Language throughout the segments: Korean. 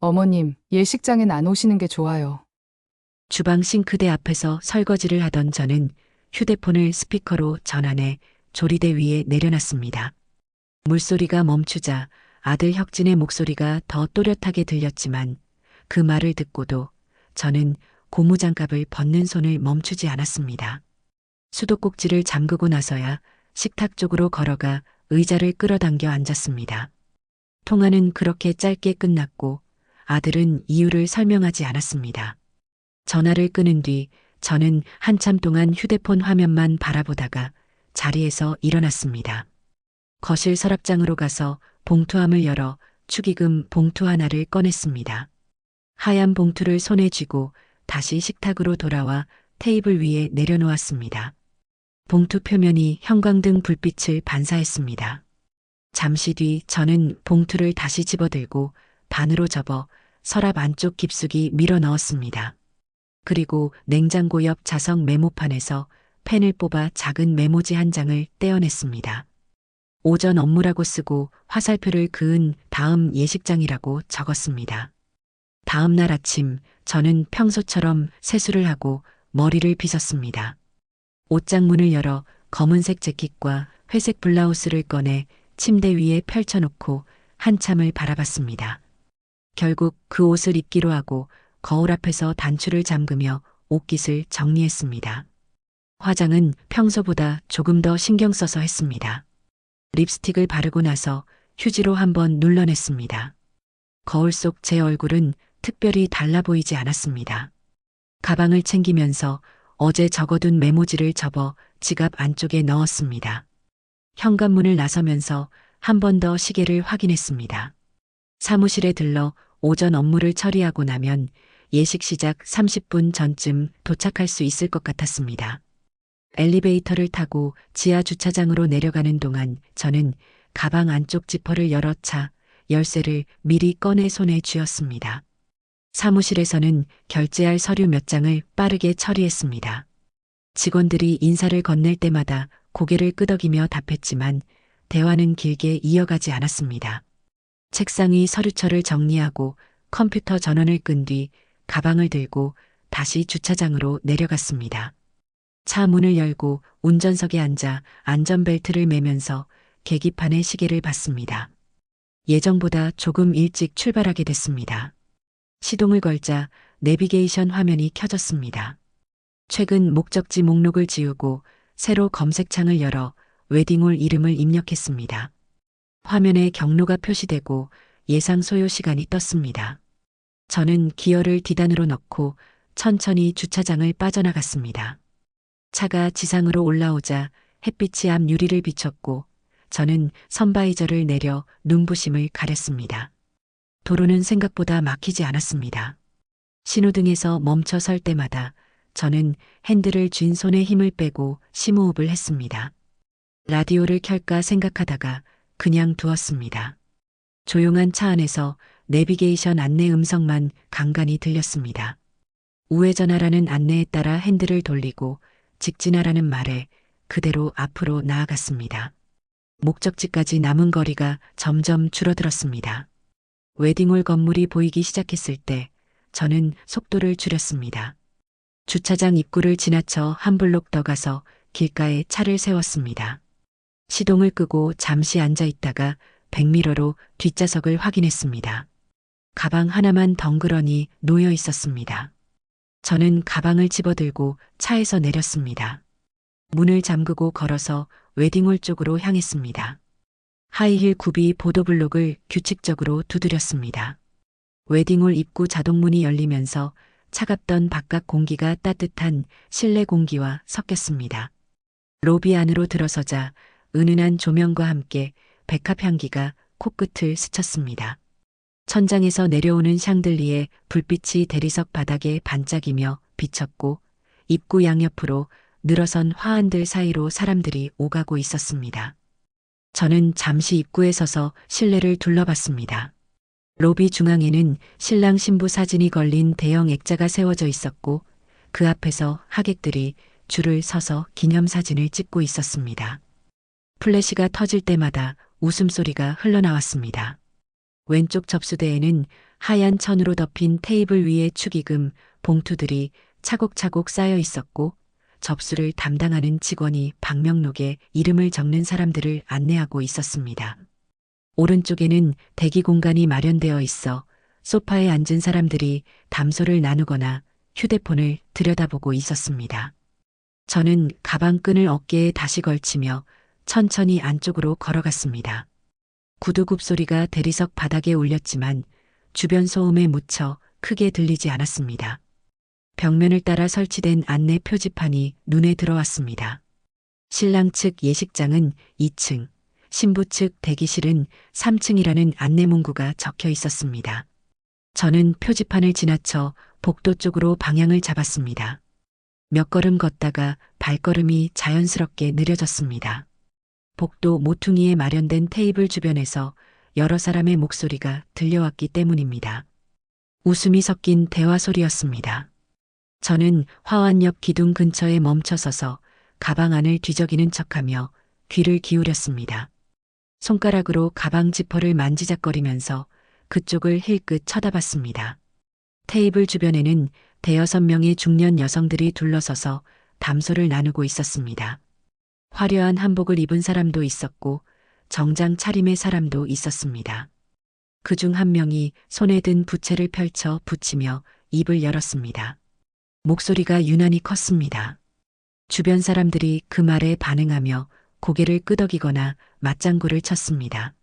어머님, 예식장엔 안 오시는 게 좋아요. 주방 싱크대 앞에서 설거지를 하던 저는 휴대폰을 스피커로 전환해 조리대 위에 내려놨습니다. 물소리가 멈추자 아들 혁진의 목소리가 더 또렷하게 들렸지만 그 말을 듣고도 저는 고무장갑을 벗는 손을 멈추지 않았습니다. 수도꼭지를 잠그고 나서야 식탁 쪽으로 걸어가 의자를 끌어당겨 앉았습니다. 통화는 그렇게 짧게 끝났고 아들은 이유를 설명하지 않았습니다. 전화를 끊은 뒤 저는 한참 동안 휴대폰 화면만 바라보다가 자리에서 일어났습니다. 거실 서랍장으로 가서 봉투함을 열어 축의금 봉투 하나를 꺼냈습니다. 하얀 봉투를 손에 쥐고 다시 식탁으로 돌아와 테이블 위에 내려놓았습니다. 봉투 표면이 형광등 불빛을 반사했습니다. 잠시 뒤 저는 봉투를 다시 집어들고 반으로 접어 서랍 안쪽 깊숙이 밀어 넣었습니다. 그리고 냉장고 옆 자석 메모판에서 펜을 뽑아 작은 메모지 한 장을 떼어냈습니다. 오전 업무라고 쓰고 화살표를 그은 다음 예식장이라고 적었습니다. 다음 날 아침 저는 평소처럼 세수를 하고 머리를 빗었습니다. 옷장 문을 열어 검은색 재킷과 회색 블라우스를 꺼내 침대 위에 펼쳐놓고 한참을 바라봤습니다. 결국 그 옷을 입기로 하고 거울 앞에서 단추를 잠그며 옷깃을 정리했습니다. 화장은 평소보다 조금 더 신경 써서 했습니다. 립스틱을 바르고 나서 휴지로 한번 눌러냈습니다. 거울 속 제 얼굴은 특별히 달라 보이지 않았습니다. 가방을 챙기면서 어제 적어둔 메모지를 접어 지갑 안쪽에 넣었습니다. 현관문을 나서면서 한 번 더 시계를 확인했습니다. 사무실에 들러 오전 업무를 처리하고 나면 예식 시작 30분 전쯤 도착할 수 있을 것 같았습니다. 엘리베이터를 타고 지하 주차장으로 내려가는 동안 저는 가방 안쪽 지퍼를 열어 차 열쇠를 미리 꺼내 손에 쥐었습니다. 사무실에서는 결제할 서류 몇 장을 빠르게 처리했습니다. 직원들이 인사를 건넬 때마다 고개를 끄덕이며 답했지만 대화는 길게 이어가지 않았습니다. 책상 위 서류철을 정리하고 컴퓨터 전원을 끈 뒤 가방을 들고 다시 주차장으로 내려갔습니다. 차 문을 열고 운전석에 앉아 안전벨트를 매면서 계기판에 시계를 봤습니다. 예정보다 조금 일찍 출발하게 됐습니다. 시동을 걸자 내비게이션 화면이 켜졌습니다. 최근 목적지 목록을 지우고 새로 검색창을 열어 웨딩홀 이름을 입력했습니다. 화면에 경로가 표시되고 예상 소요 시간이 떴습니다. 저는 기어를 뒤단으로 넣고 천천히 주차장을 빠져나갔습니다. 차가 지상으로 올라오자 햇빛이 앞 유리를 비췄고 저는 선바이저를 내려 눈부심을 가렸습니다. 도로는 생각보다 막히지 않았습니다. 신호등에서 멈춰 설 때마다 저는 핸들을 쥔 손에 힘을 빼고 심호흡을 했습니다. 라디오를 켤까 생각하다가 그냥 두었습니다. 조용한 차 안에서 내비게이션 안내 음성만 간간히 들렸습니다. 우회전하라는 안내에 따라 핸들을 돌리고 직진하라는 말에 그대로 앞으로 나아갔습니다. 목적지까지 남은 거리가 점점 줄어들었습니다. 웨딩홀 건물이 보이기 시작했을 때 저는 속도를 줄였습니다. 주차장 입구를 지나쳐 한 블록 더 가서 길가에 차를 세웠습니다. 시동을 끄고 잠시 앉아 있다가 백미러로 뒷좌석을 확인했습니다. 가방 하나만 덩그러니 놓여 있었습니다. 저는 가방을 집어들고 차에서 내렸습니다. 문을 잠그고 걸어서 웨딩홀 쪽으로 향했습니다. 하이힐 굽이 보도블록을 규칙적으로 두드렸습니다. 웨딩홀 입구 자동문이 열리면서 차갑던 바깥 공기가 따뜻한 실내 공기와 섞였습니다. 로비 안으로 들어서자 은은한 조명과 함께 백합 향기가 코끝을 스쳤습니다. 천장에서 내려오는 샹들리에 불빛이 대리석 바닥에 반짝이며 비쳤고 입구 양옆으로 늘어선 화환들 사이로 사람들이 오가고 있었습니다. 저는 잠시 입구에 서서 실내를 둘러봤습니다. 로비 중앙에는 신랑 신부 사진이 걸린 대형 액자가 세워져 있었고 그 앞에서 하객들이 줄을 서서 기념사진을 찍고 있었습니다. 플래시가 터질 때마다 웃음소리가 흘러나왔습니다. 왼쪽 접수대에는 하얀 천으로 덮인 테이블 위에 축의금, 봉투들이 차곡차곡 쌓여 있었고 접수를 담당하는 직원이 방명록에 이름을 적는 사람들을 안내하고 있었습니다. 오른쪽에는 대기 공간이 마련되어 있어 소파에 앉은 사람들이 담소를 나누거나 휴대폰을 들여다보고 있었습니다. 저는 가방끈을 어깨에 다시 걸치며 천천히 안쪽으로 걸어갔습니다. 구두굽 소리가 대리석 바닥에 울렸지만 주변 소음에 묻혀 크게 들리지 않았습니다. 벽면을 따라 설치된 안내 표지판이 눈에 들어왔습니다. 신랑 측 예식장은 2층, 신부 측 대기실은 3층이라는 안내 문구가 적혀 있었습니다. 저는 표지판을 지나쳐 복도 쪽으로 방향을 잡았습니다. 몇 걸음 걷다가 발걸음이 자연스럽게 느려졌습니다. 복도 모퉁이에 마련된 테이블 주변에서 여러 사람의 목소리가 들려왔기 때문입니다. 웃음이 섞인 대화 소리였습니다. 저는 화환 옆 기둥 근처에 멈춰서서 가방 안을 뒤적이는 척하며 귀를 기울였습니다. 손가락으로 가방 지퍼를 만지작거리면서 그쪽을 힐끗 쳐다봤습니다. 테이블 주변에는 대여섯 명의 중년 여성들이 둘러서서 담소를 나누고 있었습니다. 화려한 한복을 입은 사람도 있었고 정장 차림의 사람도 있었습니다. 그중 한 명이 손에 든 부채를 펼쳐 붙이며 입을 열었습니다. 목소리가 유난히 컸습니다. 주변 사람들이 그 말에 반응하며 고개를 끄덕이거나 맞장구를 쳤습니다.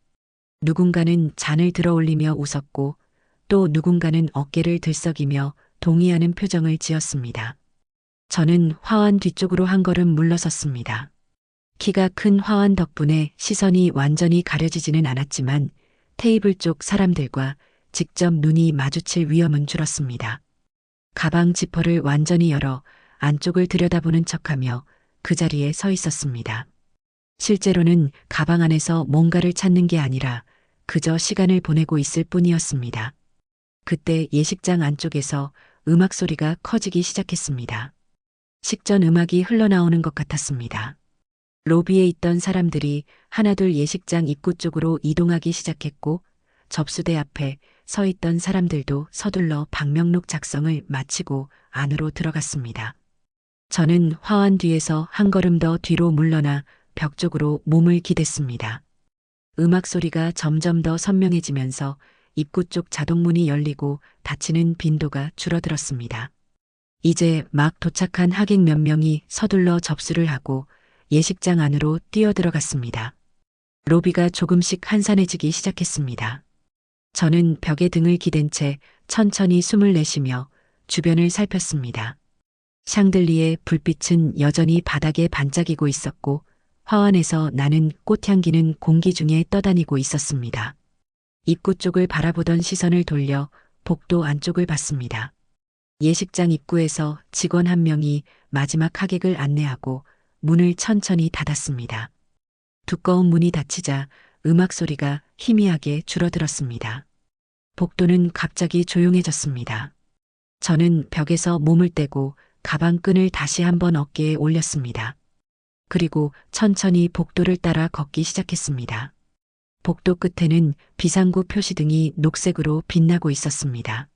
누군가는 잔을 들어올리며 웃었고 또 누군가는 어깨를 들썩이며 동의하는 표정을 지었습니다. 저는 화환 뒤쪽으로 한 걸음 물러섰습니다. 키가 큰 화환 덕분에 시선이 완전히 가려지지는 않았지만 테이블 쪽 사람들과 직접 눈이 마주칠 위험은 줄었습니다. 가방 지퍼를 완전히 열어 안쪽을 들여다보는 척하며 그 자리에 서 있었습니다. 실제로는 가방 안에서 뭔가를 찾는 게 아니라 그저 시간을 보내고 있을 뿐이었습니다. 그때 예식장 안쪽에서 음악 소리가 커지기 시작했습니다. 식전 음악이 흘러나오는 것 같았습니다. 로비에 있던 사람들이 하나둘 예식장 입구 쪽으로 이동하기 시작했고 접수대 앞에 서 있던 사람들도 서둘러 방명록 작성을 마치고 안으로 들어갔습니다. 저는 화환 뒤에서 한 걸음 더 뒤로 물러나 벽 쪽으로 몸을 기댔습니다. 음악 소리가 점점 더 선명해지면서 입구 쪽 자동문이 열리고 닫히는 빈도가 줄어들었습니다. 이제 막 도착한 하객 몇 명이 서둘러 접수를 하고 예식장 안으로 뛰어들어갔습니다. 로비가 조금씩 한산해지기 시작했습니다. 저는 벽에 등을 기댄 채 천천히 숨을 내쉬며 주변을 살폈습니다. 샹들리의 불빛은 여전히 바닥에 반짝이고 있었고 화환에서 나는 꽃향기는 공기 중에 떠다니고 있었습니다. 입구 쪽을 바라보던 시선을 돌려 복도 안쪽을 봤습니다. 예식장 입구에서 직원 한 명이 마지막 하객을 안내하고 문을 천천히 닫았습니다. 두꺼운 문이 닫히자 음악 소리가 희미하게 줄어들었습니다. 복도는 갑자기 조용해졌습니다. 저는 벽에서 몸을 떼고 가방끈을 다시 한번 어깨에 올렸습니다. 그리고 천천히 복도를 따라 걷기 시작했습니다. 복도 끝에는 비상구 표시등이 녹색으로 빛나고 있었습니다.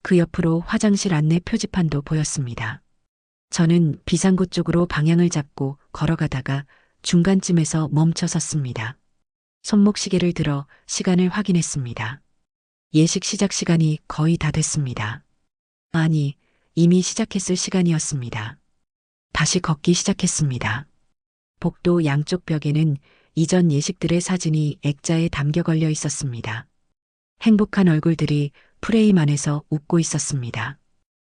그 옆으로 화장실 안내 표지판도 보였습니다. 저는 비상구 쪽으로 방향을 잡고 걸어가다가 중간쯤에서 멈춰 섰습니다. 손목시계를 들어 시간을 확인했습니다. 예식 시작 시간이 거의 다 됐습니다. 아니, 이미 시작했을 시간이었습니다. 다시 걷기 시작했습니다. 복도 양쪽 벽에는 이전 예식들의 사진이 액자에 담겨 걸려 있었습니다. 행복한 얼굴들이 프레임 안에서 웃고 있었습니다.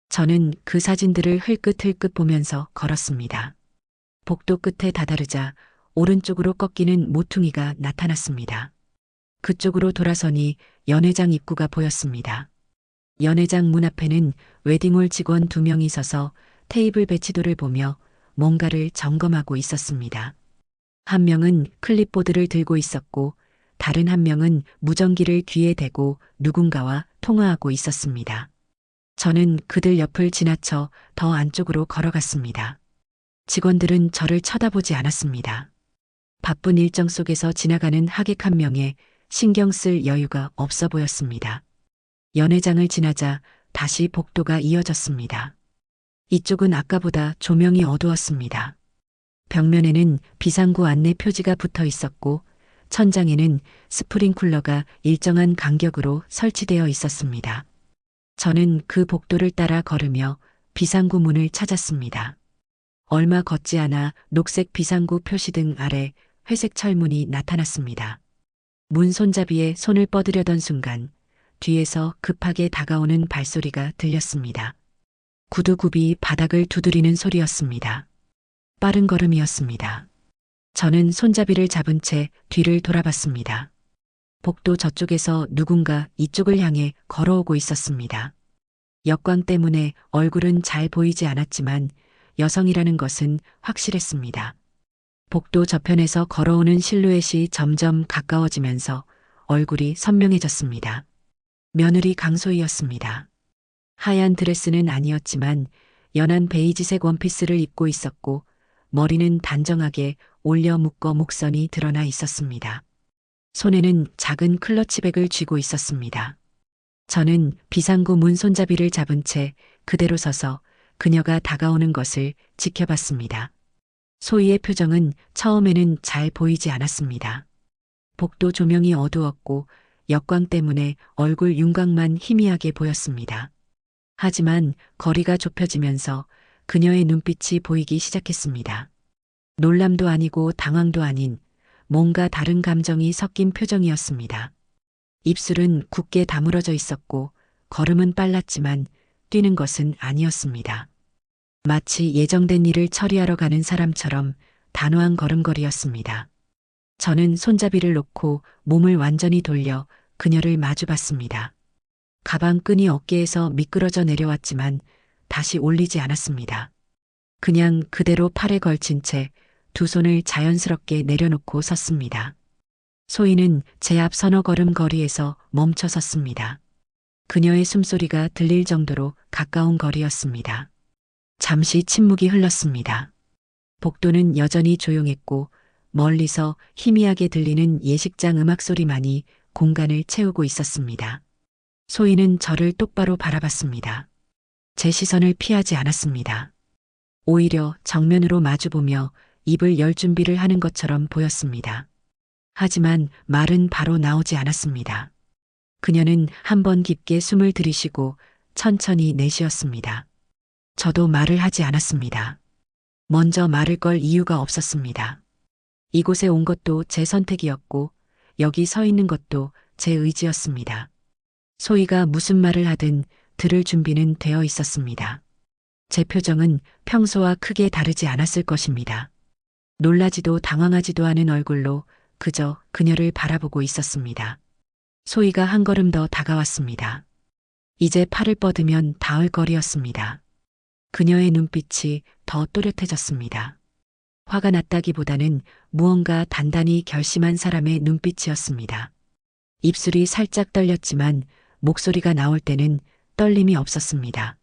저는 그 사진들을 흘끗흘끗 보면서 걸었습니다. 복도 끝에 다다르자 오른쪽으로 꺾이는 모퉁이가 나타났습니다. 그쪽으로 돌아서니 연회장 입구가 보였습니다. 연회장 문 앞에는 웨딩홀 직원 2명이 서서 테이블 배치도를 보며 뭔가를 점검하고 있었습니다. 한 명은 클립보드를 들고 있었고 다른 한 명은 무전기를 귀에 대고 누군가와 통화하고 있었습니다. 저는 그들 옆을 지나쳐 더 안쪽으로 걸어갔습니다. 직원들은 저를 쳐다보지 않았습니다. 바쁜 일정 속에서 지나가는 하객 한 명에 신경 쓸 여유가 없어 보였습니다. 연회장을 지나자 다시 복도가 이어졌습니다. 이쪽은 아까보다 조명이 어두웠습니다. 벽면에는 비상구 안내 표지가 붙어 있었고 천장에는 스프링쿨러가 일정한 간격으로 설치되어 있었습니다. 저는 그 복도를 따라 걸으며 비상구 문을 찾았습니다. 얼마 걷지 않아 녹색 비상구 표시등 아래 회색 철문이 나타났습니다. 문 손잡이에 손을 뻗으려던 순간 뒤에서 급하게 다가오는 발소리가 들렸습니다. 구두굽이 바닥을 두드리는 소리였습니다. 빠른 걸음이었습니다. 저는 손잡이를 잡은 채 뒤를 돌아봤습니다. 복도 저쪽에서 누군가 이쪽을 향해 걸어오고 있었습니다. 역광 때문에 얼굴은 잘 보이지 않았지만 여성이라는 것은 확실했습니다. 복도 저편에서 걸어오는 실루엣이 점점 가까워지면서 얼굴이 선명해졌습니다. 며느리 강소희였습니다. 하얀 드레스는 아니었지만 연한 베이지색 원피스를 입고 있었고 머리는 단정하게 올려 묶어 목선이 드러나 있었습니다. 손에는 작은 클러치백을 쥐고 있었습니다. 저는 비상구 문 손잡이를 잡은 채 그대로 서서 그녀가 다가오는 것을 지켜봤습니다. 소희의 표정은 처음에는 잘 보이지 않았습니다. 복도 조명이 어두웠고 역광 때문에 얼굴 윤곽만 희미하게 보였습니다. 하지만 거리가 좁혀지면서 그녀의 눈빛이 보이기 시작했습니다. 놀람도 아니고 당황도 아닌 뭔가 다른 감정이 섞인 표정이었습니다. 입술은 굳게 다물어져 있었고 걸음은 빨랐지만 뛰는 것은 아니었습니다. 마치 예정된 일을 처리하러 가는 사람처럼 단호한 걸음걸이였습니다. 저는 손잡이를 놓고 몸을 완전히 돌려 그녀를 마주봤습니다. 가방 끈이 어깨에서 미끄러져 내려왔지만 다시 올리지 않았습니다. 그냥 그대로 팔에 걸친 채 두 손을 자연스럽게 내려놓고 섰습니다. 소희는 제 앞 서너 걸음 거리에서 멈춰 섰습니다. 그녀의 숨소리가 들릴 정도로 가까운 거리였습니다. 잠시 침묵이 흘렀습니다. 복도는 여전히 조용했고 멀리서 희미하게 들리는 예식장 음악 소리만이 공간을 채우고 있었습니다. 소희는 저를 똑바로 바라봤습니다. 제 시선을 피하지 않았습니다. 오히려 정면으로 마주보며 입을 열 준비를 하는 것처럼 보였습니다. 하지만 말은 바로 나오지 않았습니다. 그녀는 한 번 깊게 숨을 들이쉬고 천천히 내쉬었습니다. 저도 말을 하지 않았습니다. 먼저 말을 걸 이유가 없었습니다. 이곳에 온 것도 제 선택이었고 여기 서 있는 것도 제 의지였습니다. 소희가 무슨 말을 하든 들을 준비는 되어 있었습니다. 제 표정은 평소와 크게 다르지 않았을 것입니다. 놀라지도 당황하지도 않은 얼굴로 그저 그녀를 바라보고 있었습니다. 소희가 한 걸음 더 다가왔습니다. 이제 팔을 뻗으면 닿을 거리였습니다. 그녀의 눈빛이 더 또렷해졌습니다. 화가 났다기보다는 무언가 단단히 결심한 사람의 눈빛이었습니다. 입술이 살짝 떨렸지만 목소리가 나올 때는 떨림이 없었습니다.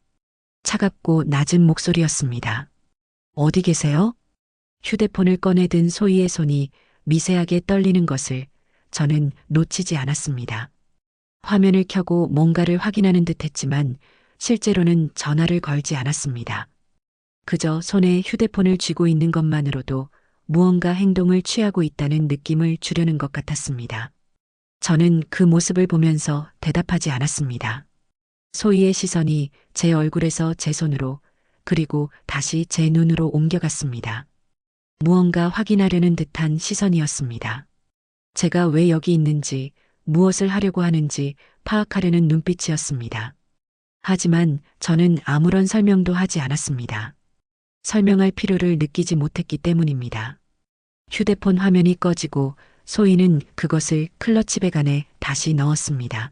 차갑고 낮은 목소리였습니다. 어디 계세요? 휴대폰을 꺼내든 소희의 손이 미세하게 떨리는 것을 저는 놓치지 않았습니다. 화면을 켜고 뭔가를 확인하는 듯 했지만 실제로는 전화를 걸지 않았습니다. 그저 손에 휴대폰을 쥐고 있는 것만으로도 무언가 행동을 취하고 있다는 느낌을 주려는 것 같았습니다. 저는 그 모습을 보면서 대답하지 않았습니다. 소희의 시선이 제 얼굴에서 제 손으로 그리고 다시 제 눈으로 옮겨갔습니다. 무언가 확인하려는 듯한 시선이었습니다. 제가 왜 여기 있는지, 무엇을 하려고 하는지 파악하려는 눈빛이었습니다. 하지만 저는 아무런 설명도 하지 않았습니다. 설명할 필요를 느끼지 못했기 때문입니다. 휴대폰 화면이 꺼지고 소희는 그것을 클러치백 안에 다시 넣었습니다.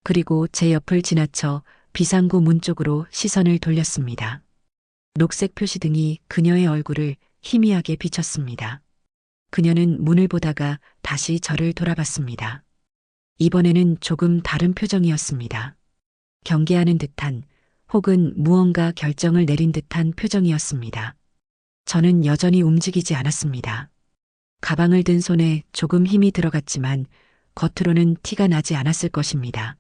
그리고 제 옆을 지나쳐 비상구 문 쪽으로 시선을 돌렸습니다. 녹색 표시등이 그녀의 얼굴을 희미하게 비쳤습니다. 그녀는 문을 보다가 다시 저를 돌아봤습니다. 이번에는 조금 다른 표정이었습니다. 경계하는 듯한 혹은 무언가 결정을 내린 듯한 표정이었습니다. 저는 여전히 움직이지 않았습니다. 가방을 든 손에 조금 힘이 들어갔지만 겉으로는 티가 나지 않았을 것입니다.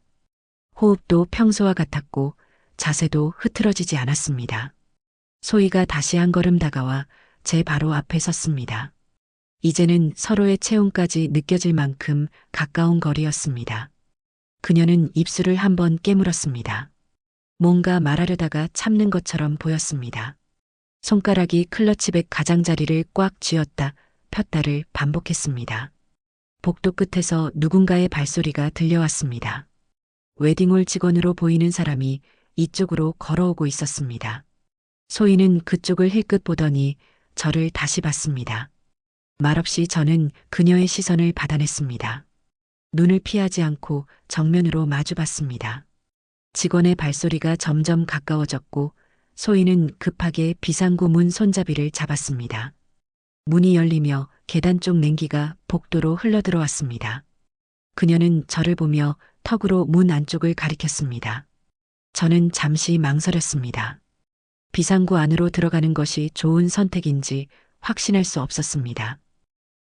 호흡도 평소와 같았고 자세도 흐트러지지 않았습니다. 소희가 다시 한 걸음 다가와 제 바로 앞에 섰습니다. 이제는 서로의 체온까지 느껴질 만큼 가까운 거리였습니다. 그녀는 입술을 한번 깨물었습니다. 뭔가 말하려다가 참는 것처럼 보였습니다. 손가락이 클러치백 가장자리를 꽉 쥐었다 폈다를 반복했습니다. 복도 끝에서 누군가의 발소리가 들려왔습니다. 웨딩홀 직원으로 보이는 사람이 이쪽으로 걸어오고 있었습니다. 소희는 그쪽을 힐끗 보더니 저를 다시 봤습니다. 말없이 저는 그녀의 시선을 받아냈습니다. 눈을 피하지 않고 정면으로 마주 봤습니다. 직원의 발소리가 점점 가까워졌고 소희는 급하게 비상구 문 손잡이를 잡았습니다. 문이 열리며 계단 쪽 냉기가 복도로 흘러들어왔습니다. 그녀는 저를 보며 턱으로 문 안쪽을 가리켰습니다. 저는 잠시 망설였습니다. 비상구 안으로 들어가는 것이 좋은 선택인지 확신할 수 없었습니다.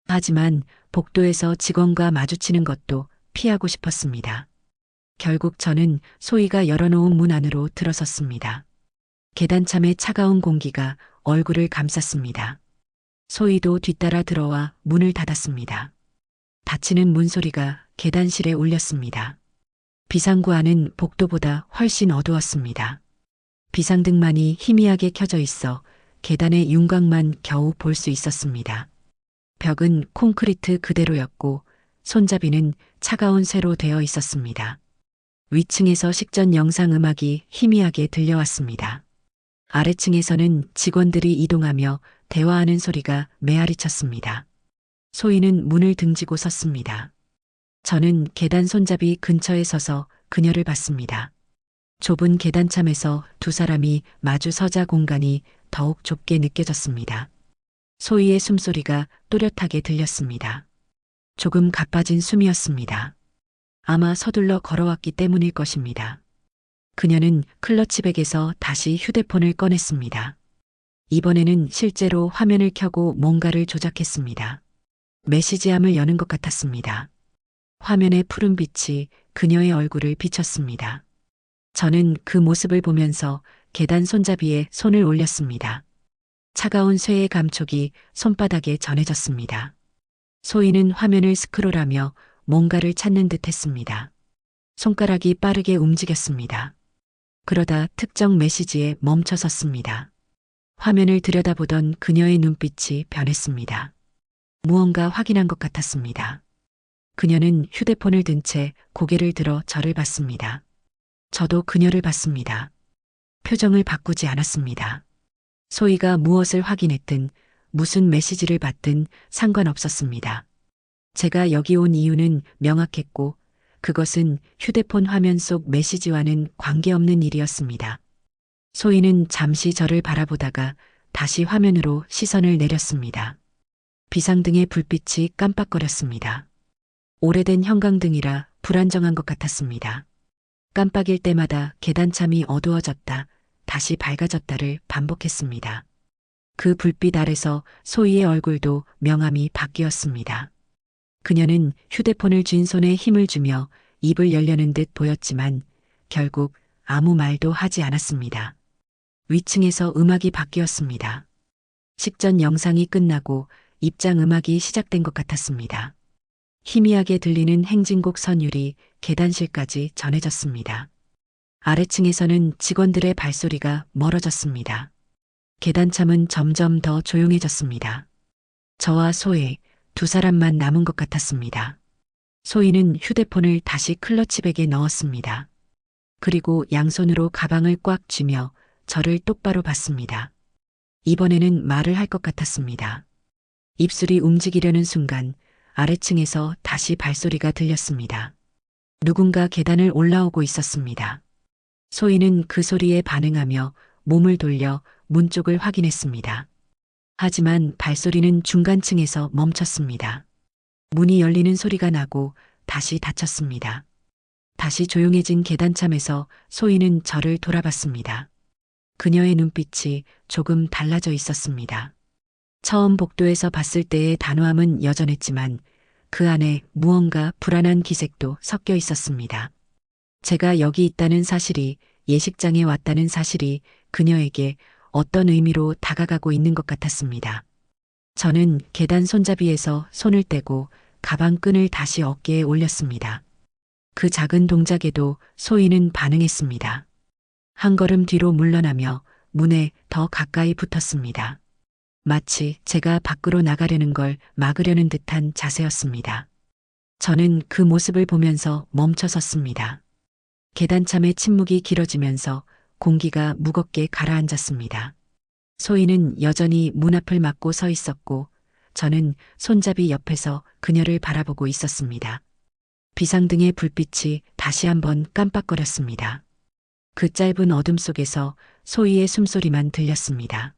하지만 복도에서 직원과 마주치는 것도 피하고 싶었습니다. 결국 저는 소희가 열어놓은 문 안으로 들어섰습니다. 계단참의 차가운 공기가 얼굴을 감쌌습니다. 소희도 뒤따라 들어와 문을 닫았습니다. 닫히는 문소리가 계단실에 울렸습니다. 비상구 안은 복도보다 훨씬 어두웠습니다. 비상등만이 희미하게 켜져 있어 계단의 윤곽만 겨우 볼 수 있었습니다. 벽은 콘크리트 그대로였고 손잡이는 차가운 쇠로 되어 있었습니다. 위층에서 식전 영상 음악이 희미하게 들려왔습니다. 아래층에서는 직원들이 이동하며 대화하는 소리가 메아리쳤습니다. 소희는 문을 등지고 섰습니다. 저는 계단 손잡이 근처에 서서 그녀를 봤습니다. 좁은 계단참에서 두 사람이 마주 서자 공간이 더욱 좁게 느껴졌습니다. 소희의 숨소리가 또렷하게 들렸습니다. 조금 가빠진 숨이었습니다. 아마 서둘러 걸어왔기 때문일 것입니다. 그녀는 클러치백에서 다시 휴대폰을 꺼냈습니다. 이번에는 실제로 화면을 켜고 뭔가를 조작했습니다. 메시지함을 여는 것 같았습니다. 화면의 푸른 빛이 그녀의 얼굴을 비췄습니다. 저는 그 모습을 보면서 계단 손잡이에 손을 올렸습니다. 차가운 쇠의 감촉이 손바닥에 전해졌습니다. 소희는 화면을 스크롤하며 뭔가를 찾는 듯 했습니다. 손가락이 빠르게 움직였습니다. 그러다 특정 메시지에 멈춰섰습니다. 화면을 들여다보던 그녀의 눈빛이 변했습니다. 무언가 확인한 것 같았습니다. 그녀는 휴대폰을 든 채 고개를 들어 저를 봤습니다. 저도 그녀를 봤습니다. 표정을 바꾸지 않았습니다. 소희가 무엇을 확인했든 무슨 메시지를 받든 상관없었습니다. 제가 여기 온 이유는 명확했고 그것은 휴대폰 화면 속 메시지와는 관계없는 일이었습니다. 소희는 잠시 저를 바라보다가 다시 화면으로 시선을 내렸습니다. 비상등의 불빛이 깜빡거렸습니다. 오래된 형광등이라 불안정한 것 같았습니다. 깜빡일 때마다 계단참이 어두워졌다, 다시 밝아졌다를 반복했습니다. 그 불빛 아래서 소희의 얼굴도 명암이 바뀌었습니다. 그녀는 휴대폰을 쥔 손에 힘을 주며 입을 열려는 듯 보였지만 결국 아무 말도 하지 않았습니다. 위층에서 음악이 바뀌었습니다. 식전 영상이 끝나고 입장 음악이 시작된 것 같았습니다. 희미하게 들리는 행진곡 선율이 계단실까지 전해졌습니다. 아래층에서는 직원들의 발소리가 멀어졌습니다. 계단참은 점점 더 조용해졌습니다. 저와 소희, 두 사람만 남은 것 같았습니다. 소희는 휴대폰을 다시 클러치백에 넣었습니다. 그리고 양손으로 가방을 꽉 쥐며 저를 똑바로 봤습니다. 이번에는 말을 할 것 같았습니다. 입술이 움직이려는 순간 아래층에서 다시 발소리가 들렸습니다. 누군가 계단을 올라오고 있었습니다. 소희는 그 소리에 반응하며 몸을 돌려 문 쪽을 확인했습니다. 하지만 발소리는 중간층에서 멈췄습니다. 문이 열리는 소리가 나고 다시 닫혔습니다. 다시 조용해진 계단참에서 소희는 저를 돌아봤습니다. 그녀의 눈빛이 조금 달라져 있었습니다. 처음 복도에서 봤을 때의 단호함은 여전했지만 그 안에 무언가 불안한 기색도 섞여 있었습니다. 제가 여기 있다는 사실이, 예식장에 왔다는 사실이 그녀에게 어떤 의미로 다가가고 있는 것 같았습니다. 저는 계단 손잡이에서 손을 떼고 가방 끈을 다시 어깨에 올렸습니다. 그 작은 동작에도 소희는 반응했습니다. 한 걸음 뒤로 물러나며 문에 더 가까이 붙었습니다. 마치 제가 밖으로 나가려는 걸 막으려는 듯한 자세였습니다. 저는 그 모습을 보면서 멈춰 섰습니다. 계단참의 침묵이 길어지면서 공기가 무겁게 가라앉았습니다. 소희는 여전히 문 앞을 막고 서 있었고 저는 손잡이 옆에서 그녀를 바라보고 있었습니다. 비상등의 불빛이 다시 한번 깜빡거렸습니다. 그 짧은 어둠 속에서 소희의 숨소리만 들렸습니다.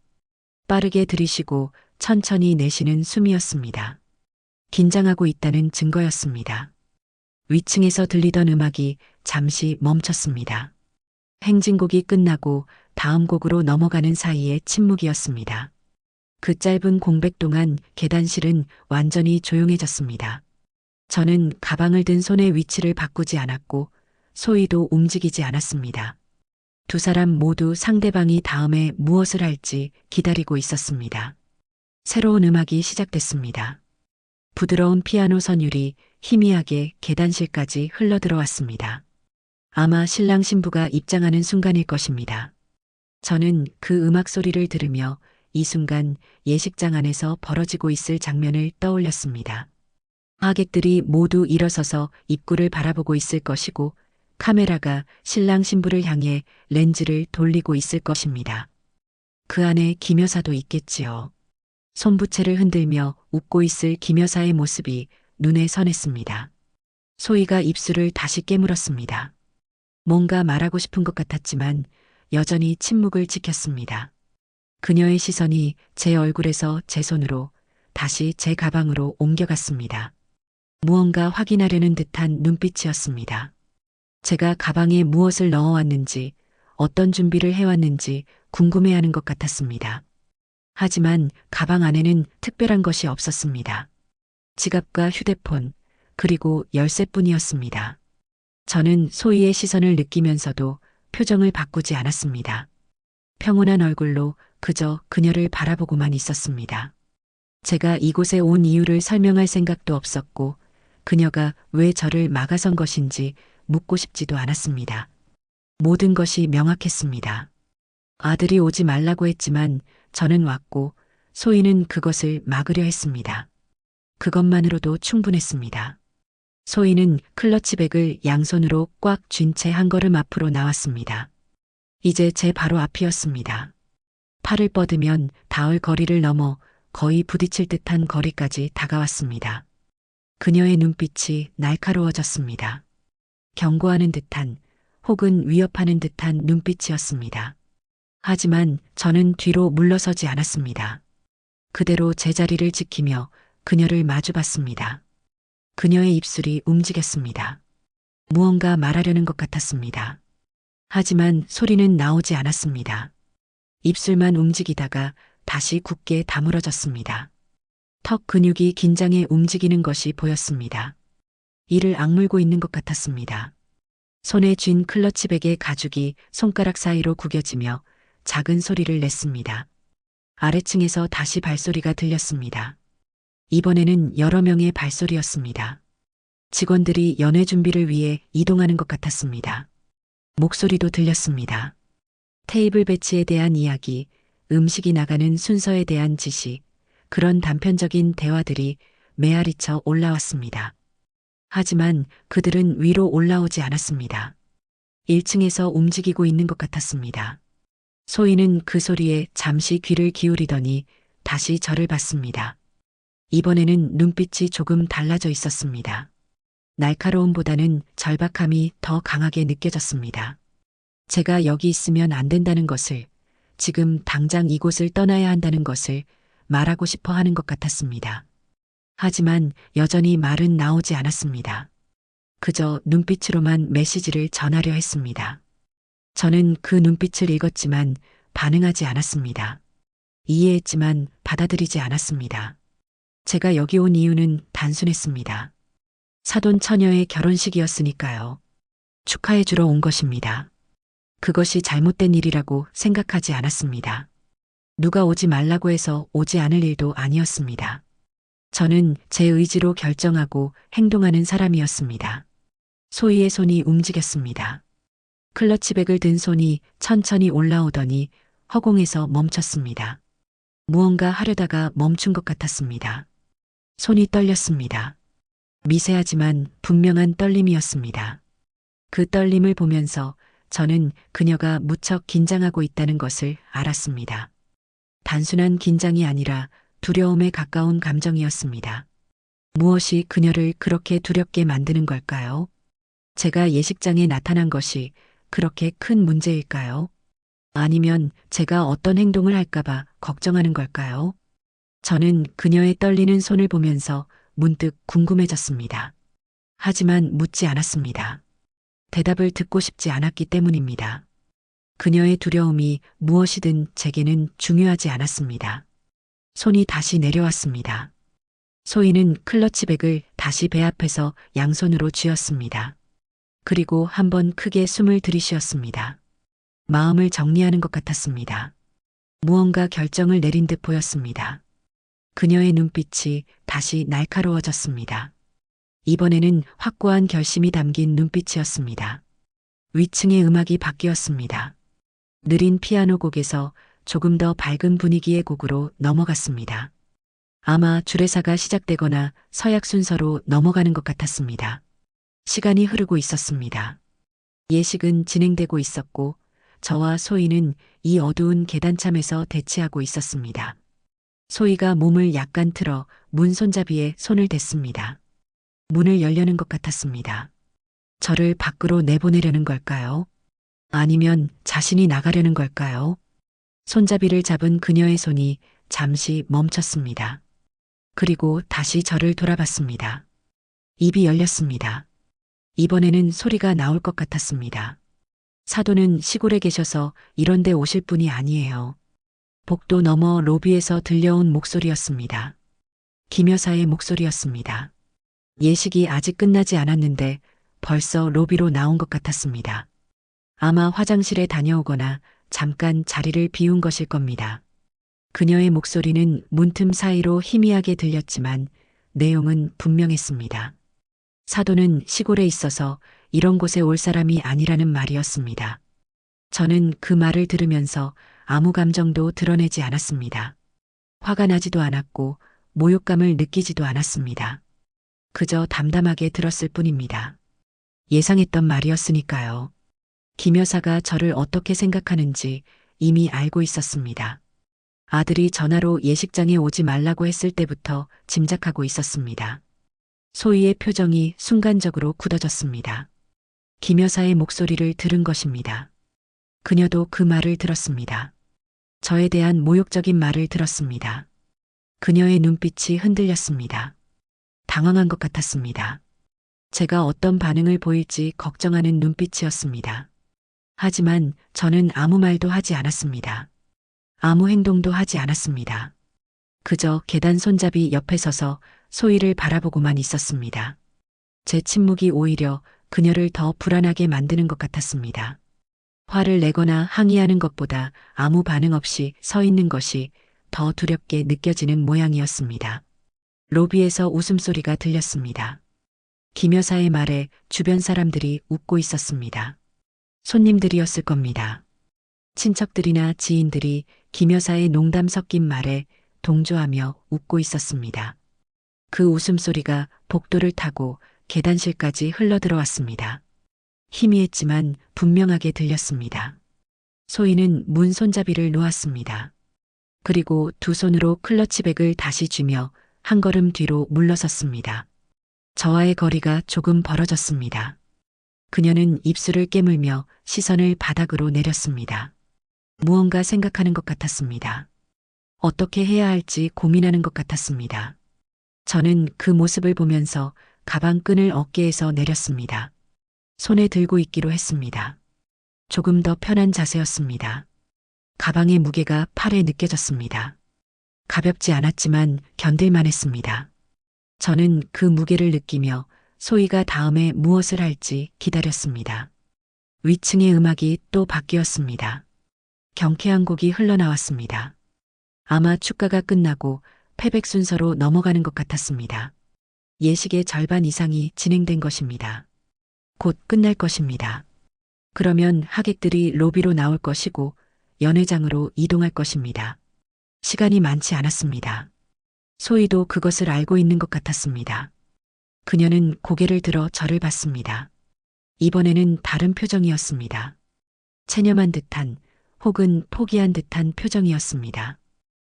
빠르게 들이쉬고 천천히 내쉬는 숨이었습니다. 긴장하고 있다는 증거였습니다. 위층에서 들리던 음악이 잠시 멈췄습니다. 행진곡이 끝나고 다음 곡으로 넘어가는 사이의 침묵이었습니다. 그 짧은 공백 동안 계단실은 완전히 조용해졌습니다. 저는 가방을 든 손의 위치를 바꾸지 않았고 소희도 움직이지 않았습니다. 두 사람 모두 상대방이 다음에 무엇을 할지 기다리고 있었습니다. 새로운 음악이 시작됐습니다. 부드러운 피아노 선율이 희미하게 계단실까지 흘러들어왔습니다. 아마 신랑 신부가 입장하는 순간일 것입니다. 저는 그 음악 소리를 들으며 이 순간 예식장 안에서 벌어지고 있을 장면을 떠올렸습니다. 하객들이 모두 일어서서 입구를 바라보고 있을 것이고 카메라가 신랑 신부를 향해 렌즈를 돌리고 있을 것입니다. 그 안에 김 여사도 있겠지요. 손부채를 흔들며 웃고 있을 김 여사의 모습이 눈에 선했습니다. 소희가 입술을 다시 깨물었습니다. 뭔가 말하고 싶은 것 같았지만 여전히 침묵을 지켰습니다. 그녀의 시선이 제 얼굴에서 제 손으로 다시 제 가방으로 옮겨갔습니다. 무언가 확인하려는 듯한 눈빛이었습니다. 제가 가방에 무엇을 넣어왔는지, 어떤 준비를 해왔는지 궁금해하는 것 같았습니다. 하지만 가방 안에는 특별한 것이 없었습니다. 지갑과 휴대폰, 그리고 열쇠뿐이었습니다. 저는 소희의 시선을 느끼면서도 표정을 바꾸지 않았습니다. 평온한 얼굴로 그저 그녀를 바라보고만 있었습니다. 제가 이곳에 온 이유를 설명할 생각도 없었고 그녀가 왜 저를 막아선 것인지 묻고 싶지도 않았습니다. 모든 것이 명확했습니다. 아들이 오지 말라고 했지만 저는 왔고 소희는 그것을 막으려 했습니다. 그것만으로도 충분했습니다. 소희는 클러치백을 양손으로 꽉 쥔 채 한 걸음 앞으로 나왔습니다. 이제 제 바로 앞이었습니다. 팔을 뻗으면 닿을 거리를 넘어 거의 부딪힐 듯한 거리까지 다가왔습니다. 그녀의 눈빛이 날카로워졌습니다. 경고하는 듯한 혹은 위협하는 듯한 눈빛이었습니다. 하지만 저는 뒤로 물러서지 않았습니다. 그대로 제 자리를 지키며 그녀를 마주봤습니다. 그녀의 입술이 움직였습니다. 무언가 말하려는 것 같았습니다. 하지만 소리는 나오지 않았습니다. 입술만 움직이다가 다시 굳게 다물어졌습니다. 턱 근육이 긴장해 움직이는 것이 보였습니다. 이를 악물고 있는 것 같았습니다. 손에 쥔 클러치백의 가죽이 손가락 사이로 구겨지며 작은 소리를 냈습니다. 아래층에서 다시 발소리가 들렸습니다. 이번에는 여러 명의 발소리였습니다. 직원들이 연회 준비를 위해 이동하는 것 같았습니다. 목소리도 들렸습니다. 테이블 배치에 대한 이야기, 음식이 나가는 순서에 대한 지시, 그런 단편적인 대화들이 메아리쳐 올라왔습니다. 하지만 그들은 위로 올라오지 않았습니다. 1층에서 움직이고 있는 것 같았습니다. 소희는 그 소리에 잠시 귀를 기울이더니 다시 저를 봤습니다. 이번에는 눈빛이 조금 달라져 있었습니다. 날카로움보다는 절박함이 더 강하게 느껴졌습니다. 제가 여기 있으면 안 된다는 것을, 지금 당장 이곳을 떠나야 한다는 것을 말하고 싶어 하는 것 같았습니다. 하지만 여전히 말은 나오지 않았습니다. 그저 눈빛으로만 메시지를 전하려 했습니다. 저는 그 눈빛을 읽었지만 반응하지 않았습니다. 이해했지만 받아들이지 않았습니다. 제가 여기 온 이유는 단순했습니다. 사돈 처녀의 결혼식이었으니까요. 축하해 주러 온 것입니다. 그것이 잘못된 일이라고 생각하지 않았습니다. 누가 오지 말라고 해서 오지 않을 일도 아니었습니다. 저는 제 의지로 결정하고 행동하는 사람이었습니다. 소희의 손이 움직였습니다. 클러치백을 든 손이 천천히 올라오더니 허공에서 멈췄습니다. 무언가 하려다가 멈춘 것 같았습니다. 손이 떨렸습니다. 미세하지만 분명한 떨림이었습니다. 그 떨림을 보면서 저는 그녀가 무척 긴장하고 있다는 것을 알았습니다. 단순한 긴장이 아니라 두려움에 가까운 감정이었습니다. 무엇이 그녀를 그렇게 두렵게 만드는 걸까요? 제가 예식장에 나타난 것이 그렇게 큰 문제일까요? 아니면 제가 어떤 행동을 할까봐 걱정하는 걸까요? 저는 그녀의 떨리는 손을 보면서 문득 궁금해졌습니다. 하지만 묻지 않았습니다. 대답을 듣고 싶지 않았기 때문입니다. 그녀의 두려움이 무엇이든 제게는 중요하지 않았습니다. 손이 다시 내려왔습니다. 소희는 클러치백을 다시 배 앞에서 양손으로 쥐었습니다. 그리고 한번 크게 숨을 들이쉬었습니다. 마음을 정리하는 것 같았습니다. 무언가 결정을 내린 듯 보였습니다. 그녀의 눈빛이 다시 날카로워졌습니다. 이번에는 확고한 결심이 담긴 눈빛이었습니다. 위층의 음악이 바뀌었습니다. 느린 피아노 곡에서 조금 더 밝은 분위기의 곡으로 넘어갔습니다. 아마 주례사가 시작되거나 서약 순서로 넘어가는 것 같았습니다. 시간이 흐르고 있었습니다. 예식은 진행되고 있었고 저와 소희는 이 어두운 계단참에서 대치하고 있었습니다. 소희가 몸을 약간 틀어 문 손잡이에 손을 댔습니다. 문을 열려는 것 같았습니다. 저를 밖으로 내보내려는 걸까요? 아니면 자신이 나가려는 걸까요? 손잡이를 잡은 그녀의 손이 잠시 멈췄습니다. 그리고 다시 저를 돌아봤습니다. 입이 열렸습니다. 이번에는 소리가 나올 것 같았습니다. 사도는 시골에 계셔서 이런 데 오실 분이 아니에요. 복도 너머 로비에서 들려온 목소리였습니다. 김 여사의 목소리였습니다. 예식이 아직 끝나지 않았는데 벌써 로비로 나온 것 같았습니다. 아마 화장실에 다녀오거나 잠깐 자리를 비운 것일 겁니다. 그녀의 목소리는 문틈 사이로 희미하게 들렸지만 내용은 분명했습니다. 사도는 시골에 있어서 이런 곳에 올 사람이 아니라는 말이었습니다. 저는 그 말을 들으면서 아무 감정도 드러내지 않았습니다. 화가 나지도 않았고 모욕감을 느끼지도 않았습니다. 그저 담담하게 들었을 뿐입니다. 예상했던 말이었으니까요. 김 여사가 저를 어떻게 생각하는지 이미 알고 있었습니다. 아들이 전화로 예식장에 오지 말라고 했을 때부터 짐작하고 있었습니다. 소희의 표정이 순간적으로 굳어졌습니다. 김 여사의 목소리를 들은 것입니다. 그녀도 그 말을 들었습니다. 저에 대한 모욕적인 말을 들었습니다. 그녀의 눈빛이 흔들렸습니다. 당황한 것 같았습니다. 제가 어떤 반응을 보일지 걱정하는 눈빛이었습니다. 하지만 저는 아무 말도 하지 않았습니다. 아무 행동도 하지 않았습니다. 그저 계단 손잡이 옆에 서서 소희를 바라보고만 있었습니다. 제 침묵이 오히려 그녀를 더 불안하게 만드는 것 같았습니다. 화를 내거나 항의하는 것보다 아무 반응 없이 서 있는 것이 더 두렵게 느껴지는 모양이었습니다. 로비에서 웃음소리가 들렸습니다. 김 여사의 말에 주변 사람들이 웃고 있었습니다. 손님들이었을 겁니다. 친척들이나 지인들이 김 여사의 농담 섞인 말에 동조하며 웃고 있었습니다. 그 웃음소리가 복도를 타고 계단실까지 흘러들어왔습니다. 희미했지만 분명하게 들렸습니다. 소희는 문 손잡이를 놓았습니다. 그리고 두 손으로 클러치백을 다시 쥐며 한 걸음 뒤로 물러섰습니다. 저와의 거리가 조금 벌어졌습니다. 그녀는 입술을 깨물며 시선을 바닥으로 내렸습니다. 무언가 생각하는 것 같았습니다. 어떻게 해야 할지 고민하는 것 같았습니다. 저는 그 모습을 보면서 가방 끈을 어깨에서 내렸습니다. 손에 들고 있기로 했습니다. 조금 더 편한 자세였습니다. 가방의 무게가 팔에 느껴졌습니다. 가볍지 않았지만 견딜만 했습니다. 저는 그 무게를 느끼며 소희가 다음에 무엇을 할지 기다렸습니다. 위층의 음악이 또 바뀌었습니다. 경쾌한 곡이 흘러나왔습니다. 아마 축가가 끝나고 패백 순서로 넘어가는 것 같았습니다. 예식의 절반 이상이 진행된 것입니다. 곧 끝날 것입니다. 그러면 하객들이 로비로 나올 것이고 연회장으로 이동할 것입니다. 시간이 많지 않았습니다. 소희도 그것을 알고 있는 것 같았습니다. 그녀는 고개를 들어 저를 봤습니다. 이번에는 다른 표정이었습니다. 체념한 듯한 혹은 포기한 듯한 표정이었습니다.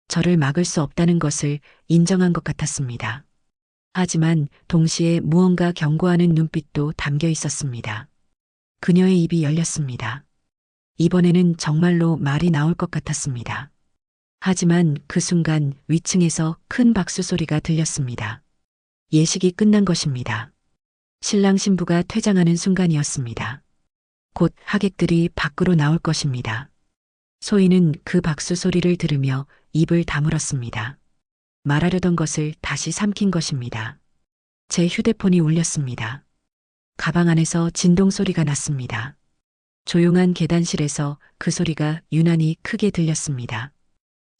저를 막을 수 없다는 것을 인정한 것 같았습니다. 하지만 동시에 무언가 경고하는 눈빛도 담겨 있었습니다. 그녀의 입이 열렸습니다. 이번에는 정말로 말이 나올 것 같았습니다. 하지만 그 순간 위층에서 큰 박수 소리가 들렸습니다. 예식이 끝난 것입니다. 신랑 신부가 퇴장하는 순간이었습니다. 곧 하객들이 밖으로 나올 것입니다. 소희는 그 박수 소리를 들으며 입을 다물었습니다. 말하려던 것을 다시 삼킨 것입니다. 제 휴대폰이 울렸습니다. 가방 안에서 진동 소리가 났습니다. 조용한 계단실에서 그 소리가 유난히 크게 들렸습니다.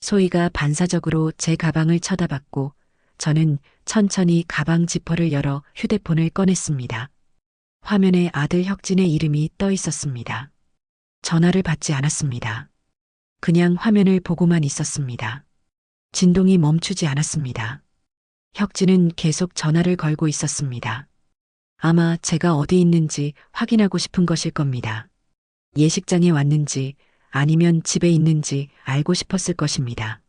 소희가 반사적으로 제 가방을 쳐다봤고 저는 천천히 가방 지퍼를 열어 휴대폰을 꺼냈습니다. 화면에 아들 혁진의 이름이 떠 있었습니다. 전화를 받지 않았습니다. 그냥 화면을 보고만 있었습니다. 진동이 멈추지 않았습니다. 혁진은 계속 전화를 걸고 있었습니다. 아마 제가 어디 있는지 확인하고 싶은 것일 겁니다. 예식장에 왔는지 아니면 집에 있는지 알고 싶었을 것입니다.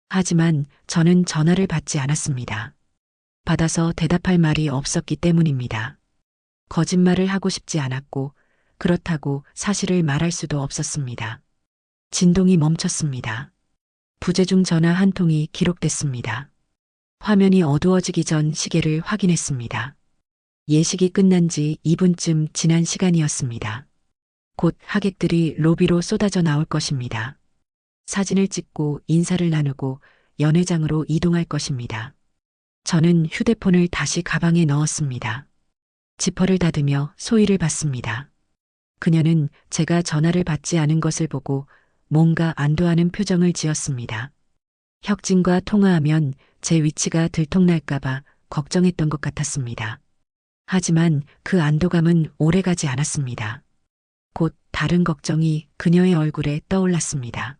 하지만 저는 전화를 받지 않았습니다. 받아서 대답할 말이 없었기 때문입니다. 거짓말을 하고 싶지 않았고 그렇다고 사실을 말할 수도 없었습니다. 진동이 멈췄습니다. 부재중 전화 한 통이 기록됐습니다. 화면이 어두워지기 전 시계를 확인했습니다. 예식이 끝난 지 2분쯤 지난 시간이었습니다. 곧 하객들이 로비로 쏟아져 나올 것입니다. 사진을 찍고 인사를 나누고 연회장으로 이동할 것입니다. 저는 휴대폰을 다시 가방에 넣었습니다. 지퍼를 닫으며 소희를 봤습니다. 그녀는 제가 전화를 받지 않은 것을 보고 뭔가 안도하는 표정을 지었습니다. 혁진과 통화하면 제 위치가 들통날까봐 걱정했던 것 같았습니다. 하지만 그 안도감은 오래가지 않았습니다. 곧 다른 걱정이 그녀의 얼굴에 떠올랐습니다.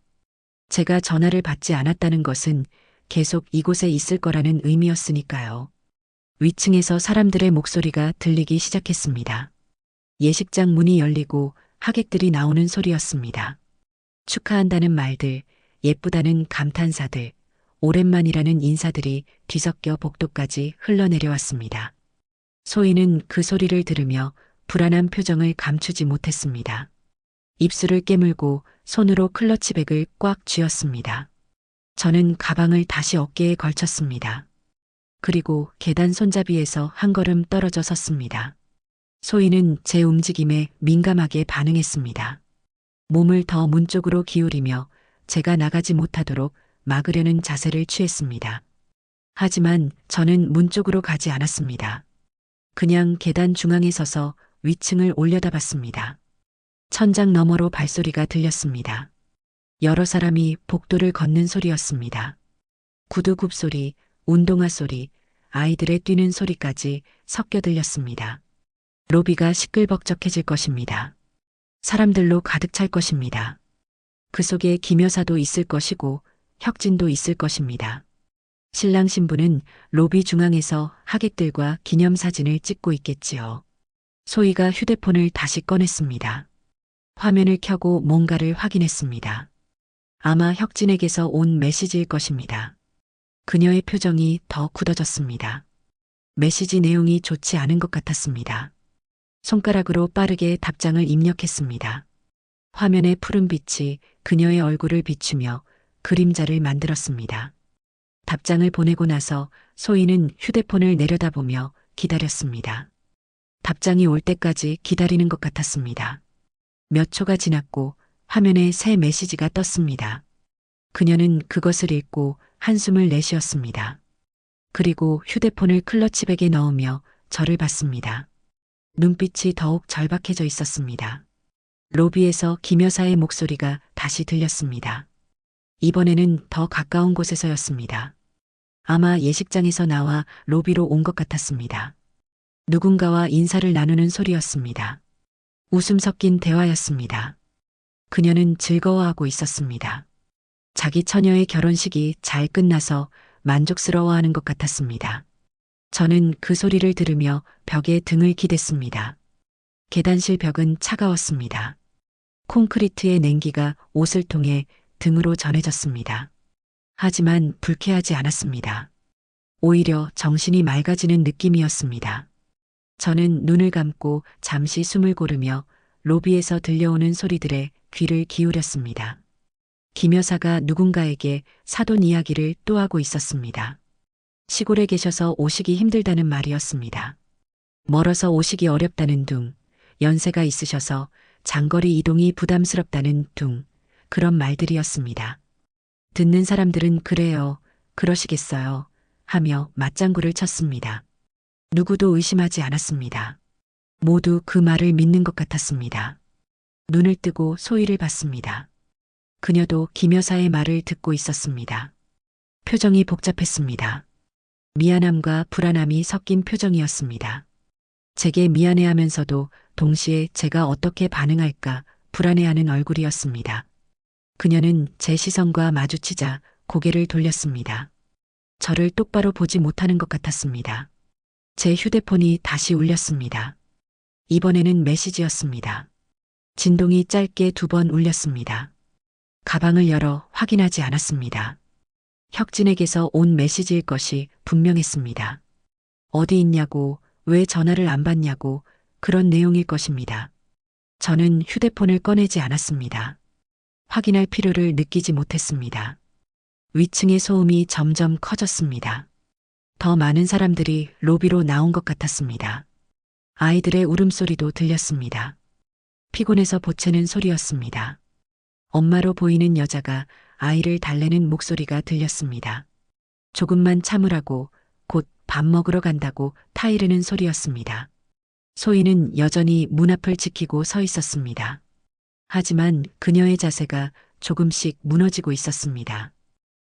제가 전화를 받지 않았다는 것은 계속 이곳에 있을 거라는 의미였으니까요. 위층에서 사람들의 목소리가 들리기 시작했습니다. 예식장 문이 열리고 하객들이 나오는 소리였습니다. 축하한다는 말들, 예쁘다는 감탄사들, 오랜만이라는 인사들이 뒤섞여 복도까지 흘러내려왔습니다. 소희는 그 소리를 들으며 불안한 표정을 감추지 못했습니다. 입술을 깨물고 손으로 클러치백을 꽉 쥐었습니다. 저는 가방을 다시 어깨에 걸쳤습니다. 그리고 계단 손잡이에서 한 걸음 떨어져 섰습니다. 소희는 제 움직임에 민감하게 반응했습니다. 몸을 더 문 쪽으로 기울이며 제가 나가지 못하도록 막으려는 자세를 취했습니다. 하지만 저는 문 쪽으로 가지 않았습니다. 그냥 계단 중앙에 서서 위층을 올려다봤습니다. 천장 너머로 발소리가 들렸습니다. 여러 사람이 복도를 걷는 소리였습니다. 구두 굽소리, 운동화 소리, 아이들의 뛰는 소리까지 섞여 들렸습니다. 로비가 시끌벅적해질 것입니다. 사람들로 가득 찰 것입니다. 그 속에 김 여사도 있을 것이고 혁진도 있을 것입니다. 신랑 신부는 로비 중앙에서 하객들과 기념사진을 찍고 있겠지요. 소희가 휴대폰을 다시 꺼냈습니다. 화면을 켜고 뭔가를 확인했습니다. 아마 혁진에게서 온 메시지일 것입니다. 그녀의 표정이 더 굳어졌습니다. 메시지 내용이 좋지 않은 것 같았습니다. 손가락으로 빠르게 답장을 입력했습니다. 화면의 푸른 빛이 그녀의 얼굴을 비추며 그림자를 만들었습니다. 답장을 보내고 나서 소희는 휴대폰을 내려다보며 기다렸습니다. 답장이 올 때까지 기다리는 것 같았습니다. 몇 초가 지났고 화면에 새 메시지가 떴습니다. 그녀는 그것을 읽고 한숨을 내쉬었습니다. 그리고 휴대폰을 클러치백에 넣으며 저를 봤습니다. 눈빛이 더욱 절박해져 있었습니다. 로비에서 김 여사의 목소리가 다시 들렸습니다. 이번에는 더 가까운 곳에서였습니다. 아마 예식장에서 나와 로비로 온 것 같았습니다. 누군가와 인사를 나누는 소리였습니다. 웃음 섞인 대화였습니다. 그녀는 즐거워하고 있었습니다. 자기 처녀의 결혼식이 잘 끝나서 만족스러워하는 것 같았습니다. 저는 그 소리를 들으며 벽에 등을 기댔습니다. 계단실 벽은 차가웠습니다. 콘크리트의 냉기가 옷을 통해 등으로 전해졌습니다. 하지만 불쾌하지 않았습니다. 오히려 정신이 맑아지는 느낌이었습니다. 저는 눈을 감고 잠시 숨을 고르며 로비에서 들려오는 소리들에 귀를 기울였습니다. 김 여사가 누군가에게 사돈 이야기를 또 하고 있었습니다. 시골에 계셔서 오시기 힘들다는 말이었습니다. 멀어서 오시기 어렵다는 둥, 연세가 있으셔서 장거리 이동이 부담스럽다는 둥, 그런 말들이었습니다. 듣는 사람들은 그래요, 그러시겠어요, 하며 맞장구를 쳤습니다. 누구도 의심하지 않았습니다. 모두 그 말을 믿는 것 같았습니다. 눈을 뜨고 소희를 봤습니다. 그녀도 김 여사의 말을 듣고 있었습니다. 표정이 복잡했습니다. 미안함과 불안함이 섞인 표정이었습니다. 제게 미안해하면서도 동시에 제가 어떻게 반응할까 불안해하는 얼굴이었습니다. 그녀는 제 시선과 마주치자 고개를 돌렸습니다. 저를 똑바로 보지 못하는 것 같았습니다. 제 휴대폰이 다시 울렸습니다. 이번에는 메시지였습니다. 진동이 짧게 2번 울렸습니다. 가방을 열어 확인하지 않았습니다. 혁진에게서 온 메시지일 것이 분명했습니다. 어디 있냐고, 왜 전화를 안 받냐고, 그런 내용일 것입니다. 저는 휴대폰을 꺼내지 않았습니다. 확인할 필요를 느끼지 못했습니다. 위층의 소음이 점점 커졌습니다. 더 많은 사람들이 로비로 나온 것 같았습니다. 아이들의 울음소리도 들렸습니다. 피곤해서 보채는 소리였습니다. 엄마로 보이는 여자가 아이를 달래는 목소리가 들렸습니다. 조금만 참으라고, 곧 밥 먹으러 간다고 타이르는 소리였습니다. 소희는 여전히 문 앞을 지키고 서 있었습니다. 하지만 그녀의 자세가 조금씩 무너지고 있었습니다.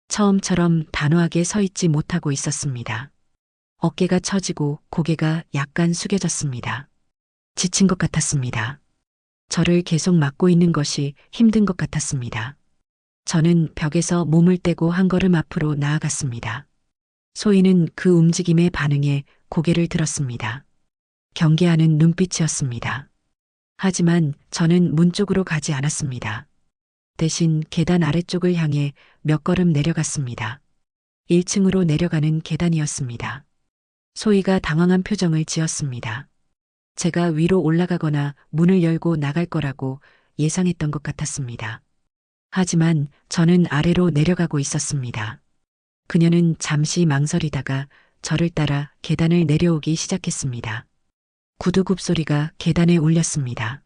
처음처럼 단호하게 서 있지 못하고 있었습니다. 어깨가 처지고 고개가 약간 숙여졌습니다. 지친 것 같았습니다. 저를 계속 막고 있는 것이 힘든 것 같았습니다. 저는 벽에서 몸을 떼고 한 걸음 앞으로 나아갔습니다. 소희는 그 움직임에 반응해 고개를 들었습니다. 경계하는 눈빛이었습니다. 하지만 저는 문 쪽으로 가지 않았습니다. 대신 계단 아래쪽을 향해 몇 걸음 내려갔습니다. 1층으로 내려가는 계단이었습니다. 소희가 당황한 표정을 지었습니다. 제가 위로 올라가거나 문을 열고 나갈 거라고 예상했던 것 같았습니다. 하지만 저는 아래로 내려가고 있었습니다. 그녀는 잠시 망설이다가 저를 따라 계단을 내려오기 시작했습니다. 구두굽 소리가 계단에 울렸습니다.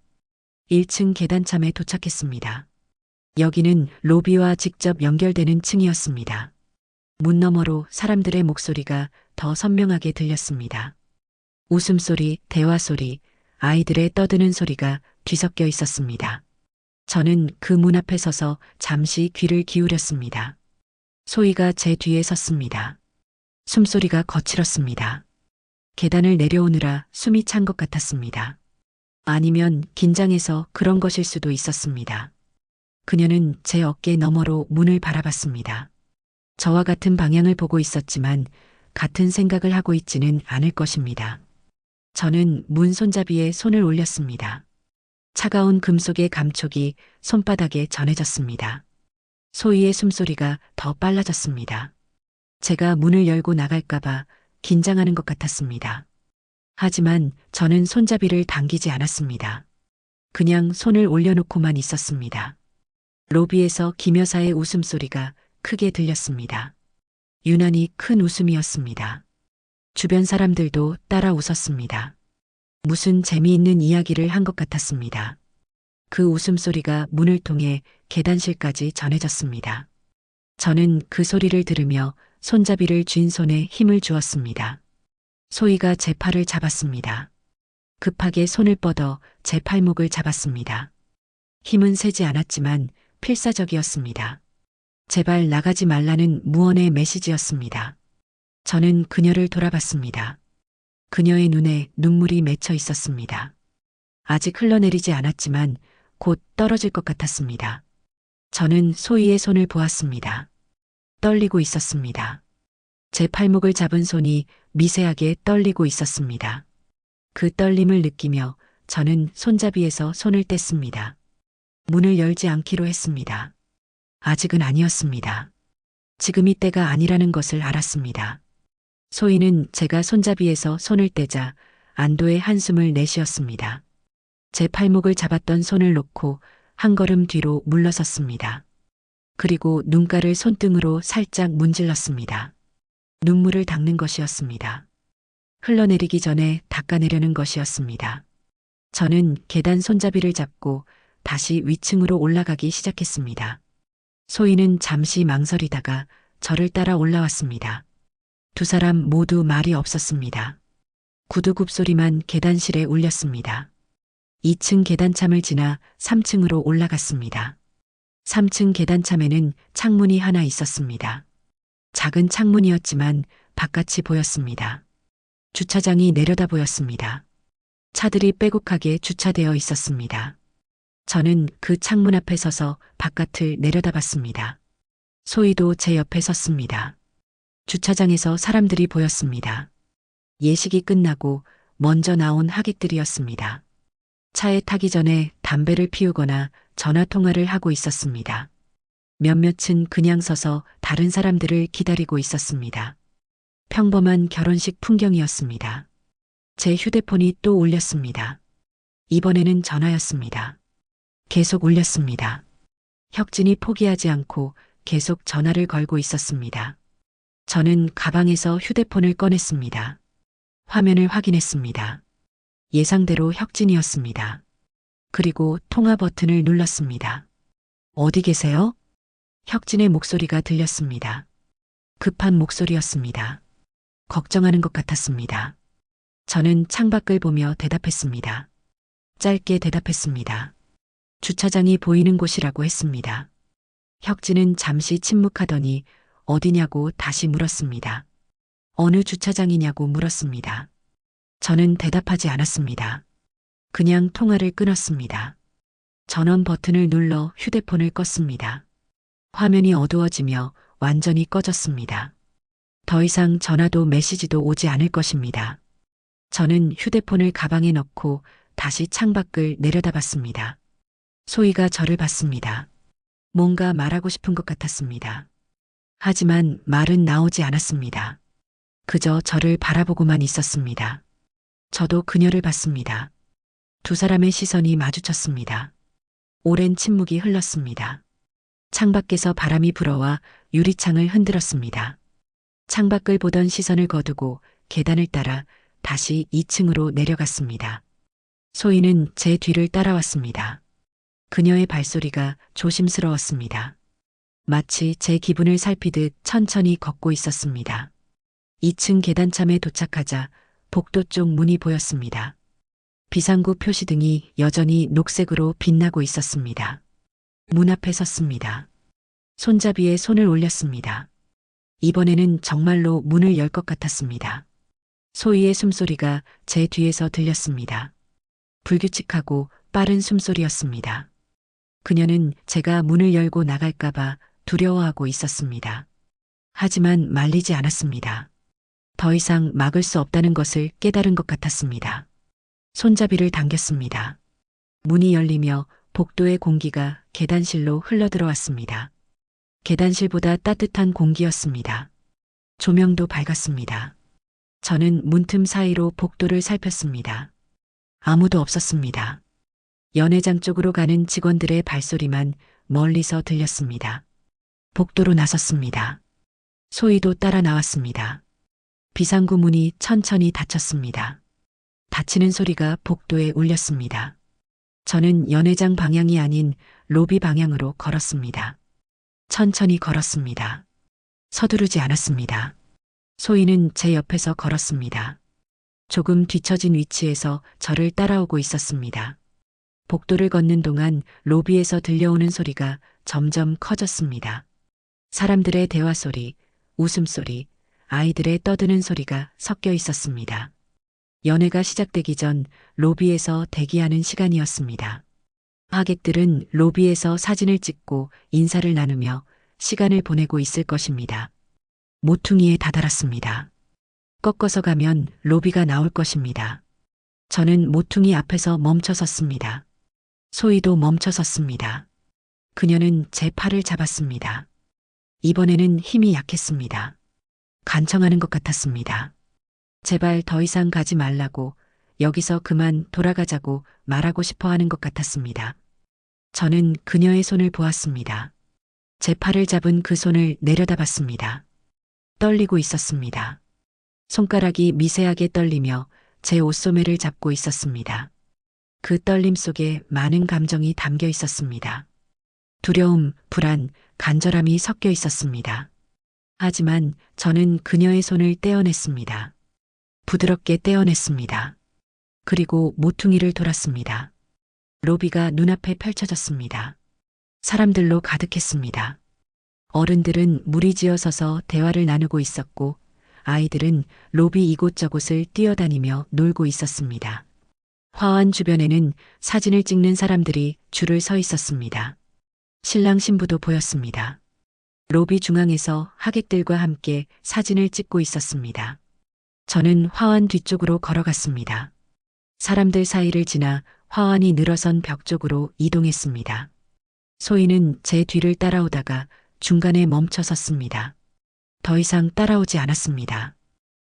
1층 계단참에 도착했습니다. 여기는 로비와 직접 연결되는 층이었습니다. 문 너머로 사람들의 목소리가 더 선명하게 들렸습니다. 웃음소리, 대화소리, 아이들의 떠드는 소리가 뒤섞여 있었습니다. 저는 그 문 앞에 서서 잠시 귀를 기울였습니다. 소희가 제 뒤에 섰습니다. 숨소리가 거칠었습니다. 계단을 내려오느라 숨이 찬 것 같았습니다. 아니면 긴장해서 그런 것일 수도 있었습니다. 그녀는 제 어깨 너머로 문을 바라봤습니다. 저와 같은 방향을 보고 있었지만 같은 생각을 하고 있지는 않을 것입니다. 저는 문 손잡이에 손을 올렸습니다. 차가운 금속의 감촉이 손바닥에 전해졌습니다. 소희의 숨소리가 더 빨라졌습니다. 제가 문을 열고 나갈까봐 긴장하는 것 같았습니다. 하지만 저는 손잡이를 당기지 않았습니다. 그냥 손을 올려놓고만 있었습니다. 로비에서 김 여사의 웃음소리가 크게 들렸습니다. 유난히 큰 웃음이었습니다. 주변 사람들도 따라 웃었습니다. 무슨 재미있는 이야기를 한 것 같았습니다. 그 웃음소리가 문을 통해 계단실까지 전해졌습니다. 저는 그 소리를 들으며 손잡이를 쥔 손에 힘을 주었습니다. 소희가 제 팔을 잡았습니다. 급하게 손을 뻗어 제 팔목을 잡았습니다. 힘은 세지 않았지만 필사적이었습니다. 제발 나가지 말라는 무언의 메시지였습니다. 저는 그녀를 돌아봤습니다. 그녀의 눈에 눈물이 맺혀 있었습니다. 아직 흘러내리지 않았지만 곧 떨어질 것 같았습니다. 저는 소희의 손을 보았습니다. 떨리고 있었습니다. 제 팔목을 잡은 손이 미세하게 떨리고 있었습니다. 그 떨림을 느끼며 저는 손잡이에서 손을 뗐습니다. 문을 열지 않기로 했습니다. 아직은 아니었습니다. 지금이 때가 아니라는 것을 알았습니다. 소희는 제가 손잡이에서 손을 떼자 안도의 한숨을 내쉬었습니다. 제 팔목을 잡았던 손을 놓고 한 걸음 뒤로 물러섰습니다. 그리고 눈가를 손등으로 살짝 문질렀습니다. 눈물을 닦는 것이었습니다. 흘러내리기 전에 닦아내려는 것이었습니다. 저는 계단 손잡이를 잡고 다시 위층으로 올라가기 시작했습니다. 소희는 잠시 망설이다가 저를 따라 올라왔습니다. 두 사람 모두 말이 없었습니다. 구두굽 소리만 계단실에 울렸습니다. 2층 계단참을 지나 3층으로 올라갔습니다. 3층 계단참에는 창문이 하나 있었습니다. 작은 창문이었지만 바깥이 보였습니다. 주차장이 내려다 보였습니다. 차들이 빼곡하게 주차되어 있었습니다. 저는 그 창문 앞에 서서 바깥을 내려다봤습니다. 소희도 제 옆에 섰습니다. 주차장에서 사람들이 보였습니다. 예식이 끝나고 먼저 나온 하객들이었습니다. 차에 타기 전에 담배를 피우거나 전화 통화를 하고 있었습니다. 몇몇은 그냥 서서 다른 사람들을 기다리고 있었습니다. 평범한 결혼식 풍경이었습니다. 제 휴대폰이 또 울렸습니다. 이번에는 전화였습니다. 계속 울렸습니다. 혁진이 포기하지 않고 계속 전화를 걸고 있었습니다. 저는 가방에서 휴대폰을 꺼냈습니다. 화면을 확인했습니다. 예상대로 혁진이었습니다. 그리고 통화 버튼을 눌렀습니다. 어디 계세요? 혁진의 목소리가 들렸습니다. 급한 목소리였습니다. 걱정하는 것 같았습니다. 저는 창밖을 보며 대답했습니다. 짧게 대답했습니다. 주차장이 보이는 곳이라고 했습니다. 혁진은 잠시 침묵하더니 어디냐고 다시 물었습니다. 어느 주차장이냐고 물었습니다. 저는 대답하지 않았습니다. 그냥 통화를 끊었습니다. 전원 버튼을 눌러 휴대폰을 껐습니다. 화면이 어두워지며 완전히 꺼졌습니다. 더 이상 전화도 메시지도 오지 않을 것입니다. 저는 휴대폰을 가방에 넣고 다시 창밖을 내려다봤습니다. 소희가 저를 봤습니다. 뭔가 말하고 싶은 것 같았습니다. 하지만 말은 나오지 않았습니다. 그저 저를 바라보고만 있었습니다. 저도 그녀를 봤습니다. 두 사람의 시선이 마주쳤습니다. 오랜 침묵이 흘렀습니다. 창밖에서 바람이 불어와 유리창을 흔들었습니다. 창밖을 보던 시선을 거두고 계단을 따라 다시 2층으로 내려갔습니다. 소희는 제 뒤를 따라왔습니다. 그녀의 발소리가 조심스러웠습니다. 마치 제 기분을 살피듯 천천히 걷고 있었습니다. 2층 계단참에 도착하자 복도 쪽 문이 보였습니다. 비상구 표시등이 여전히 녹색으로 빛나고 있었습니다. 문 앞에 섰습니다. 손잡이에 손을 올렸습니다. 이번에는 정말로 문을 열 것 같았습니다. 소희의 숨소리가 제 뒤에서 들렸습니다. 불규칙하고 빠른 숨소리였습니다. 그녀는 제가 문을 열고 나갈까봐 두려워하고 있었습니다. 하지만 말리지 않았습니다. 더 이상 막을 수 없다는 것을 깨달은 것 같았습니다. 손잡이를 당겼습니다. 문이 열리며 복도의 공기가 계단실로 흘러들어왔습니다. 계단실보다 따뜻한 공기였습니다. 조명도 밝았습니다. 저는 문틈 사이로 복도를 살폈습니다. 아무도 없었습니다. 연회장 쪽으로 가는 직원들의 발소리만 멀리서 들렸습니다. 복도로 나섰습니다. 소희도 따라 나왔습니다. 비상구 문이 천천히 닫혔습니다. 닫히는 소리가 복도에 울렸습니다. 저는 연회장 방향이 아닌 로비 방향으로 걸었습니다. 천천히 걸었습니다. 서두르지 않았습니다. 소희는 제 옆에서 걸었습니다. 조금 뒤처진 위치에서 저를 따라오고 있었습니다. 복도를 걷는 동안 로비에서 들려오는 소리가 점점 커졌습니다. 사람들의 대화 소리, 웃음소리, 아이들의 떠드는 소리가 섞여 있었습니다. 연회가 시작되기 전 로비에서 대기하는 시간이었습니다. 하객들은 로비에서 사진을 찍고 인사를 나누며 시간을 보내고 있을 것입니다. 모퉁이에 다다랐습니다. 꺾어서 가면 로비가 나올 것입니다. 저는 모퉁이 앞에서 멈춰 섰습니다. 소희도 멈춰 섰습니다. 그녀는 제 팔을 잡았습니다. 이번에는 힘이 약했습니다. 간청하는 것 같았습니다. 제발 더 이상 가지 말라고, 여기서 그만 돌아가자고 말하고 싶어 하는 것 같았습니다. 저는 그녀의 손을 보았습니다. 제 팔을 잡은 그 손을 내려다봤습니다. 떨리고 있었습니다. 손가락이 미세하게 떨리며 제 옷소매를 잡고 있었습니다. 그 떨림 속에 많은 감정이 담겨 있었습니다. 두려움, 불안, 간절함이 섞여 있었습니다. 하지만 저는 그녀의 손을 떼어냈습니다. 부드럽게 떼어냈습니다. 그리고 모퉁이를 돌았습니다. 로비가 눈앞에 펼쳐졌습니다. 사람들로 가득했습니다. 어른들은 무리지어 서서 대화를 나누고 있었고, 아이들은 로비 이곳저곳을 뛰어다니며 놀고 있었습니다. 화환 주변에는 사진을 찍는 사람들이 줄을 서 있었습니다. 신랑 신부도 보였습니다. 로비 중앙에서 하객들과 함께 사진을 찍고 있었습니다. 저는 화환 뒤쪽으로 걸어갔습니다. 사람들 사이를 지나 화환이 늘어선 벽 쪽으로 이동했습니다. 소희는 제 뒤를 따라오다가 중간에 멈춰 섰습니다. 더 이상 따라오지 않았습니다.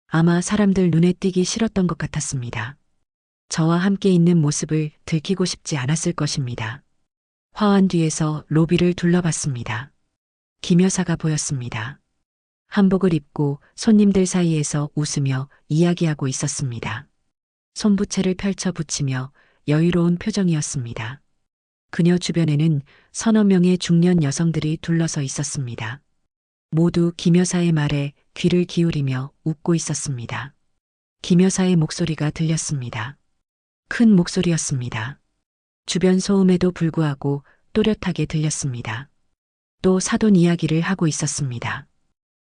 아마 사람들 눈에 띄기 싫었던 것 같았습니다. 저와 함께 있는 모습을 들키고 싶지 않았을 것입니다. 화환 뒤에서 로비를 둘러봤습니다. 김 여사가 보였습니다. 한복을 입고 손님들 사이에서 웃으며 이야기하고 있었습니다. 손부채를 펼쳐 붙이며 여유로운 표정이었습니다. 그녀 주변에는 서너 명의 중년 여성들이 둘러서 있었습니다. 모두 김 여사의 말에 귀를 기울이며 웃고 있었습니다. 김 여사의 목소리가 들렸습니다. 큰 목소리였습니다. 주변 소음에도 불구하고 또렷하게 들렸습니다. 또 사돈 이야기를 하고 있었습니다.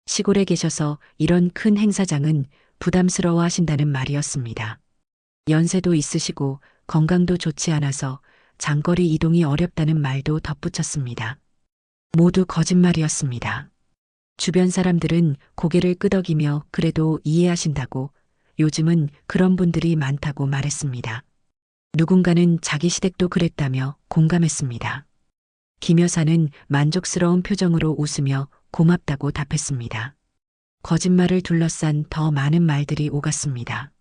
시골에 계셔서 이런 큰 행사장은 부담스러워 하신다는 말이었습니다. 연세도 있으시고 건강도 좋지 않아서 장거리 이동이 어렵다는 말도 덧붙였습니다. 모두 거짓말이었습니다. 주변 사람들은 고개를 끄덕이며 그래도 이해하신다고, 요즘은 그런 분들이 많다고 말했습니다. 누군가는 자기 시댁도 그랬다며 공감했습니다. 김 여사는 만족스러운 표정으로 웃으며 고맙다고 답했습니다. 거짓말을 둘러싼 더 많은 말들이 오갔습니다.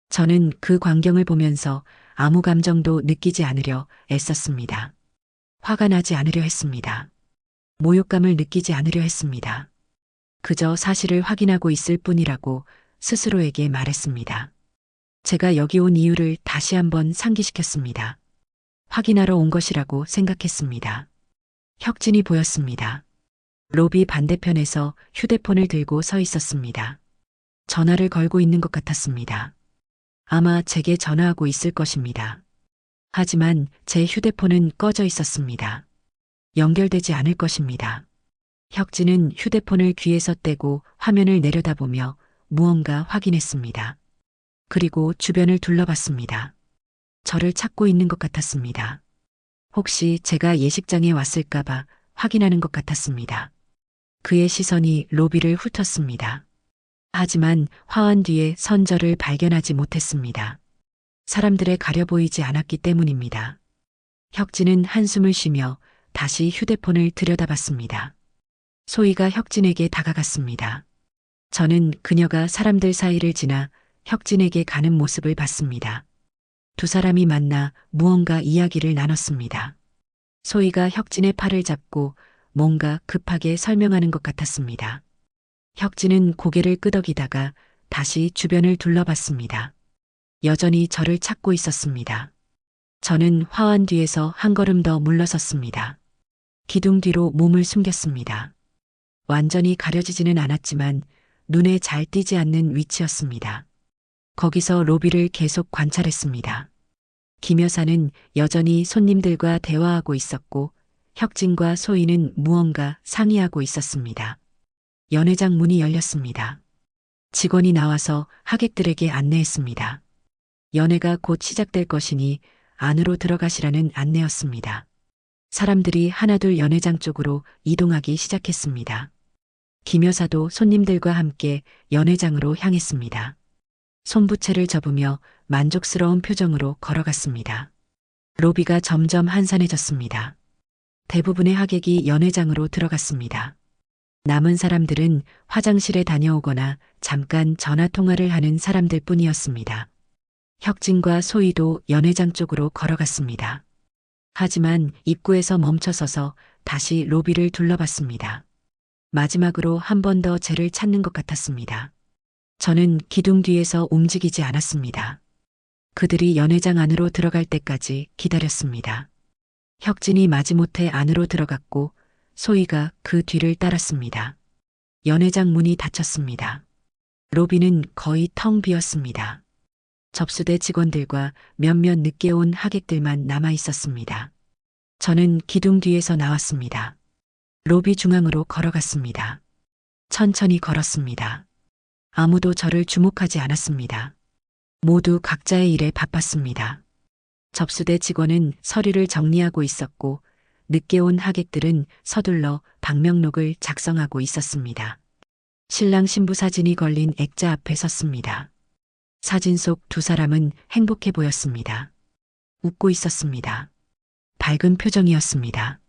저는 그 광경을 보면서 아무 감정도 느끼지 않으려 애썼습니다. 화가 나지 않으려 했습니다. 모욕감을 느끼지 않으려 했습니다. 그저 사실을 확인하고 있을 뿐이라고 스스로에게 말했습니다. 제가 여기 온 이유를 다시 한번 상기시켰습니다. 확인하러 온 것이라고 생각했습니다. 혁진이 보였습니다. 로비 반대편에서 휴대폰을 들고 서 있었습니다. 전화를 걸고 있는 것 같았습니다. 아마 제게 전화하고 있을 것입니다. 하지만 제 휴대폰은 꺼져 있었습니다. 연결되지 않을 것입니다. 혁진은 휴대폰을 귀에서 떼고 화면을 내려다보며 무언가 확인했습니다. 그리고 주변을 둘러봤습니다. 저를 찾고 있는 것 같았습니다. 혹시 제가 예식장에 왔을까봐 확인하는 것 같았습니다. 그의 시선이 로비를 훑었습니다. 하지만 화환 뒤에 선 저를 발견하지 못했습니다. 사람들에 가려 보이지 않았기 때문입니다. 혁진은 한숨을 쉬며 다시 휴대폰을 들여다봤습니다. 소희가 혁진에게 다가갔습니다. 저는 그녀가 사람들 사이를 지나 혁진에게 가는 모습을 봤습니다. 두 사람이 만나 무언가 이야기를 나눴습니다. 소희가 혁진의 팔을 잡고 뭔가 급하게 설명하는 것 같았습니다. 혁진은 고개를 끄덕이다가 다시 주변을 둘러봤습니다. 여전히 저를 찾고 있었습니다. 저는 화환 뒤에서 한 걸음 더 물러섰습니다. 기둥 뒤로 몸을 숨겼습니다. 완전히 가려지지는 않았지만 눈에 잘 띄지 않는 위치였습니다. 거기서 로비를 계속 관찰했습니다. 김 여사는 여전히 손님들과 대화하고 있었고 혁진과 소희는 무언가 상의하고 있었습니다. 연회장 문이 열렸습니다. 직원이 나와서 하객들에게 안내했습니다. 연회가 곧 시작될 것이니 안으로 들어가시라는 안내였습니다. 사람들이 하나둘 연회장 쪽으로 이동하기 시작했습니다. 김 여사도 손님들과 함께 연회장으로 향했습니다. 손부채를 접으며 만족스러운 표정으로 걸어갔습니다. 로비가 점점 한산해졌습니다. 대부분의 하객이 연회장으로 들어갔습니다. 남은 사람들은 화장실에 다녀오거나 잠깐 전화 통화를 하는 사람들 뿐이었습니다. 혁진과 소희도 연회장 쪽으로 걸어갔습니다. 하지만 입구에서 멈춰서서 다시 로비를 둘러봤습니다. 마지막으로 한 번 더 쟤를 찾는 것 같았습니다. 저는 기둥 뒤에서 움직이지 않았습니다. 그들이 연회장 안으로 들어갈 때까지 기다렸습니다. 혁진이 마지못해 안으로 들어갔고 소희가 그 뒤를 따랐습니다. 연회장 문이 닫혔습니다. 로비는 거의 텅 비었습니다. 접수대 직원들과 몇몇 늦게 온 하객들만 남아 있었습니다. 저는 기둥 뒤에서 나왔습니다. 로비 중앙으로 걸어갔습니다. 천천히 걸었습니다. 아무도 저를 주목하지 않았습니다. 모두 각자의 일에 바빴습니다. 접수대 직원은 서류를 정리하고 있었고 늦게 온 하객들은 서둘러 방명록을 작성하고 있었습니다. 신랑 신부 사진이 걸린 액자 앞에 섰습니다. 사진 속 두 사람은 행복해 보였습니다. 웃고 있었습니다. 밝은 표정이었습니다.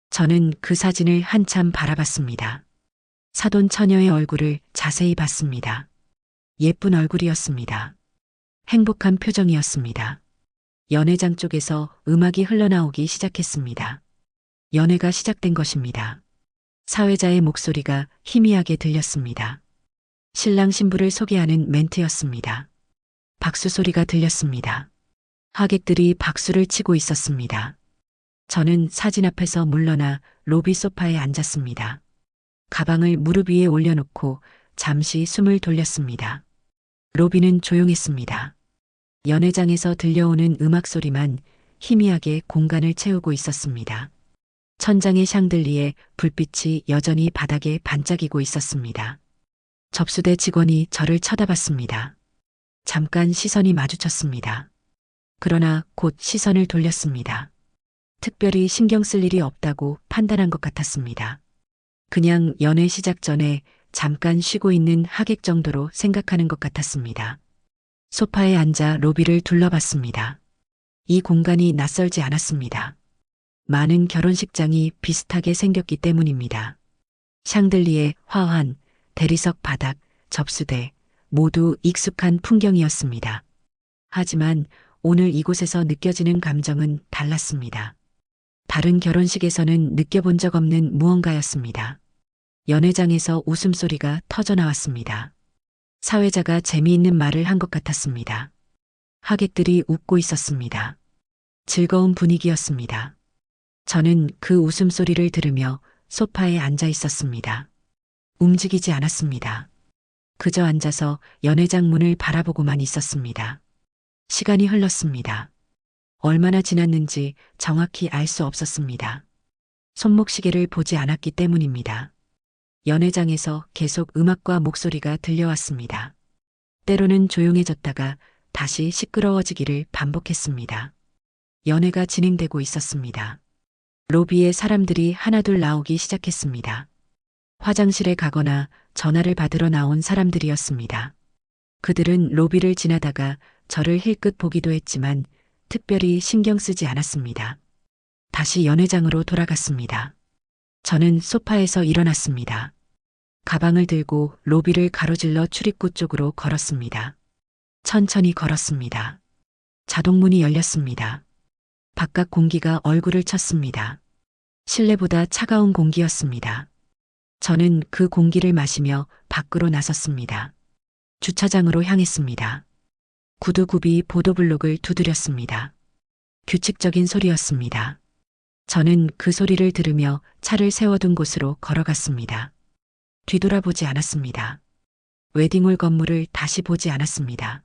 저는 그 사진을 한참 바라봤습니다. 사돈 처녀의 얼굴을 자세히 봤습니다. 예쁜 얼굴이었습니다. 행복한 표정이었습니다. 연회장 쪽에서 음악이 흘러나오기 시작했습니다. 연회가 시작된 것입니다. 사회자의 목소리가 희미하게 들렸습니다. 신랑 신부를 소개하는 멘트였습니다. 박수 소리가 들렸습니다. 하객들이 박수를 치고 있었습니다. 저는 사진 앞에서 물러나 로비 소파에 앉았습니다. 가방을 무릎 위에 올려놓고 잠시 숨을 돌렸습니다. 로비는 조용했습니다. 연회장에서 들려오는 음악 소리만 희미하게 공간을 채우고 있었습니다. 천장의 샹들리에 불빛이 여전히 바닥에 반짝이고 있었습니다. 접수대 직원이 저를 쳐다봤습니다. 잠깐 시선이 마주쳤습니다. 그러나 곧 시선을 돌렸습니다. 특별히 신경 쓸 일이 없다고 판단한 것 같았습니다. 그냥 연회 시작 전에 잠깐 쉬고 있는 하객 정도로 생각하는 것 같았습니다. 소파에 앉아 로비를 둘러봤습니다. 이 공간이 낯설지 않았습니다. 많은 결혼식장이 비슷하게 생겼기 때문입니다. 샹들리에, 화환, 대리석 바닥, 접수대, 모두 익숙한 풍경이었습니다. 하지만 오늘 이곳에서 느껴지는 감정은 달랐습니다. 다른 결혼식에서는 느껴본 적 없는 무언가였습니다. 연회장에서 웃음소리가 터져나왔습니다. 사회자가 재미있는 말을 한 것 같았습니다. 하객들이 웃고 있었습니다. 즐거운 분위기였습니다. 저는 그 웃음소리를 들으며 소파에 앉아 있었습니다. 움직이지 않았습니다. 그저 앉아서 연회장 문을 바라보고만 있었습니다. 시간이 흘렀습니다. 얼마나 지났는지 정확히 알 수 없었습니다. 손목시계를 보지 않았기 때문입니다. 연회장에서 계속 음악과 목소리가 들려왔습니다. 때로는 조용해졌다가 다시 시끄러워지기를 반복했습니다. 연회가 진행되고 있었습니다. 로비에 사람들이 하나둘 나오기 시작했습니다. 화장실에 가거나 전화를 받으러 나온 사람들이었습니다. 그들은 로비를 지나다가 저를 힐끗 보기도 했지만 특별히 신경 쓰지 않았습니다. 다시 연회장으로 돌아갔습니다. 저는 소파에서 일어났습니다. 가방을 들고 로비를 가로질러 출입구 쪽으로 걸었습니다. 천천히 걸었습니다. 자동문이 열렸습니다. 바깥 공기가 얼굴을 쳤습니다. 실내보다 차가운 공기였습니다. 저는 그 공기를 마시며 밖으로 나섰습니다. 주차장으로 향했습니다. 구두굽이 보도블록을 두드렸습니다. 규칙적인 소리였습니다. 저는 그 소리를 들으며 차를 세워둔 곳으로 걸어갔습니다. 뒤돌아보지 않았습니다. 웨딩홀 건물을 다시 보지 않았습니다.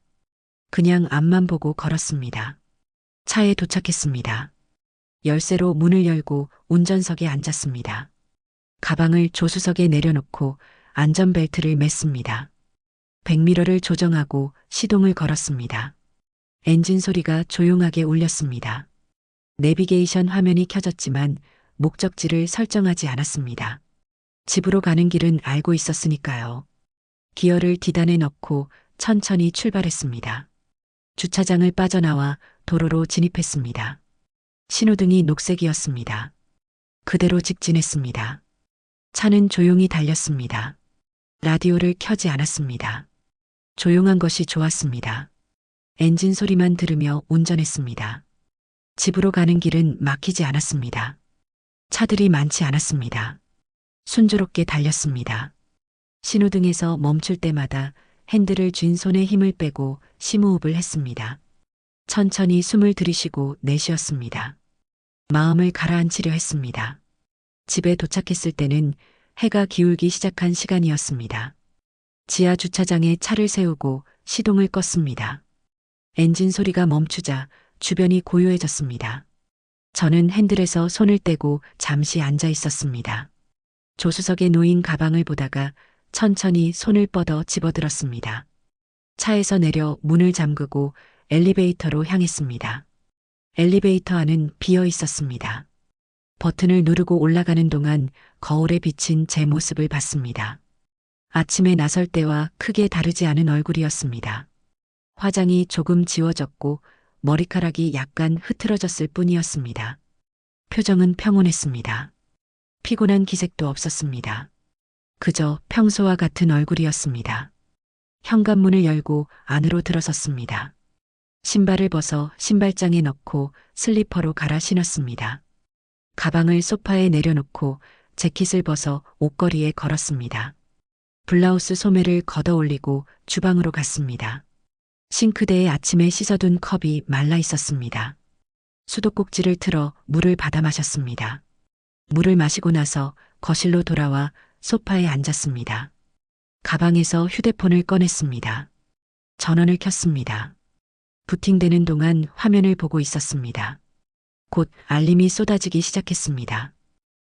그냥 앞만 보고 걸었습니다. 차에 도착했습니다. 열쇠로 문을 열고 운전석에 앉았습니다. 가방을 조수석에 내려놓고 안전벨트를 맸습니다. 백미러를 조정하고 시동을 걸었습니다. 엔진 소리가 조용하게 울렸습니다. 내비게이션 화면이 켜졌지만 목적지를 설정하지 않았습니다. 집으로 가는 길은 알고 있었으니까요. 기어를 디단에 넣고 천천히 출발했습니다. 주차장을 빠져나와 도로로 진입했습니다. 신호등이 녹색이었습니다. 그대로 직진했습니다. 차는 조용히 달렸습니다. 라디오를 켜지 않았습니다. 조용한 것이 좋았습니다. 엔진 소리만 들으며 운전했습니다. 집으로 가는 길은 막히지 않았습니다. 차들이 많지 않았습니다. 순조롭게 달렸습니다. 신호등에서 멈출 때마다 핸들을 쥔 손에 힘을 빼고 심호흡을 했습니다. 천천히 숨을 들이쉬고 내쉬었습니다. 마음을 가라앉히려 했습니다. 집에 도착했을 때는 해가 기울기 시작한 시간이었습니다. 지하 주차장에 차를 세우고 시동을 껐습니다. 엔진 소리가 멈추자 주변이 고요해졌습니다. 저는 핸들에서 손을 떼고 잠시 앉아 있었습니다. 조수석에 놓인 가방을 보다가 천천히 손을 뻗어 집어들었습니다. 차에서 내려 문을 잠그고 엘리베이터로 향했습니다. 엘리베이터 안은 비어 있었습니다. 버튼을 누르고 올라가는 동안 거울에 비친 제 모습을 봤습니다. 아침에 나설 때와 크게 다르지 않은 얼굴이었습니다. 화장이 조금 지워졌고 머리카락이 약간 흐트러졌을 뿐이었습니다. 표정은 평온했습니다. 피곤한 기색도 없었습니다. 그저 평소와 같은 얼굴이었습니다. 현관문을 열고 안으로 들어섰습니다. 신발을 벗어 신발장에 넣고 슬리퍼로 갈아 신었습니다. 가방을 소파에 내려놓고 재킷을 벗어 옷걸이에 걸었습니다. 블라우스 소매를 걷어 올리고 주방으로 갔습니다. 싱크대에 아침에 씻어둔 컵이 말라 있었습니다. 수도꼭지를 틀어 물을 받아 마셨습니다. 물을 마시고 나서 거실로 돌아와 소파에 앉았습니다. 가방에서 휴대폰을 꺼냈습니다. 전원을 켰습니다. 부팅되는 동안 화면을 보고 있었습니다. 곧 알림이 쏟아지기 시작했습니다.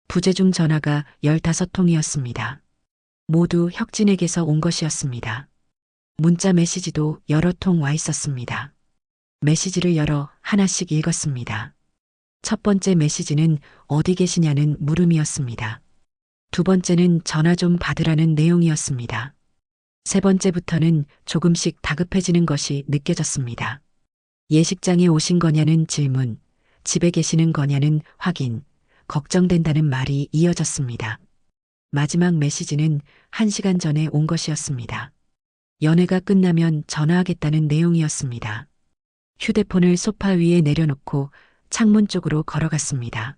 부재중 전화가 15통이었습니다. 모두 혁진에게서 온 것이었습니다. 문자 메시지도 여러 통 와 있었습니다. 메시지를 열어 하나씩 읽었습니다. 첫 번째 메시지는 어디 계시냐는 물음이었습니다. 두 번째는 전화 좀 받으라는 내용이었습니다. 세 번째부터는 조금씩 다급해지는 것이 느껴졌습니다. 예식장에 오신 거냐는 질문, 집에 계시는 거냐는 확인, 걱정된다는 말이 이어졌습니다. 마지막 메시지는 1시간 전에 온 것이었습니다. 연애가 끝나면 전화하겠다는 내용이었습니다. 휴대폰을 소파 위에 내려놓고 창문 쪽으로 걸어갔습니다.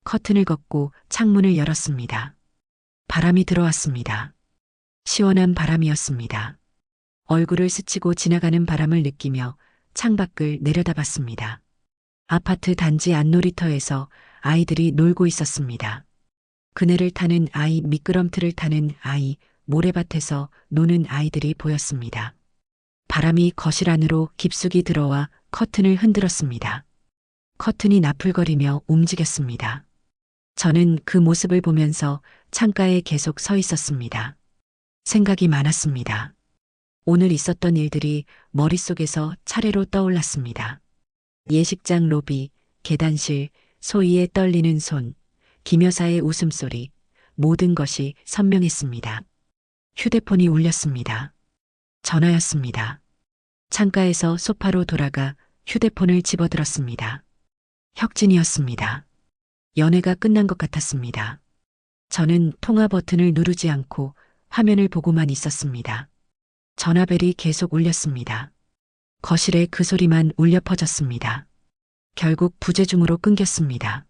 커튼을 걷고 창문을 열었습니다. 바람이 들어왔습니다. 시원한 바람이었습니다. 얼굴을 스치고 지나가는 바람을 느끼며 창밖을 내려다봤습니다. 아파트 단지 안놀이터에서 아이들이 놀고 있었습니다. 그네를 타는 아이, 미끄럼틀을 타는 아이, 모래밭에서 노는 아이들이 보였습니다. 바람이 거실 안으로 깊숙이 들어와 커튼을 흔들었습니다. 커튼이 나풀거리며 움직였습니다. 저는 그 모습을 보면서 창가에 계속 서 있었습니다. 생각이 많았습니다. 오늘 있었던 일들이 머릿속에서 차례로 떠올랐습니다. 예식장 로비, 계단실, 소희의 떨리는 손, 김 여사의 웃음소리, 모든 것이 선명했습니다. 휴대폰이 울렸습니다. 전화였습니다. 창가에서 소파로 돌아가 휴대폰을 집어들었습니다. 혁진이었습니다. 연애가 끝난 것 같았습니다. 저는 통화 버튼을 누르지 않고 화면을 보고만 있었습니다. 전화벨이 계속 울렸습니다. 거실에 그 소리만 울려 퍼졌습니다. 결국 부재중으로 끊겼습니다.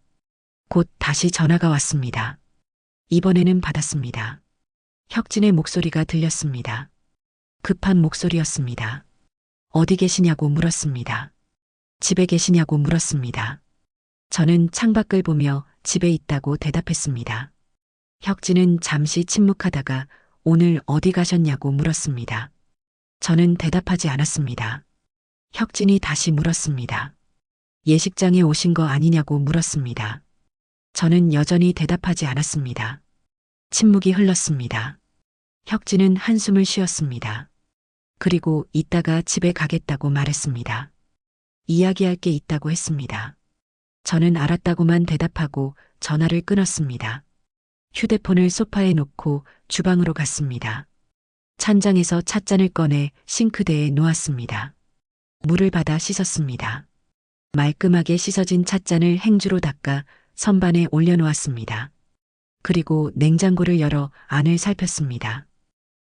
곧 다시 전화가 왔습니다. 이번에는 받았습니다. 혁진의 목소리가 들렸습니다. 급한 목소리였습니다. 어디 계시냐고 물었습니다. 집에 계시냐고 물었습니다. 저는 창밖을 보며 집에 있다고 대답했습니다. 혁진은 잠시 침묵하다가 오늘 어디 가셨냐고 물었습니다. 저는 대답하지 않았습니다. 혁진이 다시 물었습니다. 예식장에 오신 거 아니냐고 물었습니다. 저는 여전히 대답하지 않았습니다. 침묵이 흘렀습니다. 혁진은 한숨을 쉬었습니다. 그리고 이따가 집에 가겠다고 말했습니다. 이야기할 게 있다고 했습니다. 저는 알았다고만 대답하고 전화를 끊었습니다. 휴대폰을 소파에 놓고 주방으로 갔습니다. 찬장에서 찻잔을 꺼내 싱크대에 놓았습니다. 물을 받아 씻었습니다. 말끔하게 씻어진 찻잔을 행주로 닦아 선반에 올려놓았습니다. 그리고 냉장고를 열어 안을 살폈습니다.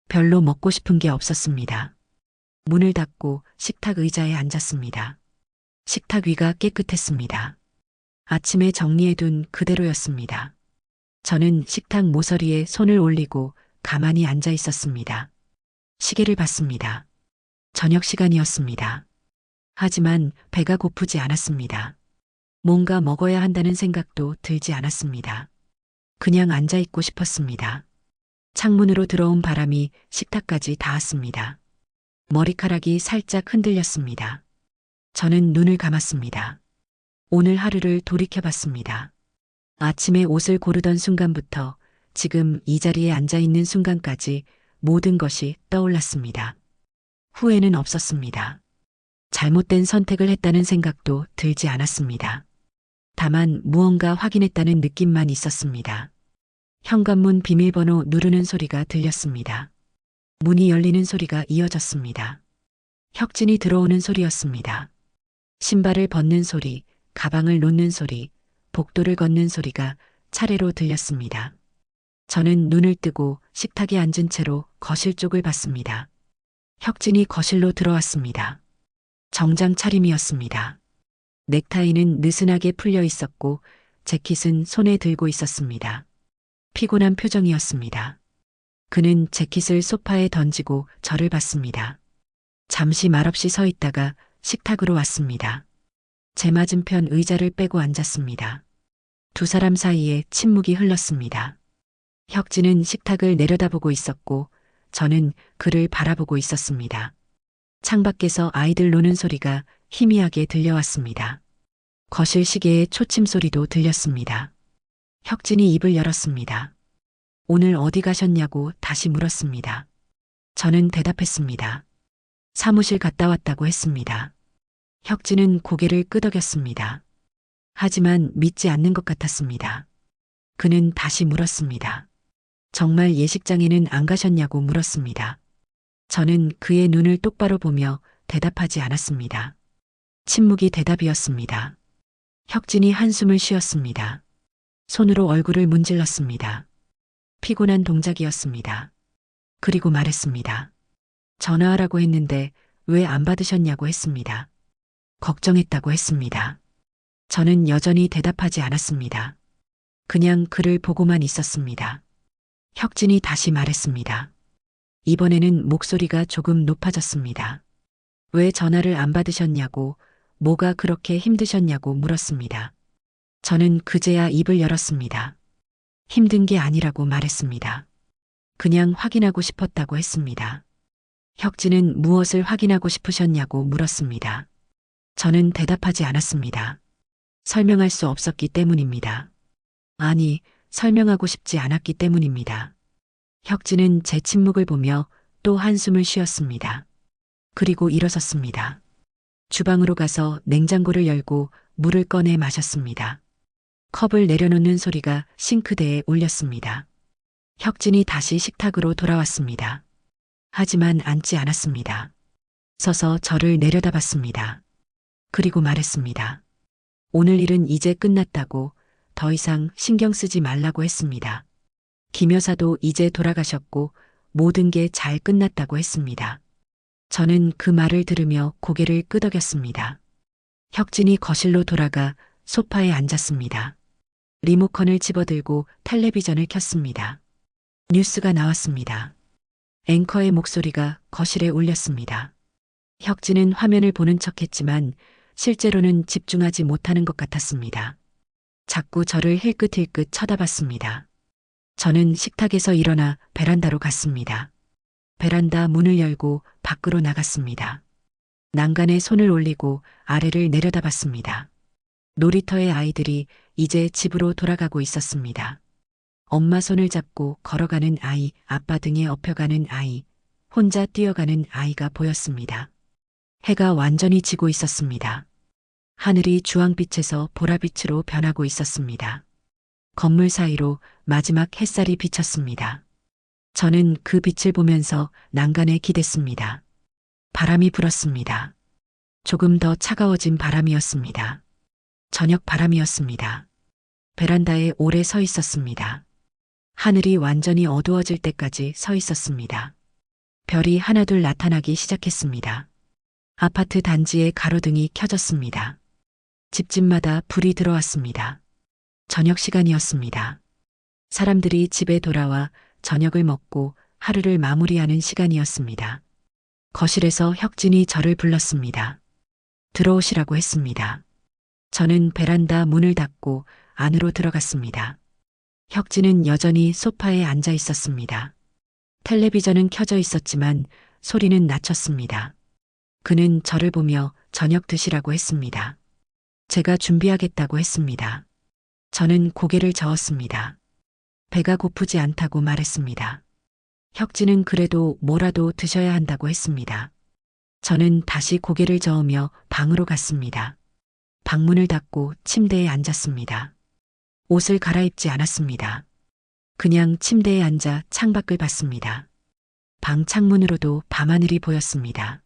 별로 먹고 싶은 게 없었습니다. 문을 닫고 식탁 의자에 앉았습니다. 식탁 위가 깨끗했습니다. 아침에 정리해둔 그대로였습니다. 저는 식탁 모서리에 손을 올리고 가만히 앉아 있었습니다. 시계를 봤습니다. 저녁 시간이었습니다. 하지만 배가 고프지 않았습니다. 뭔가 먹어야 한다는 생각도 들지 않았습니다. 그냥 앉아 있고 싶었습니다. 창문으로 들어온 바람이 식탁까지 닿았습니다. 머리카락이 살짝 흔들렸습니다. 저는 눈을 감았습니다. 오늘 하루를 돌이켜봤습니다. 아침에 옷을 고르던 순간부터 지금 이 자리에 앉아 있는 순간까지 모든 것이 떠올랐습니다. 후회는 없었습니다. 잘못된 선택을 했다는 생각도 들지 않았습니다. 다만 무언가 확인했다는 느낌만 있었습니다. 현관문 비밀번호 누르는 소리가 들렸습니다. 문이 열리는 소리가 이어졌습니다. 혁진이 들어오는 소리였습니다. 신발을 벗는 소리, 가방을 놓는 소리, 복도를 걷는 소리가 차례로 들렸습니다. 저는 눈을 뜨고 식탁에 앉은 채로 거실 쪽을 봤습니다. 혁진이 거실로 들어왔습니다. 정장 차림이었습니다. 넥타이는 느슨하게 풀려 있었고 재킷은 손에 들고 있었습니다. 피곤한 표정이었습니다. 그는 재킷을 소파에 던지고 저를 봤습니다. 잠시 말없이 서 있다가 식탁으로 왔습니다. 제 맞은편 의자를 빼고 앉았습니다. 두 사람 사이에 침묵이 흘렀습니다. 혁진은 식탁을 내려다보고 있었고 저는 그를 바라보고 있었습니다. 창밖에서 아이들 노는 소리가 희미하게 들려왔습니다. 거실 시계의 초침 소리도 들렸습니다. 혁진이 입을 열었습니다. 오늘 어디 가셨냐고 다시 물었습니다. 저는 대답했습니다. 사무실 갔다 왔다고 했습니다. 혁진은 고개를 끄덕였습니다. 하지만 믿지 않는 것 같았습니다. 그는 다시 물었습니다. 정말 예식장에는 안 가셨냐고 물었습니다. 저는 그의 눈을 똑바로 보며 대답하지 않았습니다. 침묵이 대답이었습니다. 혁진이 한숨을 쉬었습니다. 손으로 얼굴을 문질렀습니다. 피곤한 동작이었습니다. 그리고 말했습니다. 전화하라고 했는데 왜 안 받으셨냐고 했습니다. 걱정했다고 했습니다. 저는 여전히 대답하지 않았습니다. 그냥 그를 보고만 있었습니다. 혁진이 다시 말했습니다. 이번에는 목소리가 조금 높아졌습니다. 왜 전화를 안 받으셨냐고, 뭐가 그렇게 힘드셨냐고 물었습니다. 저는 그제야 입을 열었습니다. 힘든 게 아니라고 말했습니다. 그냥 확인하고 싶었다고 했습니다. 혁진은 무엇을 확인하고 싶으셨냐고 물었습니다. 저는 대답하지 않았습니다. 설명할 수 없었기 때문입니다. 아니, 설명하고 싶지 않았기 때문입니다. 혁진은 제 침묵을 보며 또 한숨을 쉬었습니다. 그리고 일어섰습니다. 주방으로 가서 냉장고를 열고 물을 꺼내 마셨습니다. 컵을 내려놓는 소리가 싱크대에 울렸습니다. 혁진이 다시 식탁으로 돌아왔습니다. 하지만 앉지 않았습니다. 서서 저를 내려다봤습니다. 그리고 말했습니다. 오늘 일은 이제 끝났다고, 더 이상 신경 쓰지 말라고 했습니다. 김 여사도 이제 돌아가셨고 모든 게 잘 끝났다고 했습니다. 저는 그 말을 들으며 고개를 끄덕였습니다. 혁진이 거실로 돌아가 소파에 앉았습니다. 리모컨을 집어들고 텔레비전을 켰습니다. 뉴스가 나왔습니다. 앵커의 목소리가 거실에 울렸습니다. 혁진은 화면을 보는 척했지만 실제로는 집중하지 못하는 것 같았습니다. 자꾸 저를 힐끗힐끗 쳐다봤습니다. 저는 식탁에서 일어나 베란다로 갔습니다. 베란다 문을 열고 밖으로 나갔습니다. 난간에 손을 올리고 아래를 내려다봤습니다. 놀이터의 아이들이 이제 집으로 돌아가고 있었습니다. 엄마 손을 잡고 걸어가는 아이, 아빠 등에 업혀가는 아이, 혼자 뛰어가는 아이가 보였습니다. 해가 완전히 지고 있었습니다. 하늘이 주황빛에서 보라빛으로 변하고 있었습니다. 건물 사이로 마지막 햇살이 비쳤습니다. 저는 그 빛을 보면서 난간에 기댔습니다. 바람이 불었습니다. 조금 더 차가워진 바람이었습니다. 저녁 바람이었습니다. 베란다에 오래 서 있었습니다. 하늘이 완전히 어두워질 때까지 서 있었습니다. 별이 하나둘 나타나기 시작했습니다. 아파트 단지의 가로등이 켜졌습니다. 집집마다 불이 들어왔습니다. 저녁 시간이었습니다. 사람들이 집에 돌아와 저녁을 먹고 하루를 마무리하는 시간이었습니다. 거실에서 혁진이 저를 불렀습니다. 들어오시라고 했습니다. 저는 베란다 문을 닫고 안으로 들어갔습니다. 혁진은 여전히 소파에 앉아 있었습니다. 텔레비전은 켜져 있었지만 소리는 낮췄습니다. 그는 저를 보며 저녁 드시라고 했습니다. 제가 준비하겠다고 했습니다. 저는 고개를 저었습니다. 배가 고프지 않다고 말했습니다. 혁진은 그래도 뭐라도 드셔야 한다고 했습니다. 저는 다시 고개를 저으며 방으로 갔습니다. 방문을 닫고 침대에 앉았습니다. 옷을 갈아입지 않았습니다. 그냥 침대에 앉아 창밖을 봤습니다. 방 창문으로도 밤하늘이 보였습니다.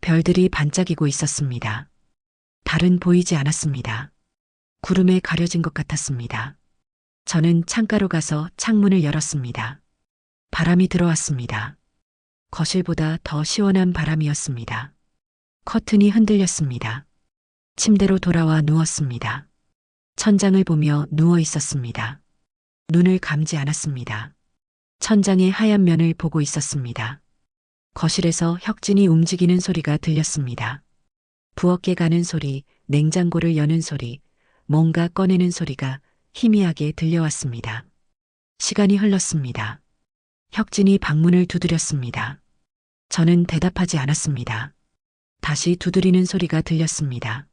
별들이 반짝이고 있었습니다. 달은 보이지 않았습니다. 구름에 가려진 것 같았습니다. 저는 창가로 가서 창문을 열었습니다. 바람이 들어왔습니다. 거실보다 더 시원한 바람이었습니다. 커튼이 흔들렸습니다. 침대로 돌아와 누웠습니다. 천장을 보며 누워 있었습니다. 눈을 감지 않았습니다. 천장의 하얀 면을 보고 있었습니다. 거실에서 혁진이 움직이는 소리가 들렸습니다. 부엌에 가는 소리, 냉장고를 여는 소리, 뭔가 꺼내는 소리가 희미하게 들려왔습니다. 시간이 흘렀습니다. 혁진이 방문을 두드렸습니다. 저는 대답하지 않았습니다. 다시 두드리는 소리가 들렸습니다.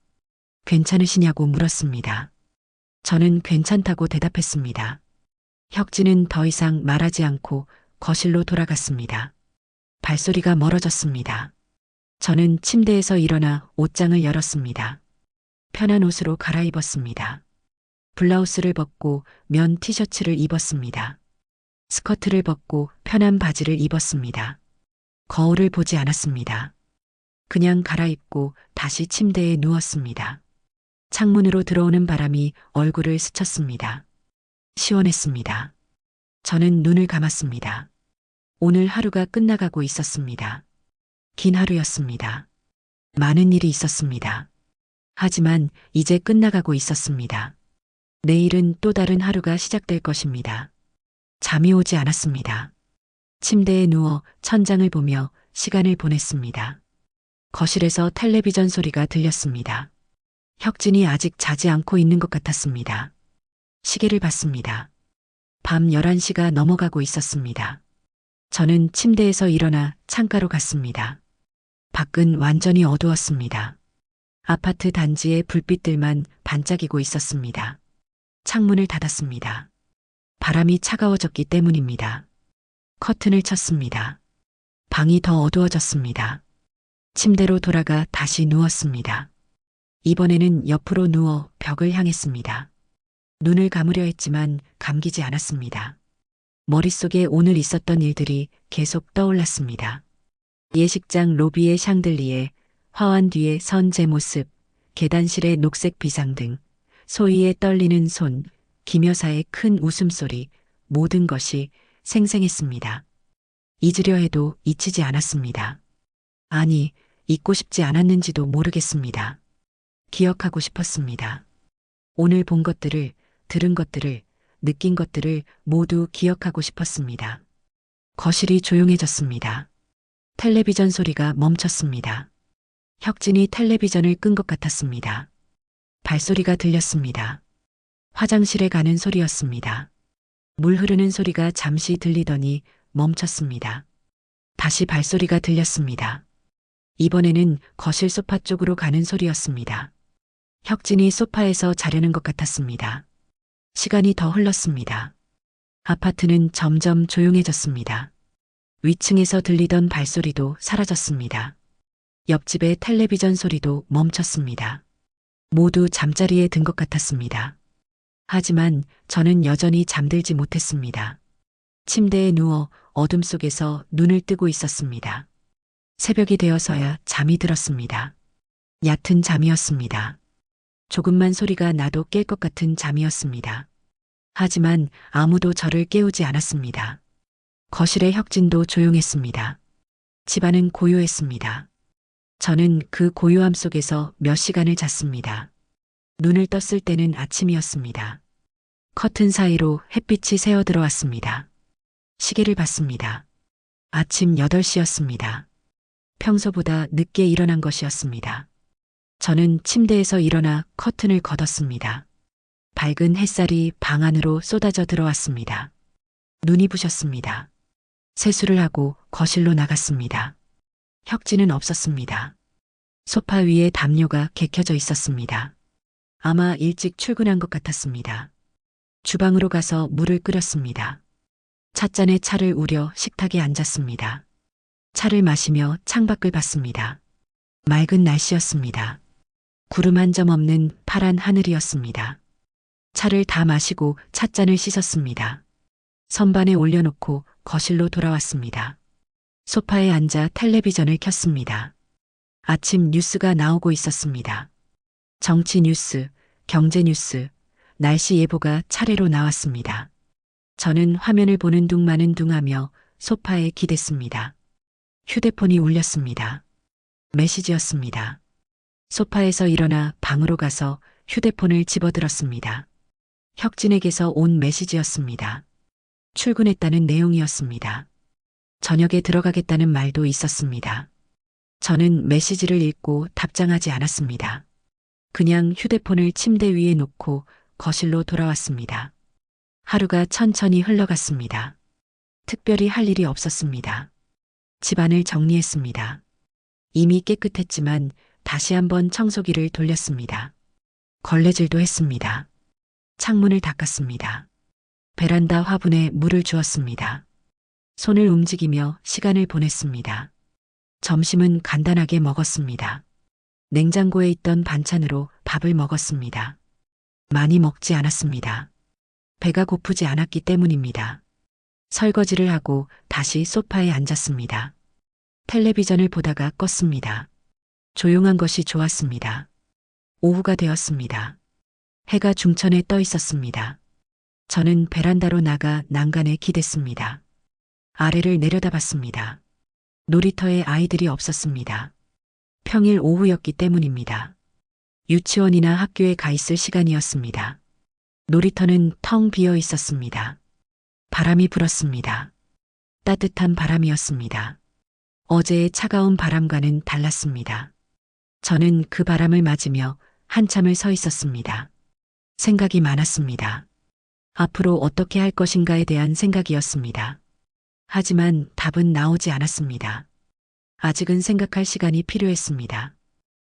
괜찮으시냐고 물었습니다. 저는 괜찮다고 대답했습니다. 혁진은 더 이상 말하지 않고 거실로 돌아갔습니다. 발소리가 멀어졌습니다. 저는 침대에서 일어나 옷장을 열었습니다. 편한 옷으로 갈아입었습니다. 블라우스를 벗고 면 티셔츠를 입었습니다. 스커트를 벗고 편한 바지를 입었습니다. 거울을 보지 않았습니다. 그냥 갈아입고 다시 침대에 누웠습니다. 창문으로 들어오는 바람이 얼굴을 스쳤습니다. 시원했습니다. 저는 눈을 감았습니다. 오늘 하루가 끝나가고 있었습니다. 긴 하루였습니다. 많은 일이 있었습니다. 하지만 이제 끝나가고 있었습니다. 내일은 또 다른 하루가 시작될 것입니다. 잠이 오지 않았습니다. 침대에 누워 천장을 보며 시간을 보냈습니다. 거실에서 텔레비전 소리가 들렸습니다. 혁진이 아직 자지 않고 있는 것 같았습니다. 시계를 봤습니다. 밤 11시가 넘어가고 있었습니다. 저는 침대에서 일어나 창가로 갔습니다. 밖은 완전히 어두웠습니다. 아파트 단지의 불빛들만 반짝이고 있었습니다. 창문을 닫았습니다. 바람이 차가워졌기 때문입니다. 커튼을 쳤습니다. 방이 더 어두워졌습니다. 침대로 돌아가 다시 누웠습니다. 이번에는 옆으로 누워 벽을 향했습니다. 눈을 감으려 했지만 감기지 않았습니다. 머릿속에 오늘 있었던 일들이 계속 떠올랐습니다. 예식장 로비의 샹들리에, 화환 뒤에 선 제 모습, 계단실의 녹색 비상등, 소희의 떨리는 손, 김 여사의 큰 웃음소리, 모든 것이 생생했습니다. 잊으려 해도 잊히지 않았습니다. 아니, 잊고 싶지 않았는지도 모르겠습니다. 기억하고 싶었습니다. 오늘 본 것들을, 들은 것들을, 느낀 것들을 모두 기억하고 싶었습니다. 거실이 조용해졌습니다. 텔레비전 소리가 멈췄습니다. 혁진이 텔레비전을 끈 것 같았습니다. 발소리가 들렸습니다. 화장실에 가는 소리였습니다. 물 흐르는 소리가 잠시 들리더니 멈췄습니다. 다시 발소리가 들렸습니다. 이번에는 거실 소파 쪽으로 가는 소리였습니다. 혁진이 소파에서 자려는 것 같았습니다. 시간이 더 흘렀습니다. 아파트는 점점 조용해졌습니다. 위층에서 들리던 발소리도 사라졌습니다. 옆집의 텔레비전 소리도 멈췄습니다. 모두 잠자리에 든 것 같았습니다. 하지만 저는 여전히 잠들지 못했습니다. 침대에 누워 어둠 속에서 눈을 뜨고 있었습니다. 새벽이 되어서야 잠이 들었습니다. 얕은 잠이었습니다. 조금만 소리가 나도 깰 것 같은 잠이었습니다. 하지만 아무도 저를 깨우지 않았습니다. 거실의 혁진도 조용했습니다. 집안은 고요했습니다. 저는 그 고요함 속에서 몇 시간을 잤습니다. 눈을 떴을 때는 아침이었습니다. 커튼 사이로 햇빛이 새어 들어왔습니다. 시계를 봤습니다. 아침 8시였습니다. 평소보다 늦게 일어난 것이었습니다. 저는 침대에서 일어나 커튼을 걷었습니다. 밝은 햇살이 방 안으로 쏟아져 들어왔습니다. 눈이 부셨습니다. 세수를 하고 거실로 나갔습니다. 혁진은 없었습니다. 소파 위에 담요가 개켜져 있었습니다. 아마 일찍 출근한 것 같았습니다. 주방으로 가서 물을 끓였습니다. 찻잔에 차를 우려 식탁에 앉았습니다. 차를 마시며 창밖을 봤습니다. 맑은 날씨였습니다. 구름 한 점 없는 파란 하늘이었습니다. 차를 다 마시고 찻잔을 씻었습니다. 선반에 올려놓고 거실로 돌아왔습니다. 소파에 앉아 텔레비전을 켰습니다. 아침 뉴스가 나오고 있었습니다. 정치 뉴스, 경제 뉴스, 날씨 예보가 차례로 나왔습니다. 저는 화면을 보는 둥마는 둥하며 소파에 기댔습니다. 휴대폰이 울렸습니다. 메시지였습니다. 소파에서 일어나 방으로 가서 휴대폰을 집어들었습니다. 혁진에게서 온 메시지였습니다. 출근했다는 내용이었습니다. 저녁에 들어가겠다는 말도 있었습니다. 저는 메시지를 읽고 답장하지 않았습니다. 그냥 휴대폰을 침대 위에 놓고 거실로 돌아왔습니다. 하루가 천천히 흘러갔습니다. 특별히 할 일이 없었습니다. 집안을 정리했습니다. 이미 깨끗했지만 다시 한번 청소기를 돌렸습니다. 걸레질도 했습니다. 창문을 닦았습니다. 베란다 화분에 물을 주었습니다. 손을 움직이며 시간을 보냈습니다. 점심은 간단하게 먹었습니다. 냉장고에 있던 반찬으로 밥을 먹었습니다. 많이 먹지 않았습니다. 배가 고프지 않았기 때문입니다. 설거지를 하고 다시 소파에 앉았습니다. 텔레비전을 보다가 껐습니다. 조용한 것이 좋았습니다. 오후가 되었습니다. 해가 중천에 떠 있었습니다. 저는 베란다로 나가 난간에 기댔습니다. 아래를 내려다봤습니다. 놀이터에 아이들이 없었습니다. 평일 오후였기 때문입니다. 유치원이나 학교에 가 있을 시간이었습니다. 놀이터는 텅 비어 있었습니다. 바람이 불었습니다. 따뜻한 바람이었습니다. 어제의 차가운 바람과는 달랐습니다. 저는 그 바람을 맞으며 한참을 서 있었습니다. 생각이 많았습니다. 앞으로 어떻게 할 것인가에 대한 생각이었습니다. 하지만 답은 나오지 않았습니다. 아직은 생각할 시간이 필요했습니다.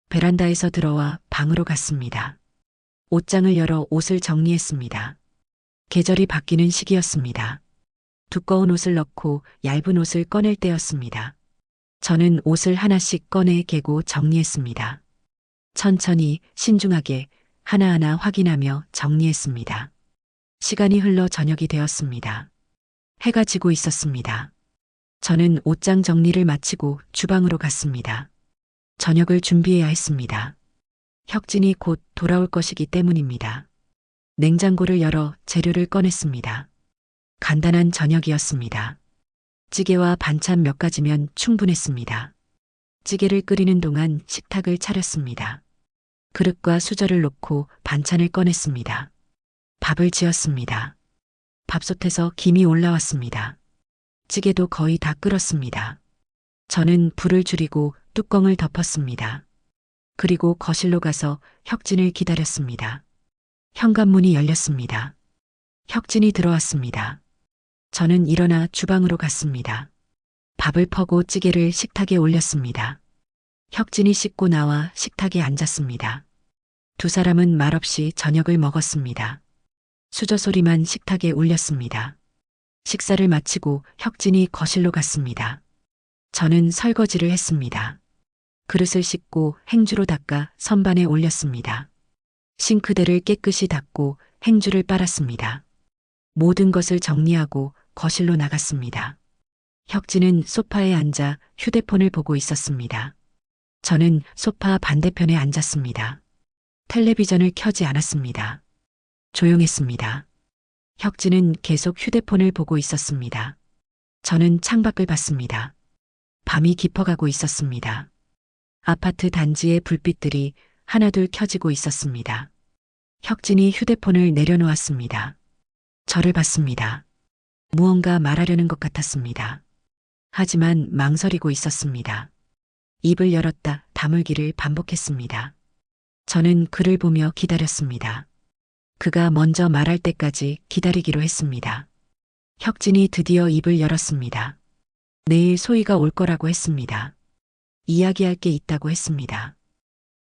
베란다에서 들어와 방으로 갔습니다. 옷장을 열어 옷을 정리했습니다. 계절이 바뀌는 시기였습니다. 두꺼운 옷을 넣고 얇은 옷을 꺼낼 때였습니다. 저는 옷을 하나씩 꺼내 개고 정리했습니다. 천천히 신중하게 하나하나 확인하며 정리했습니다. 시간이 흘러 저녁이 되었습니다. 해가 지고 있었습니다. 저는 옷장 정리를 마치고 주방으로 갔습니다. 저녁을 준비해야 했습니다. 혁진이 곧 돌아올 것이기 때문입니다. 냉장고를 열어 재료를 꺼냈습니다. 간단한 저녁이었습니다. 찌개와 반찬 몇 가지면 충분했습니다. 찌개를 끓이는 동안 식탁을 차렸습니다. 그릇과 수저를 놓고 반찬을 꺼냈습니다. 밥을 지었습니다. 밥솥에서 김이 올라왔습니다. 찌개도 거의 다 끓었습니다. 저는 불을 줄이고 뚜껑을 덮었습니다. 그리고 거실로 가서 혁진을 기다렸습니다. 현관문이 열렸습니다. 혁진이 들어왔습니다. 저는 일어나 주방으로 갔습니다. 밥을 퍼고 찌개를 식탁에 올렸습니다. 혁진이 씻고 나와 식탁에 앉았습니다. 두 사람은 말없이 저녁을 먹었습니다. 수저 소리만 식탁에 울렸습니다. 식사를 마치고 혁진이 거실로 갔습니다. 저는 설거지를 했습니다. 그릇을 씻고 행주로 닦아 선반에 올렸습니다. 싱크대를 깨끗이 닦고 행주를 빨았습니다. 모든 것을 정리하고 거실로 나갔습니다. 혁진은 소파에 앉아 휴대폰을 보고 있었습니다. 저는 소파 반대편에 앉았습니다. 텔레비전을 켜지 않았습니다. 조용했습니다. 혁진은 계속 휴대폰을 보고 있었습니다. 저는 창밖을 봤습니다. 밤이 깊어가고 있었습니다. 아파트 단지의 불빛들이 하나둘 켜지고 있었습니다. 혁진이 휴대폰을 내려놓았습니다. 저를 봤습니다. 무언가 말하려는 것 같았습니다. 하지만 망설이고 있었습니다. 입을 열었다 다물기를 반복했습니다. 저는 그를 보며 기다렸습니다. 그가 먼저 말할 때까지 기다리기로 했습니다. 혁진이 드디어 입을 열었습니다. 내일 소희가 올 거라고 했습니다. 이야기할 게 있다고 했습니다.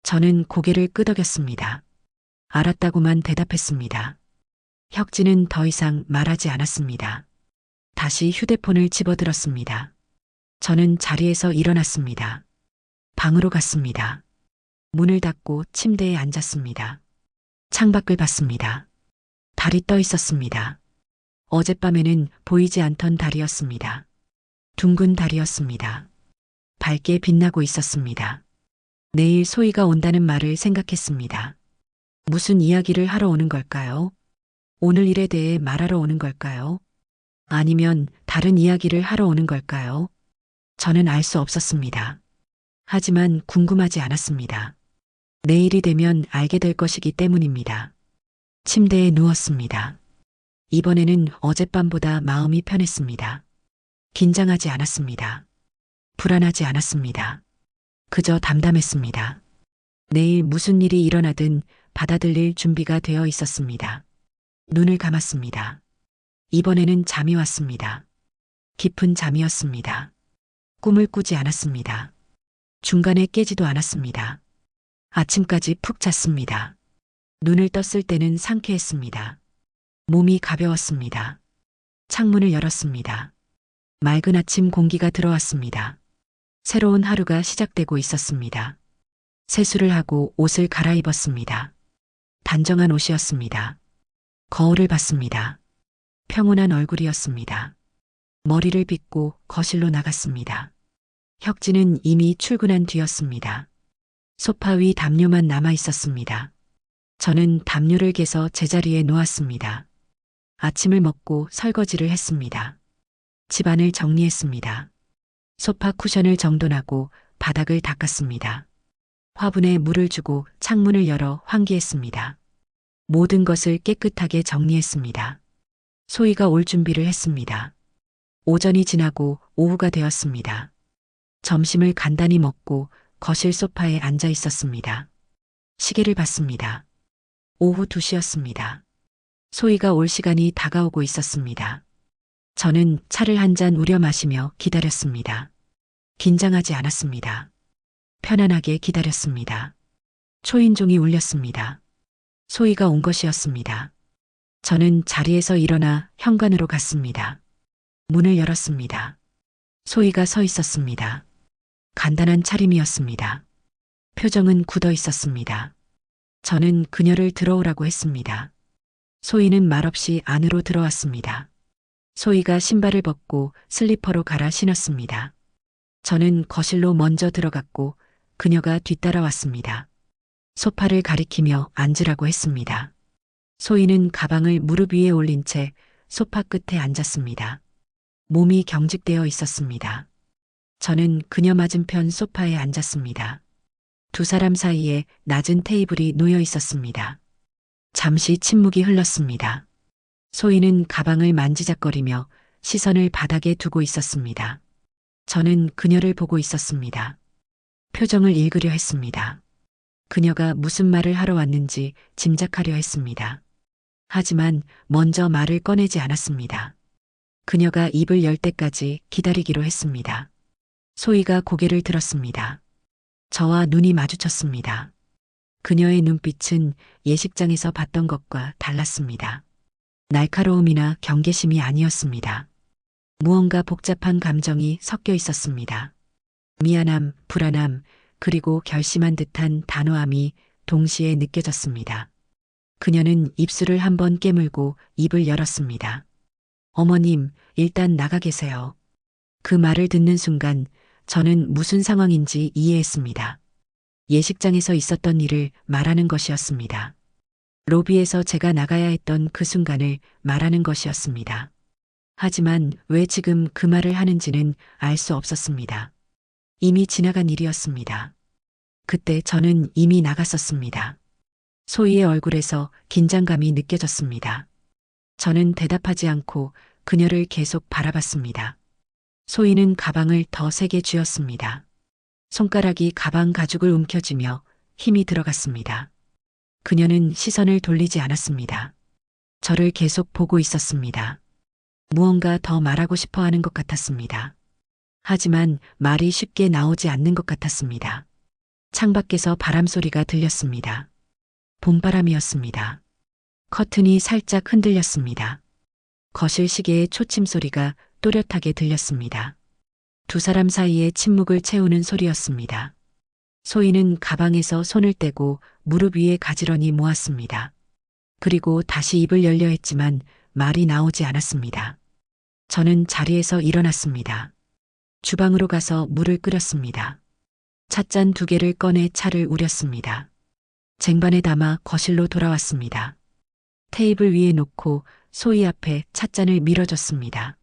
저는 고개를 끄덕였습니다. 알았다고만 대답했습니다. 혁진은 더 이상 말하지 않았습니다. 다시 휴대폰을 집어들었습니다. 저는 자리에서 일어났습니다. 방으로 갔습니다. 문을 닫고 침대에 앉았습니다. 창밖을 봤습니다. 달이 떠 있었습니다. 어젯밤에는 보이지 않던 달이었습니다. 둥근 달이었습니다. 밝게 빛나고 있었습니다. 내일 소희가 온다는 말을 생각했습니다. 무슨 이야기를 하러 오는 걸까요? 오늘 일에 대해 말하러 오는 걸까요? 아니면 다른 이야기를 하러 오는 걸까요? 저는 알 수 없었습니다. 하지만 궁금하지 않았습니다. 내일이 되면 알게 될 것이기 때문입니다. 침대에 누웠습니다. 이번에는 어젯밤보다 마음이 편했습니다. 긴장하지 않았습니다. 불안하지 않았습니다. 그저 담담했습니다. 내일 무슨 일이 일어나든 받아들일 준비가 되어 있었습니다. 눈을 감았습니다. 이번에는 잠이 왔습니다. 깊은 잠이었습니다. 꿈을 꾸지 않았습니다. 중간에 깨지도 않았습니다. 아침까지 푹 잤습니다. 눈을 떴을 때는 상쾌했습니다. 몸이 가벼웠습니다. 창문을 열었습니다. 맑은 아침 공기가 들어왔습니다. 새로운 하루가 시작되고 있었습니다. 세수를 하고 옷을 갈아입었습니다. 단정한 옷이었습니다. 거울을 봤습니다. 평온한 얼굴이었습니다. 머리를 빗고 거실로 나갔습니다. 혁진은 이미 출근한 뒤였습니다. 소파 위 담요만 남아 있었습니다. 저는 담요를 개서 제자리에 놓았습니다. 아침을 먹고 설거지를 했습니다. 집안을 정리했습니다. 소파 쿠션을 정돈하고 바닥을 닦았습니다. 화분에 물을 주고 창문을 열어 환기했습니다. 모든 것을 깨끗하게 정리했습니다. 소희가 올 준비를 했습니다. 오전이 지나고 오후가 되었습니다. 점심을 간단히 먹고 거실 소파에 앉아 있었습니다. 시계를 봤습니다. 오후 2시였습니다. 소희가 올 시간이 다가오고 있었습니다. 저는 차를 한 잔 우려 마시며 기다렸습니다. 긴장하지 않았습니다. 편안하게 기다렸습니다. 초인종이 울렸습니다. 소희가 온 것이었습니다. 저는 자리에서 일어나 현관으로 갔습니다. 문을 열었습니다. 소희가 서 있었습니다. 간단한 차림이었습니다. 표정은 굳어 있었습니다. 저는 그녀를 들어오라고 했습니다. 소희는 말없이 안으로 들어왔습니다. 소희가 신발을 벗고 슬리퍼로 갈아 신었습니다. 저는 거실로 먼저 들어갔고 그녀가 뒤따라왔습니다. 소파를 가리키며 앉으라고 했습니다. 소희는 가방을 무릎 위에 올린 채 소파 끝에 앉았습니다. 몸이 경직되어 있었습니다. 저는 그녀 맞은편 소파에 앉았습니다. 두 사람 사이에 낮은 테이블이 놓여 있었습니다. 잠시 침묵이 흘렀습니다. 소희는 가방을 만지작거리며 시선을 바닥에 두고 있었습니다. 저는 그녀를 보고 있었습니다. 표정을 읽으려 했습니다. 그녀가 무슨 말을 하러 왔는지 짐작하려 했습니다. 하지만 먼저 말을 꺼내지 않았습니다. 그녀가 입을 열 때까지 기다리기로 했습니다. 소희가 고개를 들었습니다. 저와 눈이 마주쳤습니다. 그녀의 눈빛은 예식장에서 봤던 것과 달랐습니다. 날카로움이나 경계심이 아니었습니다. 무언가 복잡한 감정이 섞여 있었습니다. 미안함, 불안함, 그리고 결심한 듯한 단호함이 동시에 느껴졌습니다. 그녀는 입술을 한번 깨물고 입을 열었습니다. 어머님, 일단 나가 계세요. 그 말을 듣는 순간 저는 무슨 상황인지 이해했습니다. 예식장에서 있었던 일을 말하는 것이었습니다. 로비에서 제가 나가야 했던 그 순간을 말하는 것이었습니다. 하지만 왜 지금 그 말을 하는지는 알 수 없었습니다. 이미 지나간 일이었습니다. 그때 저는 이미 나갔었습니다. 소희의 얼굴에서 긴장감이 느껴졌습니다. 저는 대답하지 않고 그녀를 계속 바라봤습니다. 소희는 가방을 더 세게 쥐었습니다. 손가락이 가방 가죽을 움켜쥐며 힘이 들어갔습니다. 그녀는 시선을 돌리지 않았습니다. 저를 계속 보고 있었습니다. 무언가 더 말하고 싶어 하는 것 같았습니다. 하지만 말이 쉽게 나오지 않는 것 같았습니다. 창밖에서 바람 소리가 들렸습니다. 봄바람이었습니다. 커튼이 살짝 흔들렸습니다. 거실 시계의 초침 소리가 또렷하게 들렸습니다. 두 사람 사이의 침묵을 채우는 소리였습니다. 소희는 가방에서 손을 떼고 무릎 위에 가지런히 모았습니다. 그리고 다시 입을 열려 했지만 말이 나오지 않았습니다. 저는 자리에서 일어났습니다. 주방으로 가서 물을 끓였습니다. 찻잔 2개를 꺼내 차를 우렸습니다. 쟁반에 담아 거실로 돌아왔습니다. 테이블 위에 놓고 소희 앞에 찻잔을 밀어줬습니다.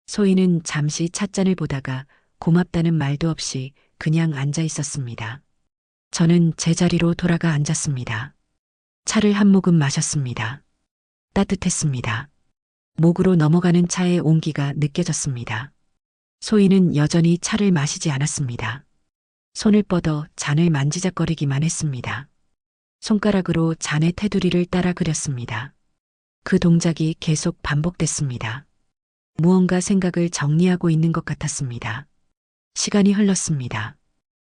소희는 잠시 찻잔을 보다가 고맙다는 말도 없이 그냥 앉아 있었습니다. 저는 제 자리로 돌아가 앉았습니다. 차를 한 모금 마셨습니다. 따뜻했습니다. 목으로 넘어가는 차의 온기가 느껴졌습니다. 소희는 여전히 차를 마시지 않았습니다. 손을 뻗어 잔을 만지작거리기만 했습니다. 손가락으로 잔의 테두리를 따라 그렸습니다. 그 동작이 계속 반복됐습니다. 무언가 생각을 정리하고 있는 것 같았습니다. 시간이 흘렀습니다.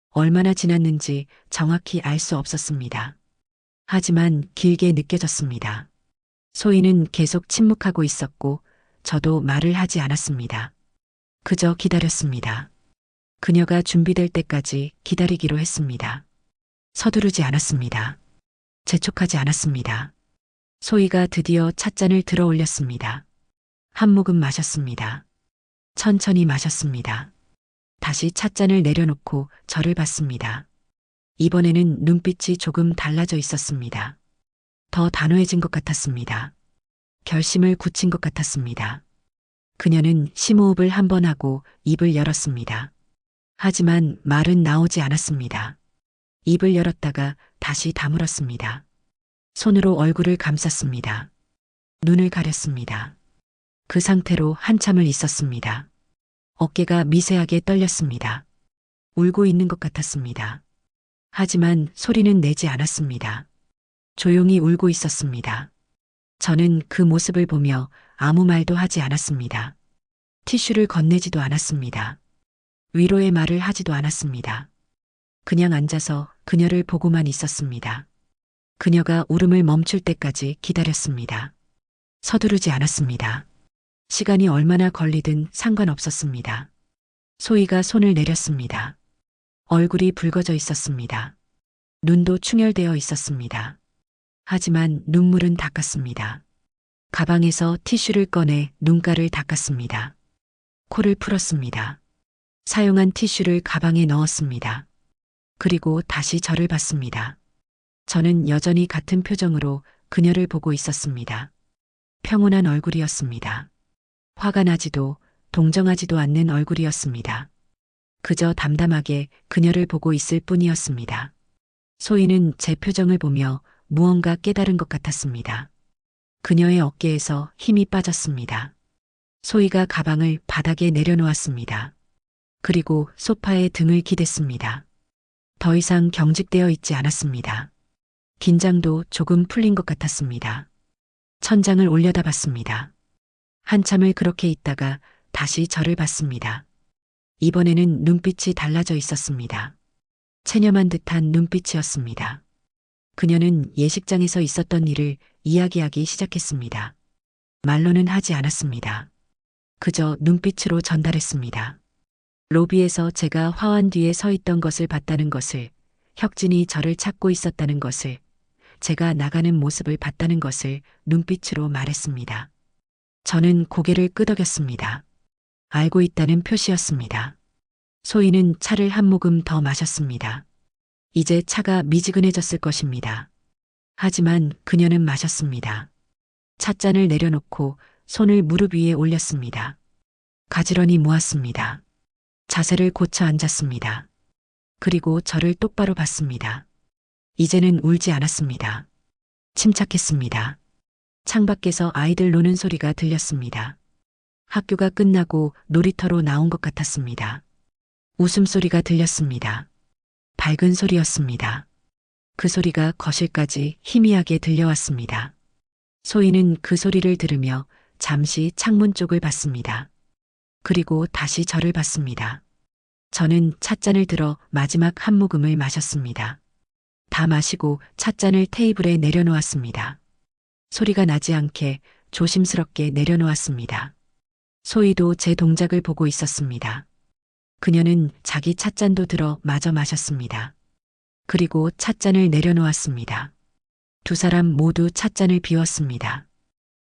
얼마나 지났는지 정확히 알 수 없었습니다. 하지만 길게 느껴졌습니다. 소희는 계속 침묵하고 있었고 저도 말을 하지 않았습니다. 그저 기다렸습니다. 그녀가 준비될 때까지 기다리기로 했습니다. 서두르지 않았습니다. 재촉하지 않았습니다. 소희가 드디어 찻잔을 들어 올렸습니다. 한 모금 마셨습니다. 천천히 마셨습니다. 다시 찻잔을 내려놓고 저를 봤습니다. 이번에는 눈빛이 조금 달라져 있었습니다. 더 단호해진 것 같았습니다. 결심을 굳힌 것 같았습니다. 그녀는 심호흡을 한 번 하고 입을 열었습니다. 하지만 말은 나오지 않았습니다. 입을 열었다가 다시 다물었습니다. 손으로 얼굴을 감쌌습니다. 눈을 가렸습니다. 그 상태로 한참을 있었습니다. 어깨가 미세하게 떨렸습니다. 울고 있는 것 같았습니다. 하지만 소리는 내지 않았습니다. 조용히 울고 있었습니다. 저는 그 모습을 보며 아무 말도 하지 않았습니다. 티슈를 건네지도 않았습니다. 위로의 말을 하지도 않았습니다. 그냥 앉아서 그녀를 보고만 있었습니다. 그녀가 울음을 멈출 때까지 기다렸습니다. 서두르지 않았습니다. 시간이 얼마나 걸리든 상관없었습니다. 소희가 손을 내렸습니다. 얼굴이 붉어져 있었습니다. 눈도 충혈되어 있었습니다. 하지만 눈물은 닦았습니다. 가방에서 티슈를 꺼내 눈가를 닦았습니다. 코를 풀었습니다. 사용한 티슈를 가방에 넣었습니다. 그리고 다시 저를 봤습니다. 저는 여전히 같은 표정으로 그녀를 보고 있었습니다. 평온한 얼굴이었습니다. 화가 나지도 동정하지도 않는 얼굴이었습니다. 그저 담담하게 그녀를 보고 있을 뿐이었습니다. 소희는 제 표정을 보며 무언가 깨달은 것 같았습니다. 그녀의 어깨에서 힘이 빠졌습니다. 소희가 가방을 바닥에 내려놓았습니다. 그리고 소파에 등을 기댔습니다. 더 이상 경직되어 있지 않았습니다. 긴장도 조금 풀린 것 같았습니다. 천장을 올려다봤습니다. 한참을 그렇게 있다가 다시 저를 봤습니다. 이번에는 눈빛이 달라져 있었습니다. 체념한 듯한 눈빛이었습니다. 그녀는 예식장에서 있었던 일을 이야기하기 시작했습니다. 말로는 하지 않았습니다. 그저 눈빛으로 전달했습니다. 로비에서 제가 화환 뒤에 서 있던 것을 봤다는 것을, 혁진이 저를 찾고 있었다는 것을, 제가 나가는 모습을 봤다는 것을 눈빛으로 말했습니다. 저는 고개를 끄덕였습니다. 알고 있다는 표시였습니다. 소희는 차를 한 모금 더 마셨습니다. 이제 차가 미지근해졌을 것입니다. 하지만 그녀는 마셨습니다. 찻잔을 내려놓고 손을 무릎 위에 올렸습니다. 가지런히 모았습니다. 자세를 고쳐 앉았습니다. 그리고 저를 똑바로 봤습니다. 이제는 울지 않았습니다. 침착했습니다. 창밖에서 아이들 노는 소리가 들렸습니다. 학교가 끝나고 놀이터로 나온 것 같았습니다. 웃음소리가 들렸습니다. 밝은 소리였습니다. 그 소리가 거실까지 희미하게 들려왔습니다. 소희는 그 소리를 들으며 잠시 창문 쪽을 봤습니다. 그리고 다시 저를 봤습니다. 저는 찻잔을 들어 마지막 한 모금을 마셨습니다. 다 마시고 찻잔을 테이블에 내려놓았습니다. 소리가 나지 않게 조심스럽게 내려놓았습니다. 소희도 제 동작을 보고 있었습니다. 그녀는 자기 찻잔도 들어 마저 마셨습니다. 그리고 찻잔을 내려놓았습니다. 두 사람 모두 찻잔을 비웠습니다.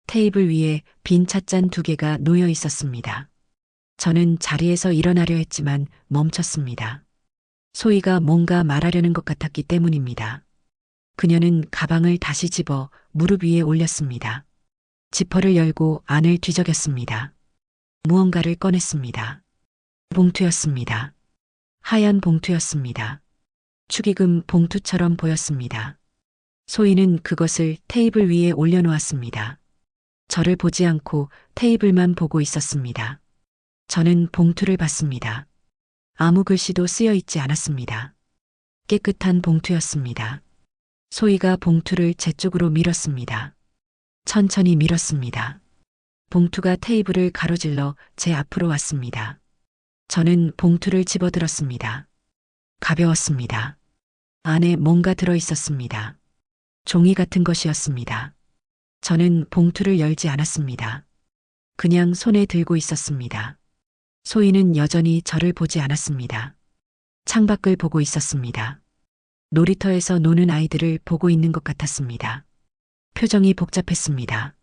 테이블 위에 빈 찻잔 2개가 놓여 있었습니다. 저는 자리에서 일어나려 했지만 멈췄습니다. 소희가 뭔가 말하려는 것 같았기 때문입니다. 그녀는 가방을 다시 집어 무릎 위에 올렸습니다. 지퍼를 열고 안을 뒤적였습니다. 무언가를 꺼냈습니다. 봉투였습니다. 하얀 봉투였습니다. 축의금 봉투처럼 보였습니다. 소희는 그것을 테이블 위에 올려놓았습니다. 저를 보지 않고 테이블만 보고 있었습니다. 저는 봉투를 봤습니다. 아무 글씨도 쓰여 있지 않았습니다. 깨끗한 봉투였습니다. 소희가 봉투를 제 쪽으로 밀었습니다. 천천히 밀었습니다. 봉투가 테이블을 가로질러 제 앞으로 왔습니다. 저는 봉투를 집어들었습니다. 가벼웠습니다. 안에 뭔가 들어 있었습니다. 종이 같은 것이었습니다. 저는 봉투를 열지 않았습니다. 그냥 손에 들고 있었습니다. 소희는 여전히 저를 보지 않았습니다. 창밖을 보고 있었습니다. 놀이터에서 노는 아이들을 보고 있는 것 같았습니다. 표정이 복잡했습니다.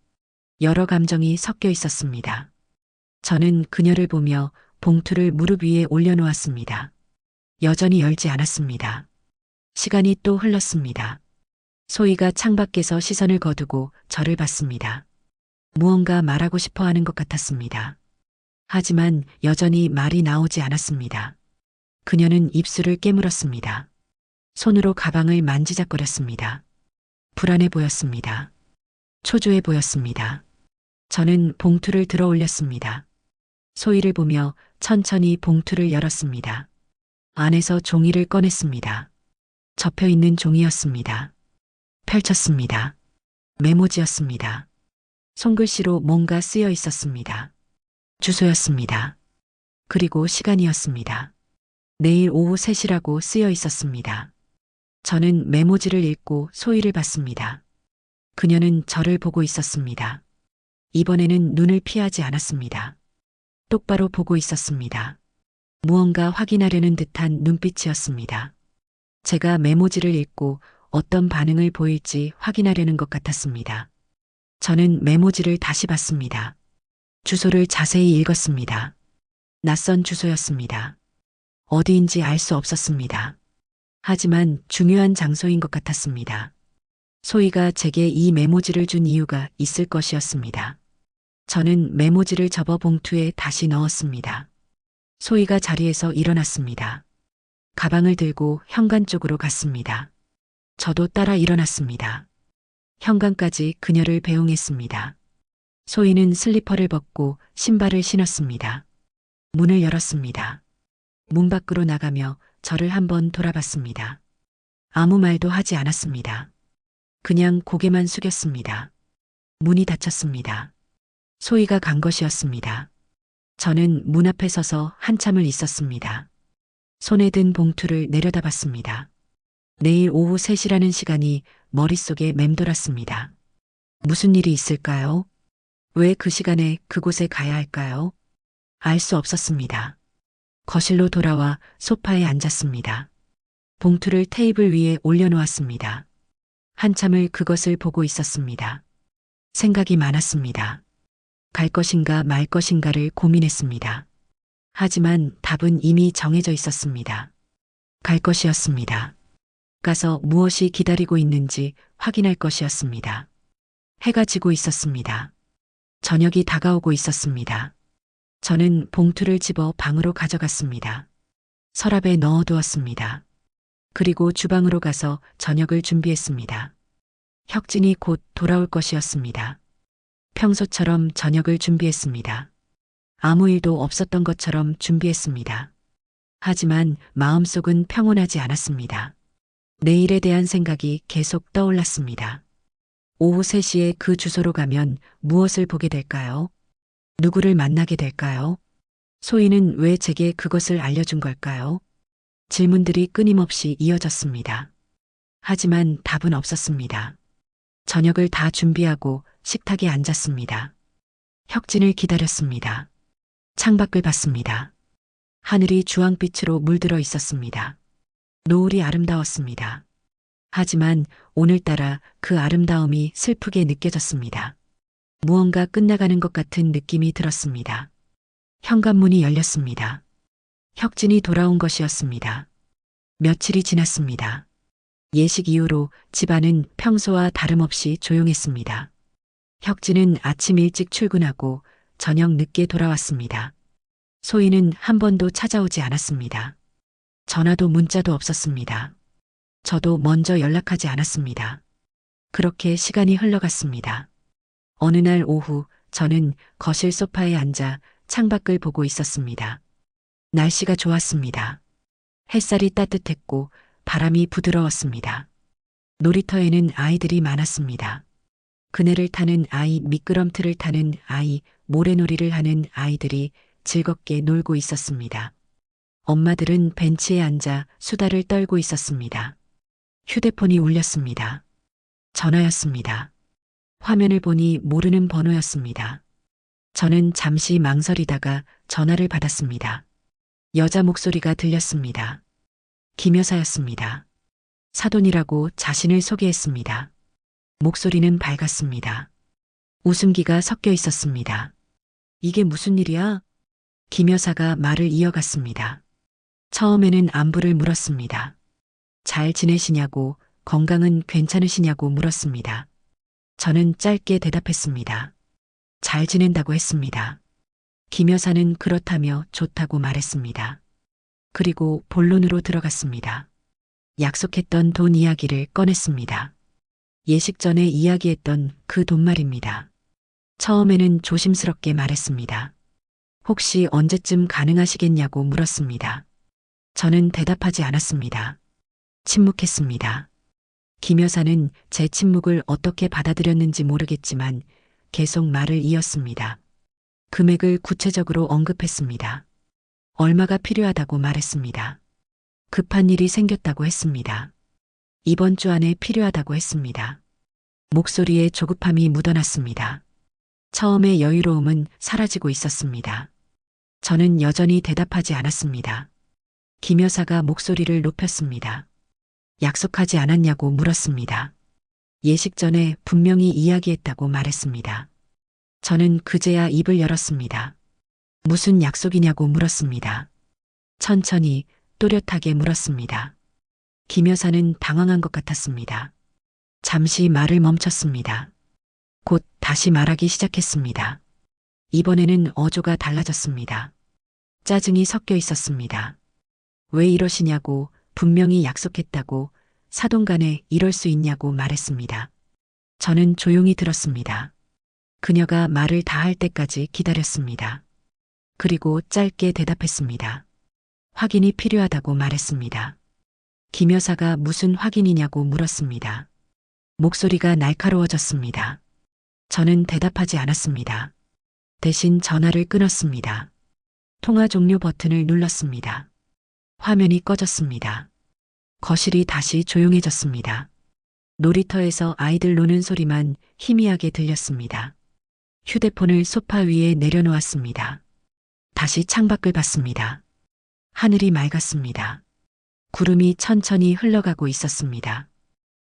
여러 감정이 섞여 있었습니다. 저는 그녀를 보며 봉투를 무릎 위에 올려놓았습니다. 여전히 열지 않았습니다. 시간이 또 흘렀습니다. 소희가 창밖에서 시선을 거두고 저를 봤습니다. 무언가 말하고 싶어 하는 것 같았습니다. 하지만 여전히 말이 나오지 않았습니다. 그녀는 입술을 깨물었습니다. 손으로 가방을 만지작거렸습니다. 불안해 보였습니다. 초조해 보였습니다. 저는 봉투를 들어 올렸습니다. 소희를 보며 천천히 봉투를 열었습니다. 안에서 종이를 꺼냈습니다. 접혀 있는 종이였습니다. 펼쳤습니다. 메모지였습니다. 손글씨로 뭔가 쓰여 있었습니다. 주소였습니다. 그리고 시간이었습니다. 내일 오후 3시라고 쓰여 있었습니다. 저는 메모지를 읽고 소희를 봤습니다. 그녀는 저를 보고 있었습니다. 이번에는 눈을 피하지 않았습니다. 똑바로 보고 있었습니다. 무언가 확인하려는 듯한 눈빛이었습니다. 제가 메모지를 읽고 어떤 반응을 보일지 확인하려는 것 같았습니다. 저는 메모지를 다시 봤습니다. 주소를 자세히 읽었습니다. 낯선 주소였습니다. 어디인지 알 수 없었습니다. 하지만 중요한 장소인 것 같았습니다. 소희가 제게 이 메모지를 준 이유가 있을 것이었습니다. 저는 메모지를 접어 봉투에 다시 넣었습니다. 소희가 자리에서 일어났습니다. 가방을 들고 현관 쪽으로 갔습니다. 저도 따라 일어났습니다. 현관까지 그녀를 배웅했습니다. 소희는 슬리퍼를 벗고 신발을 신었습니다. 문을 열었습니다. 문 밖으로 나가며 저를 한번 돌아봤습니다. 아무 말도 하지 않았습니다. 그냥 고개만 숙였습니다. 문이 닫혔습니다. 소희가 간 것이었습니다. 저는 문 앞에 서서 한참을 있었습니다. 손에 든 봉투를 내려다봤습니다. 내일 오후 3시라는 시간이 머릿속에 맴돌았습니다. 무슨 일이 있을까요? 왜 그 시간에 그곳에 가야 할까요? 알 수 없었습니다. 거실로 돌아와 소파에 앉았습니다. 봉투를 테이블 위에 올려놓았습니다. 한참을 그것을 보고 있었습니다. 생각이 많았습니다. 갈 것인가 말 것인가를 고민했습니다. 하지만 답은 이미 정해져 있었습니다. 갈 것이었습니다. 가서 무엇이 기다리고 있는지 확인할 것이었습니다. 해가 지고 있었습니다. 저녁이 다가오고 있었습니다. 저는 봉투를 집어 방으로 가져갔습니다. 서랍에 넣어두었습니다. 그리고 주방으로 가서 저녁을 준비했습니다. 혁진이 곧 돌아올 것이었습니다. 평소처럼 저녁을 준비했습니다. 아무 일도 없었던 것처럼 준비했습니다. 하지만 마음속은 평온하지 않았습니다. 내일에 대한 생각이 계속 떠올랐습니다. 오후 3시에 그 주소로 가면 무엇을 보게 될까요? 누구를 만나게 될까요? 소희는 왜 제게 그것을 알려준 걸까요? 질문들이 끊임없이 이어졌습니다. 하지만 답은 없었습니다. 저녁을 다 준비하고 식탁에 앉았습니다. 혁진을 기다렸습니다. 창밖을 봤습니다. 하늘이 주황빛으로 물들어 있었습니다. 노을이 아름다웠습니다. 하지만 오늘따라 그 아름다움이 슬프게 느껴졌습니다. 무언가 끝나가는 것 같은 느낌이 들었습니다. 현관문이 열렸습니다. 혁진이 돌아온 것이었습니다. 며칠이 지났습니다. 예식 이후로 집안은 평소와 다름없이 조용했습니다. 혁진은 아침 일찍 출근하고 저녁 늦게 돌아왔습니다. 소희는 한 번도 찾아오지 않았습니다. 전화도 문자도 없었습니다. 저도 먼저 연락하지 않았습니다. 그렇게 시간이 흘러갔습니다. 어느 날 오후 저는 거실 소파에 앉아 창밖을 보고 있었습니다. 날씨가 좋았습니다. 햇살이 따뜻했고 바람이 부드러웠습니다. 놀이터에는 아이들이 많았습니다. 그네를 타는 아이, 미끄럼틀을 타는 아이, 모래놀이를 하는 아이들이 즐겁게 놀고 있었습니다. 엄마들은 벤치에 앉아 수다를 떨고 있었습니다. 휴대폰이 울렸습니다. 전화였습니다. 화면을 보니 모르는 번호였습니다. 저는 잠시 망설이다가 전화를 받았습니다. 여자 목소리가 들렸습니다. 김 여사였습니다. 사돈이라고 자신을 소개했습니다. 목소리는 밝았습니다. 웃음기가 섞여 있었습니다. 이게 무슨 일이야? 김 여사가 말을 이어갔습니다. 처음에는 안부를 물었습니다. 잘 지내시냐고, 건강은 괜찮으시냐고 물었습니다. 저는 짧게 대답했습니다. 잘 지낸다고 했습니다. 김 여사는 그렇다며 좋다고 말했습니다. 그리고 본론으로 들어갔습니다. 약속했던 돈 이야기를 꺼냈습니다. 예식 전에 이야기했던 그 돈 말입니다. 처음에는 조심스럽게 말했습니다. 혹시 언제쯤 가능하시겠냐고 물었습니다. 저는 대답하지 않았습니다. 침묵했습니다. 김 여사는 제 침묵을 어떻게 받아들였는지 모르겠지만 계속 말을 이었습니다. 금액을 구체적으로 언급했습니다. 얼마가 필요하다고 말했습니다. 급한 일이 생겼다고 했습니다. 이번 주 안에 필요하다고 했습니다. 목소리에 조급함이 묻어났습니다. 처음의 여유로움은 사라지고 있었습니다. 저는 여전히 대답하지 않았습니다. 김 여사가 목소리를 높였습니다. 약속하지 않았냐고 물었습니다. 예식 전에 분명히 이야기했다고 말했습니다. 저는 그제야 입을 열었습니다. 무슨 약속이냐고 물었습니다. 천천히 또렷하게 물었습니다. 김 여사는 당황한 것 같았습니다. 잠시 말을 멈췄습니다. 곧 다시 말하기 시작했습니다. 이번에는 어조가 달라졌습니다. 짜증이 섞여 있었습니다. 왜 이러시냐고, 분명히 약속했다고, 사돈간에 이럴 수 있냐고 말했습니다. 저는 조용히 들었습니다. 그녀가 말을 다 할 때까지 기다렸습니다. 그리고 짧게 대답했습니다. 확인이 필요하다고 말했습니다. 김 여사가 무슨 확인이냐고 물었습니다. 목소리가 날카로워졌습니다. 저는 대답하지 않았습니다. 대신 전화를 끊었습니다. 통화 종료 버튼을 눌렀습니다. 화면이 꺼졌습니다. 거실이 다시 조용해졌습니다. 놀이터에서 아이들 노는 소리만 희미하게 들렸습니다. 휴대폰을 소파 위에 내려놓았습니다. 다시 창밖을 봤습니다. 하늘이 맑았습니다. 구름이 천천히 흘러가고 있었습니다.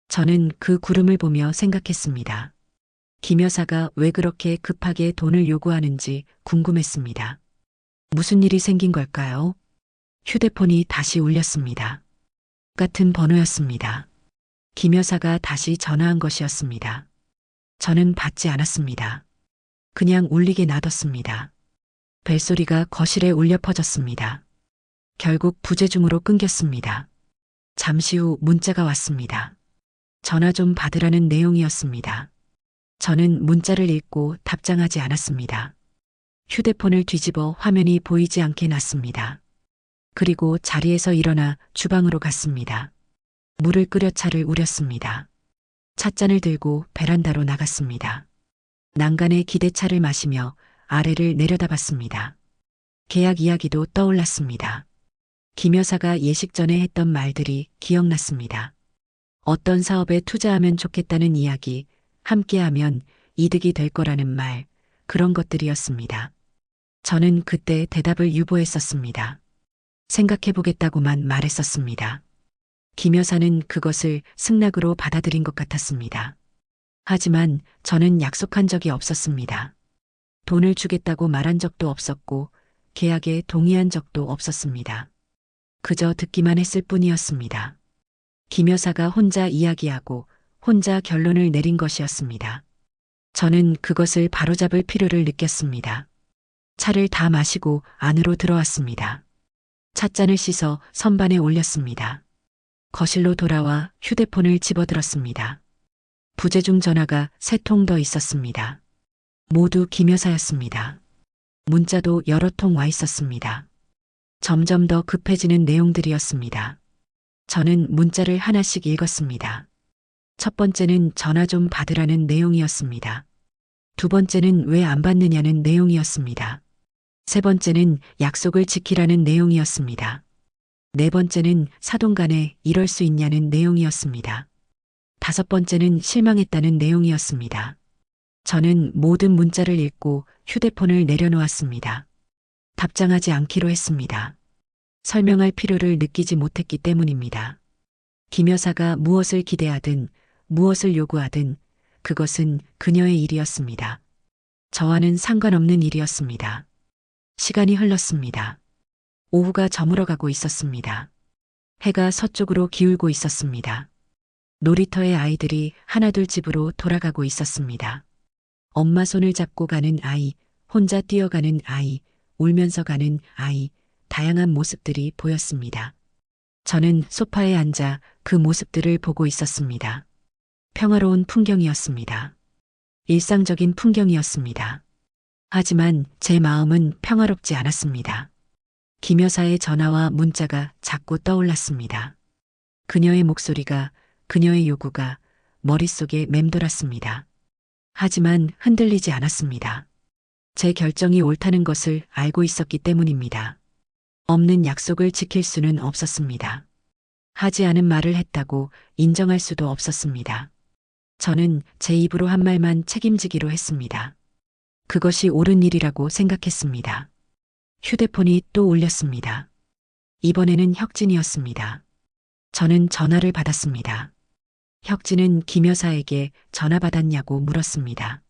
저는 그 구름을 보며 생각했습니다. 김 여사가 왜 그렇게 급하게 돈을 요구하는지 궁금했습니다. 무슨 일이 생긴 걸까요? 휴대폰이 다시 울렸습니다. 같은 번호였습니다. 김 여사가 다시 전화한 것이었습니다. 저는 받지 않았습니다. 그냥 울리게 놔뒀습니다. 벨소리가 거실에 울려 퍼졌습니다. 결국 부재중으로 끊겼습니다. 잠시 후 문자가 왔습니다. 전화 좀 받으라는 내용이었습니다. 저는 문자를 읽고 답장하지 않았습니다. 휴대폰을 뒤집어 화면이 보이지 않게 놨습니다. 그리고 자리에서 일어나 주방으로 갔습니다. 물을 끓여 차를 우렸습니다. 찻잔을 들고 베란다로 나갔습니다. 난간에 기대차를 마시며 아래를 내려다봤습니다. 계약 이야기도 떠올랐습니다. 김 여사가 예식 전에 했던 말들이 기억났습니다. 어떤 사업에 투자하면 좋겠다는 이야기, 함께하면 이득이 될 거라는 말, 그런 것들이었습니다. 저는 그때 대답을 유보했었습니다. 생각해보겠다고만 말했었습니다. 김 여사는 그것을 승낙으로 받아들인 것 같았습니다. 하지만 저는 약속한 적이 없었습니다. 돈을 주겠다고 말한 적도 없었고 계약에 동의한 적도 없었습니다. 그저 듣기만 했을 뿐이었습니다. 김 여사가 혼자 이야기하고 혼자 결론을 내린 것이었습니다. 저는 그것을 바로잡을 필요를 느꼈습니다. 차를 다 마시고 안으로 들어왔습니다. 찻잔을 씻어 선반에 올렸습니다. 거실로 돌아와 휴대폰을 집어들었습니다. 부재중 전화가 3통 더 있었습니다. 모두 김 여사였습니다. 문자도 여러 통 와 있었습니다. 점점 더 급해지는 내용들이었습니다. 저는 문자를 하나씩 읽었습니다. 첫 번째는 전화 좀 받으라는 내용이었습니다. 두 번째는 왜 안 받느냐는 내용이었습니다. 세 번째는 약속을 지키라는 내용이었습니다. 네 번째는 사돈 간에 이럴 수 있냐는 내용이었습니다. 다섯 번째는 실망했다는 내용이었습니다. 저는 모든 문자를 읽고 휴대폰을 내려놓았습니다. 답장하지 않기로 했습니다. 설명할 필요를 느끼지 못했기 때문입니다. 김 여사가 무엇을 기대하든 무엇을 요구하든 그것은 그녀의 일이었습니다. 저와는 상관없는 일이었습니다. 시간이 흘렀습니다. 오후가 저물어가고 있었습니다. 해가 서쪽으로 기울고 있었습니다. 놀이터의 아이들이 하나둘 집으로 돌아가고 있었습니다. 엄마 손을 잡고 가는 아이, 혼자 뛰어가는 아이, 울면서 가는 아이, 다양한 모습들이 보였습니다. 저는 소파에 앉아 그 모습들을 보고 있었습니다. 평화로운 풍경이었습니다. 일상적인 풍경이었습니다. 하지만 제 마음은 평화롭지 않았습니다. 김 여사의 전화와 문자가 자꾸 떠올랐습니다. 그녀의 목소리가, 그녀의 요구가 머릿속에 맴돌았습니다. 하지만 흔들리지 않았습니다. 제 결정이 옳다는 것을 알고 있었기 때문입니다. 없는 약속을 지킬 수는 없었습니다. 하지 않은 말을 했다고 인정할 수도 없었습니다. 저는 제 입으로 한 말만 책임지기로 했습니다. 그것이 옳은 일이라고 생각했습니다. 휴대폰이 또 울렸습니다. 이번에는 혁진이었습니다. 저는 전화를 받았습니다. 혁진은 김 여사에게 전화 받았냐고 물었습니다.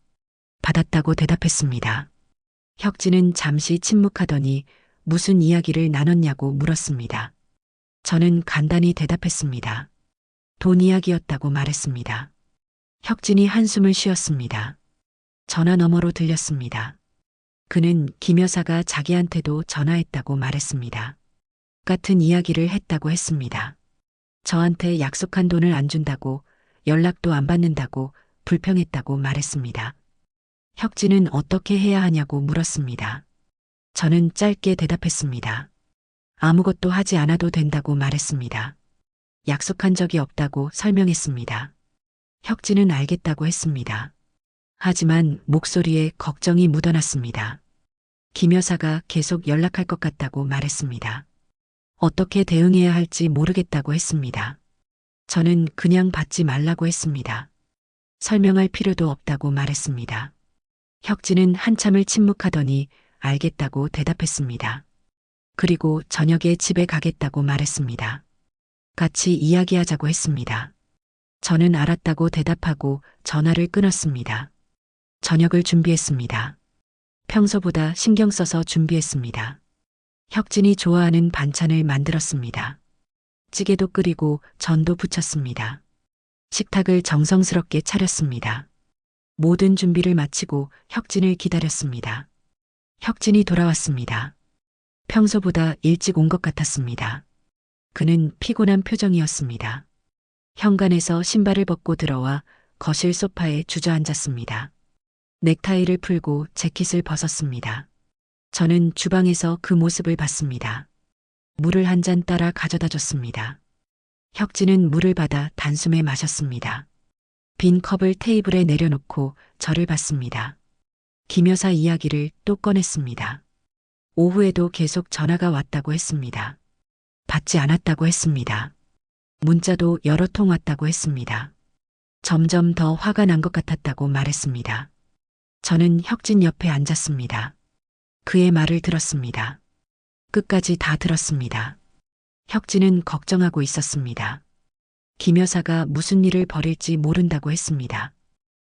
받았다고 대답했습니다. 혁진은 잠시 침묵하더니 무슨 이야기를 나눴냐고 물었습니다. 저는 간단히 대답했습니다. 돈 이야기였다고 말했습니다. 혁진이 한숨을 쉬었습니다. 전화 너머로 들렸습니다. 그는 김 여사가 자기한테도 전화했다고 말했습니다. 같은 이야기를 했다고 했습니다. 저한테 약속한 돈을 안 준다고, 연락도 안 받는다고, 불평했다고 말했습니다. 혁진은 어떻게 해야 하냐고 물었습니다. 저는 짧게 대답했습니다. 아무것도 하지 않아도 된다고 말했습니다. 약속한 적이 없다고 설명했습니다. 혁진은 알겠다고 했습니다. 하지만 목소리에 걱정이 묻어났습니다. 김 여사가 계속 연락할 것 같다고 말했습니다. 어떻게 대응해야 할지 모르겠다고 했습니다. 저는 그냥 받지 말라고 했습니다. 설명할 필요도 없다고 말했습니다. 혁진은 한참을 침묵하더니 알겠다고 대답했습니다. 그리고 저녁에 집에 가겠다고 말했습니다. 같이 이야기하자고 했습니다. 저는 알았다고 대답하고 전화를 끊었습니다. 저녁을 준비했습니다. 평소보다 신경 써서 준비했습니다. 혁진이 좋아하는 반찬을 만들었습니다. 찌개도 끓이고 전도 부쳤습니다. 식탁을 정성스럽게 차렸습니다. 모든 준비를 마치고 혁진을 기다렸습니다. 혁진이 돌아왔습니다. 평소보다 일찍 온 것 같았습니다. 그는 피곤한 표정이었습니다. 현관에서 신발을 벗고 들어와 거실 소파에 주저앉았습니다. 넥타이를 풀고 재킷을 벗었습니다. 저는 주방에서 그 모습을 봤습니다. 물을 한 잔 따라 가져다 줬습니다. 혁진은 물을 받아 단숨에 마셨습니다. 빈 컵을 테이블에 내려놓고 저를 봤습니다. 김 여사 이야기를 또 꺼냈습니다. 오후에도 계속 전화가 왔다고 했습니다. 받지 않았다고 했습니다. 문자도 여러 통 왔다고 했습니다. 점점 더 화가 난 것 같았다고 말했습니다. 저는 혁진 옆에 앉았습니다. 그의 말을 들었습니다. 끝까지 다 들었습니다. 혁진은 걱정하고 있었습니다. 김 여사가 무슨 일을 벌일지 모른다고 했습니다.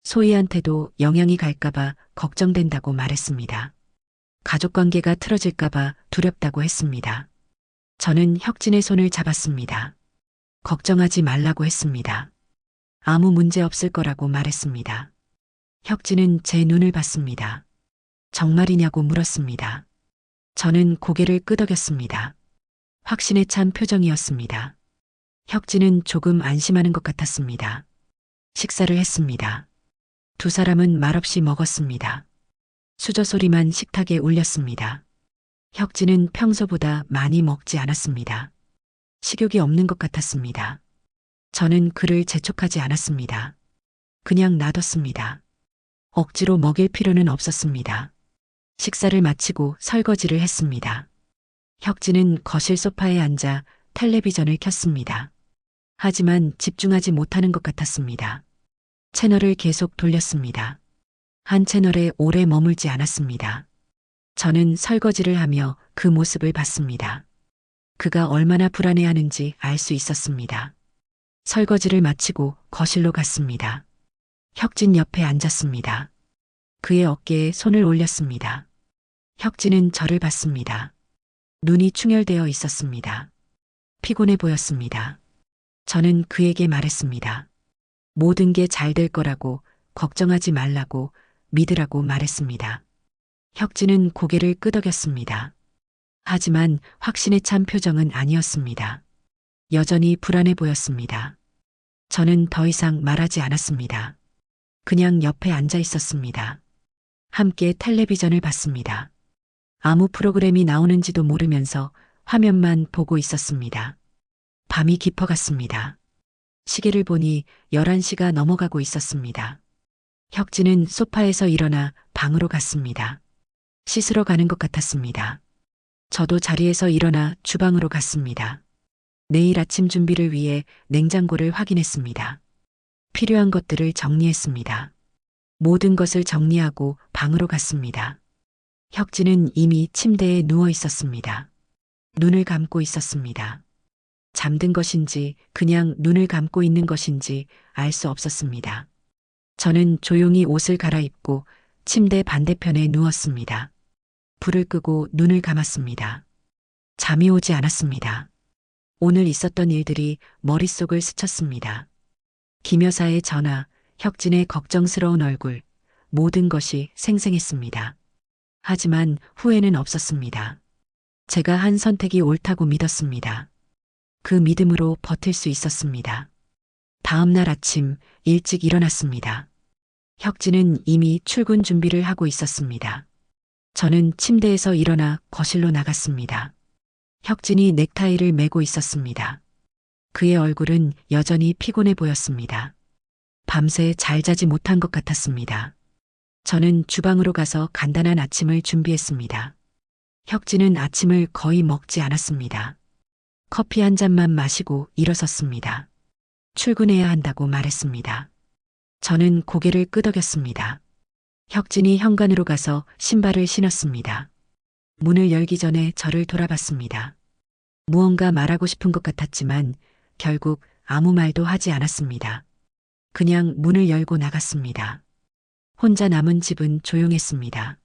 소희한테도 영향이 갈까봐 걱정된다고 말했습니다. 가족관계가 틀어질까봐 두렵다고 했습니다. 저는 혁진의 손을 잡았습니다. 걱정하지 말라고 했습니다. 아무 문제 없을 거라고 말했습니다. 혁진은 제 눈을 봤습니다. 정말이냐고 물었습니다. 저는 고개를 끄덕였습니다. 확신에 찬 표정이었습니다. 혁진은 조금 안심하는 것 같았습니다. 식사를 했습니다. 두 사람은 말없이 먹었습니다. 수저 소리만 식탁에 울렸습니다. 혁진은 평소보다 많이 먹지 않았습니다. 식욕이 없는 것 같았습니다. 저는 그를 재촉하지 않았습니다. 그냥 놔뒀습니다. 억지로 먹일 필요는 없었습니다. 식사를 마치고 설거지를 했습니다. 혁진은 거실 소파에 앉아 텔레비전을 켰습니다. 하지만 집중하지 못하는 것 같았습니다. 채널을 계속 돌렸습니다. 한 채널에 오래 머물지 않았습니다. 저는 설거지를 하며 그 모습을 봤습니다. 그가 얼마나 불안해하는지 알 수 있었습니다. 설거지를 마치고 거실로 갔습니다. 혁진 옆에 앉았습니다. 그의 어깨에 손을 올렸습니다. 혁진은 저를 봤습니다. 눈이 충혈되어 있었습니다. 피곤해 보였습니다. 저는 그에게 말했습니다. 모든 게 잘 될 거라고, 걱정하지 말라고, 믿으라고 말했습니다. 혁진은 고개를 끄덕였습니다. 하지만 확신에 찬 표정은 아니었습니다. 여전히 불안해 보였습니다. 저는 더 이상 말하지 않았습니다. 그냥 옆에 앉아 있었습니다. 함께 텔레비전을 봤습니다. 아무 프로그램이 나오는지도 모르면서 화면만 보고 있었습니다. 밤이 깊어갔습니다. 시계를 보니 11시가 넘어가고 있었습니다. 혁진은 소파에서 일어나 방으로 갔습니다. 씻으러 가는 것 같았습니다. 저도 자리에서 일어나 주방으로 갔습니다. 내일 아침 준비를 위해 냉장고를 확인했습니다. 필요한 것들을 정리했습니다. 모든 것을 정리하고 방으로 갔습니다. 혁진은 이미 침대에 누워 있었습니다. 눈을 감고 있었습니다. 잠든 것인지 그냥 눈을 감고 있는 것인지 알 수 없었습니다. 저는 조용히 옷을 갈아입고 침대 반대편에 누웠습니다. 불을 끄고 눈을 감았습니다. 잠이 오지 않았습니다. 오늘 있었던 일들이 머릿속을 스쳤습니다. 김 여사의 전화, 혁진의 걱정스러운 얼굴, 모든 것이 생생했습니다. 하지만 후회는 없었습니다. 제가 한 선택이 옳다고 믿었습니다. 그 믿음으로 버틸 수 있었습니다. 다음 날 아침 일찍 일어났습니다. 혁진은 이미 출근 준비를 하고 있었습니다. 저는 침대에서 일어나 거실로 나갔습니다. 혁진이 넥타이를 매고 있었습니다. 그의 얼굴은 여전히 피곤해 보였습니다. 밤새 잘 자지 못한 것 같았습니다. 저는 주방으로 가서 간단한 아침을 준비했습니다. 혁진은 아침을 거의 먹지 않았습니다. 커피 한 잔만 마시고 일어섰습니다. 출근해야 한다고 말했습니다. 저는 고개를 끄덕였습니다. 혁진이 현관으로 가서 신발을 신었습니다. 문을 열기 전에 저를 돌아봤습니다. 무언가 말하고 싶은 것 같았지만 결국 아무 말도 하지 않았습니다. 그냥 문을 열고 나갔습니다. 혼자 남은 집은 조용했습니다.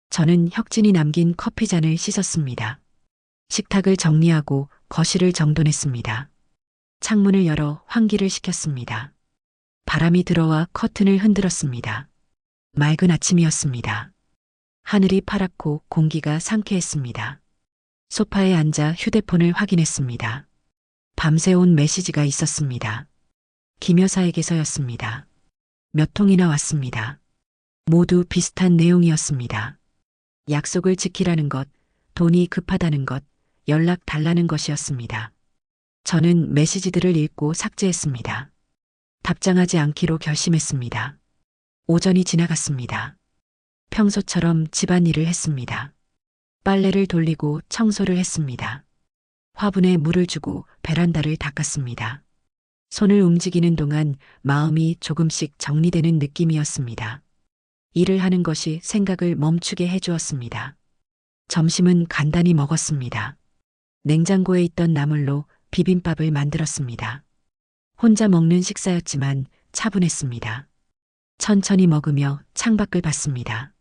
저는 혁진이 남긴 커피잔을 씻었습니다. 식탁을 정리하고 거실을 정돈했습니다. 창문을 열어 환기를 시켰습니다. 바람이 들어와 커튼을 흔들었습니다. 맑은 아침이었습니다. 하늘이 파랗고 공기가 상쾌했습니다. 소파에 앉아 휴대폰을 확인했습니다. 밤새 온 메시지가 있었습니다. 김 여사에게서였습니다. 몇 통이나 왔습니다. 모두 비슷한 내용이었습니다. 약속을 지키라는 것, 돈이 급하다는 것, 연락 달라는 것이었습니다. 저는 메시지들을 읽고 삭제했습니다. 답장하지 않기로 결심했습니다. 오전이 지나갔습니다. 평소처럼 집안일을 했습니다. 빨래를 돌리고 청소를 했습니다. 화분에 물을 주고 베란다를 닦았습니다. 손을 움직이는 동안 마음이 조금씩 정리되는 느낌이었습니다. 일을 하는 것이 생각을 멈추게 해주었습니다. 점심은 간단히 먹었습니다. 냉장고에 있던 나물로 비빔밥을 만들었습니다. 혼자 먹는 식사였지만 차분했습니다. 천천히 먹으며 창밖을 봤습니다.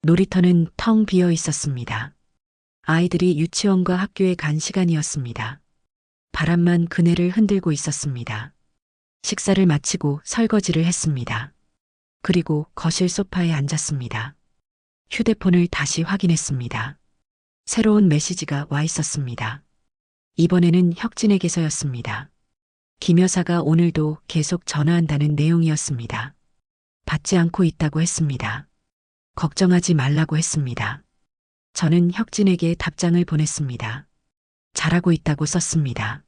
놀이터는 텅 비어 있었습니다. 아이들이 유치원과 학교에 간 시간이었습니다. 바람만 그네를 흔들고 있었습니다. 식사를 마치고 설거지를 했습니다. 그리고 거실 소파에 앉았습니다. 휴대폰을 다시 확인했습니다. 새로운 메시지가 와 있었습니다. 이번에는 혁진에게서였습니다. 김 여사가 오늘도 계속 전화한다는 내용이었습니다. 받지 않고 있다고 했습니다. 걱정하지 말라고 했습니다. 저는 혁진에게 답장을 보냈습니다. 잘하고 있다고 썼습니다.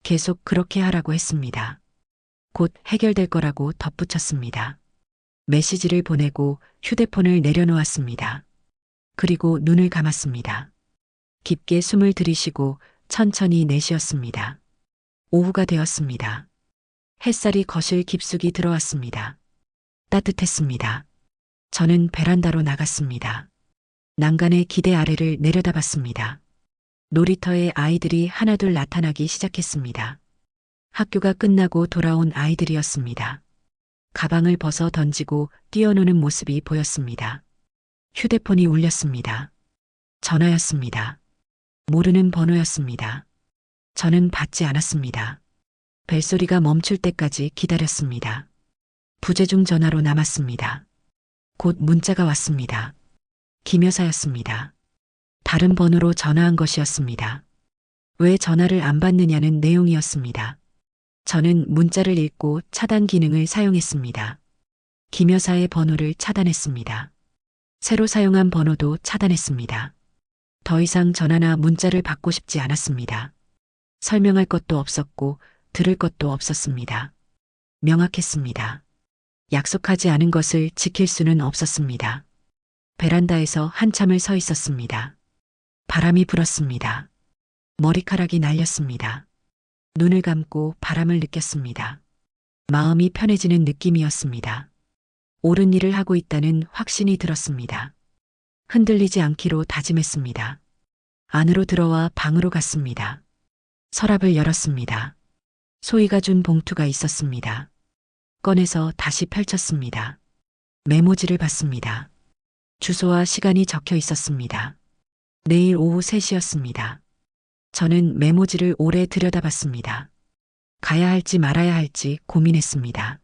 계속 그렇게 하라고 했습니다. 곧 해결될 거라고 덧붙였습니다. 메시지를 보내고 휴대폰을 내려놓았습니다. 그리고 눈을 감았습니다. 깊게 숨을 들이쉬고 천천히 내쉬었습니다. 오후가 되었습니다. 햇살이 거실 깊숙이 들어왔습니다. 따뜻했습니다. 저는 베란다로 나갔습니다. 난간의 기대 아래를 내려다봤습니다. 놀이터에 아이들이 하나둘 나타나기 시작했습니다. 학교가 끝나고 돌아온 아이들이었습니다. 가방을 벗어 던지고 뛰어노는 모습이 보였습니다. 휴대폰이 울렸습니다. 전화였습니다. 모르는 번호였습니다. 저는 받지 않았습니다. 벨소리가 멈출 때까지 기다렸습니다. 부재중 전화로 남았습니다. 곧 문자가 왔습니다. 김 여사였습니다. 다른 번호로 전화한 것이었습니다. 왜 전화를 안 받느냐는 내용이었습니다. 저는 문자를 읽고 차단 기능을 사용했습니다. 김 여사의 번호를 차단했습니다. 새로 사용한 번호도 차단했습니다. 더 이상 전화나 문자를 받고 싶지 않았습니다. 설명할 것도 없었고 들을 것도 없었습니다. 명확했습니다. 약속하지 않은 것을 지킬 수는 없었습니다. 베란다에서 한참을 서 있었습니다. 바람이 불었습니다. 머리카락이 날렸습니다. 눈을 감고 바람을 느꼈습니다. 마음이 편해지는 느낌이었습니다. 옳은 일을 하고 있다는 확신이 들었습니다. 흔들리지 않기로 다짐했습니다. 안으로 들어와 방으로 갔습니다. 서랍을 열었습니다. 소희가 준 봉투가 있었습니다. 꺼내서 다시 펼쳤습니다. 메모지를 봤습니다. 주소와 시간이 적혀 있었습니다. 내일 오후 3시였습니다. 저는 메모지를 오래 들여다봤습니다. 가야 할지 말아야 할지 고민했습니다.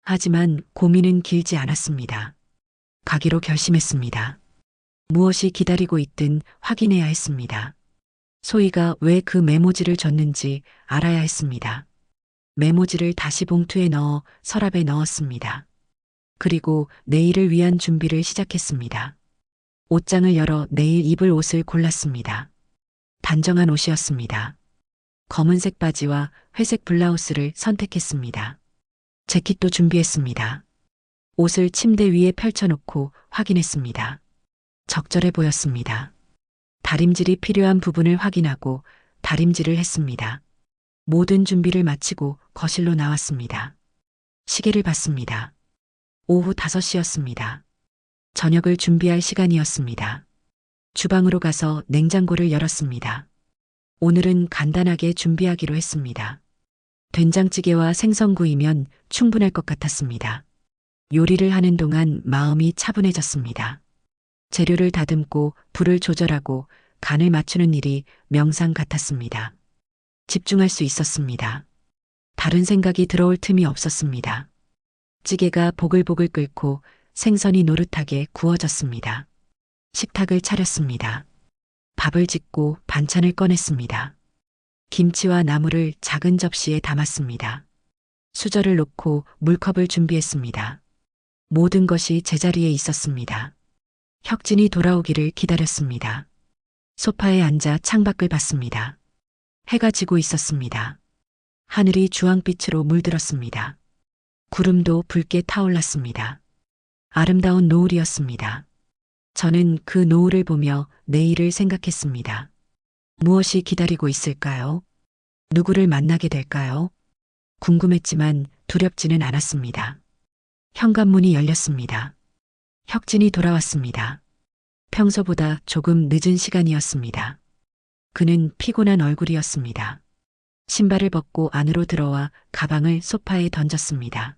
하지만 고민은 길지 않았습니다. 가기로 결심했습니다. 무엇이 기다리고 있든 확인해야 했습니다. 소희가 왜 그 메모지를 줬는지 알아야 했습니다. 메모지를 다시 봉투에 넣어 서랍에 넣었습니다. 그리고 내일을 위한 준비를 시작했습니다. 옷장을 열어 내일 입을 옷을 골랐습니다. 단정한 옷이었습니다. 검은색 바지와 회색 블라우스를 선택했습니다. 재킷도 준비했습니다. 옷을 침대 위에 펼쳐놓고 확인했습니다. 적절해 보였습니다. 다림질이 필요한 부분을 확인하고 다림질을 했습니다. 모든 준비를 마치고 거실로 나왔습니다. 시계를 봤습니다. 오후 5시였습니다. 저녁을 준비할 시간이었습니다. 주방으로 가서 냉장고를 열었습니다. 오늘은 간단하게 준비하기로 했습니다. 된장찌개와 생선구이면 충분할 것 같았습니다. 요리를 하는 동안 마음이 차분해졌습니다. 재료를 다듬고 불을 조절하고 간을 맞추는 일이 명상 같았습니다. 집중할 수 있었습니다. 다른 생각이 들어올 틈이 없었습니다. 찌개가 보글보글 끓고 생선이 노릇하게 구워졌습니다. 식탁을 차렸습니다. 밥을 짓고 반찬을 꺼냈습니다. 김치와 나물을 작은 접시에 담았습니다. 수저를 놓고 물컵을 준비했습니다. 모든 것이 제자리에 있었습니다. 혁진이 돌아오기를 기다렸습니다. 소파에 앉아 창밖을 봤습니다. 해가 지고 있었습니다. 하늘이 주황빛으로 물들었습니다. 구름도 붉게 타올랐습니다. 아름다운 노을이었습니다. 저는 그 노을을 보며 내일을 생각했습니다. 무엇이 기다리고 있을까요? 누구를 만나게 될까요? 궁금했지만 두렵지는 않았습니다. 현관문이 열렸습니다. 혁진이 돌아왔습니다. 평소보다 조금 늦은 시간이었습니다. 그는 피곤한 얼굴이었습니다. 신발을 벗고 안으로 들어와 가방을 소파에 던졌습니다.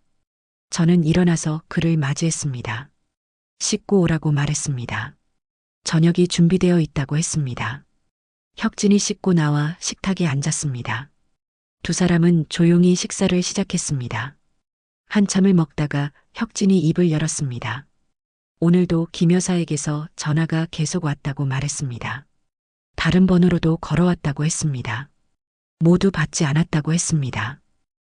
저는 일어나서 그를 맞이했습니다. 씻고 오라고 말했습니다. 저녁이 준비되어 있다고 했습니다. 혁진이 씻고 나와 식탁에 앉았습니다. 두 사람은 조용히 식사를 시작했습니다. 한참을 먹다가 혁진이 입을 열었습니다. 오늘도 김 여사에게서 전화가 계속 왔다고 말했습니다. 다른 번호로도 걸어왔다고 했습니다. 모두 받지 않았다고 했습니다.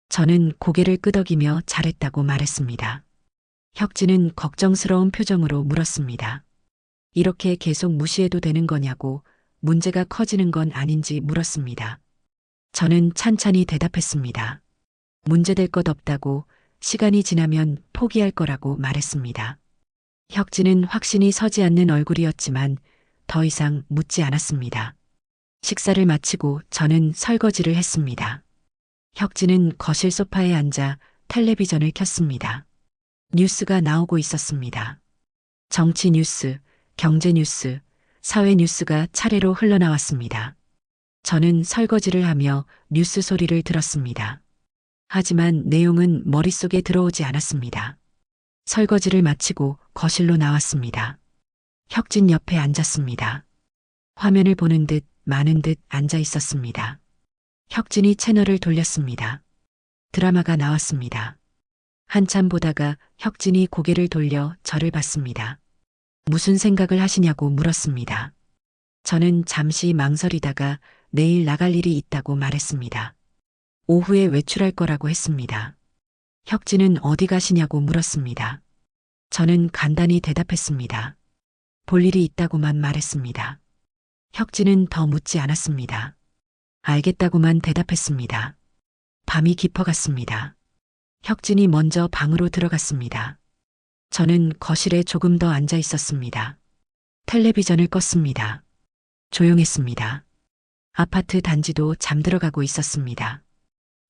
저는 고개를 끄덕이며 잘했다고 말했습니다. 혁진은 걱정스러운 표정으로 물었습니다. 이렇게 계속 무시해도 되는 거냐고, 문제가 커지는 건 아닌지 물었습니다. 저는 찬찬히 대답했습니다. 문제될 것 없다고, 시간이 지나면 포기할 거라고 말했습니다. 혁진은 확신이 서지 않는 얼굴이었지만 더 이상 묻지 않았습니다. 식사를 마치고 저는 설거지를 했습니다. 혁진은 거실 소파에 앉아 텔레비전을 켰습니다. 뉴스가 나오고 있었습니다. 정치 뉴스, 경제 뉴스, 사회 뉴스가 차례로 흘러나왔습니다. 저는 설거지를 하며 뉴스 소리를 들었습니다. 하지만 내용은 머릿속에 들어오지 않았습니다. 설거지를 마치고 거실로 나왔습니다. 혁진 옆에 앉았습니다. 화면을 보는 듯 마는 듯 앉아 있었습니다. 혁진이 채널을 돌렸습니다. 드라마가 나왔습니다. 한참 보다가 혁진이 고개를 돌려 저를 봤습니다. 무슨 생각을 하시냐고 물었습니다. 저는 잠시 망설이다가 내일 나갈 일이 있다고 말했습니다. 오후에 외출할 거라고 했습니다. 혁진은 어디 가시냐고 물었습니다. 저는 간단히 대답했습니다. 볼 일이 있다고만 말했습니다. 혁진은 더 묻지 않았습니다. 알겠다고만 대답했습니다. 밤이 깊어갔습니다. 혁진이 먼저 방으로 들어갔습니다. 저는 거실에 조금 더 앉아 있었습니다. 텔레비전을 껐습니다. 조용했습니다. 아파트 단지도 잠들어가고 있었습니다.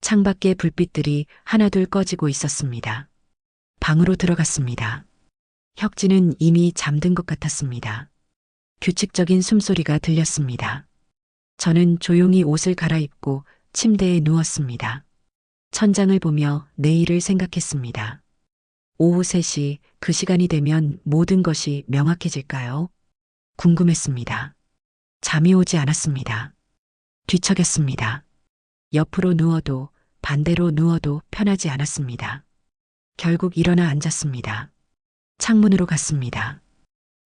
창밖에 불빛들이 하나둘 꺼지고 있었습니다. 방으로 들어갔습니다. 혁진은 이미 잠든 것 같았습니다. 규칙적인 숨소리가 들렸습니다. 저는 조용히 옷을 갈아입고 침대에 누웠습니다. 천장을 보며 내일을 생각했습니다. 오후 3시 그 시간이 되면 모든 것이 명확해질까요? 궁금했습니다. 잠이 오지 않았습니다. 뒤척였습니다. 옆으로 누워도 반대로 누워도 편하지 않았습니다. 결국 일어나 앉았습니다. 창문으로 갔습니다.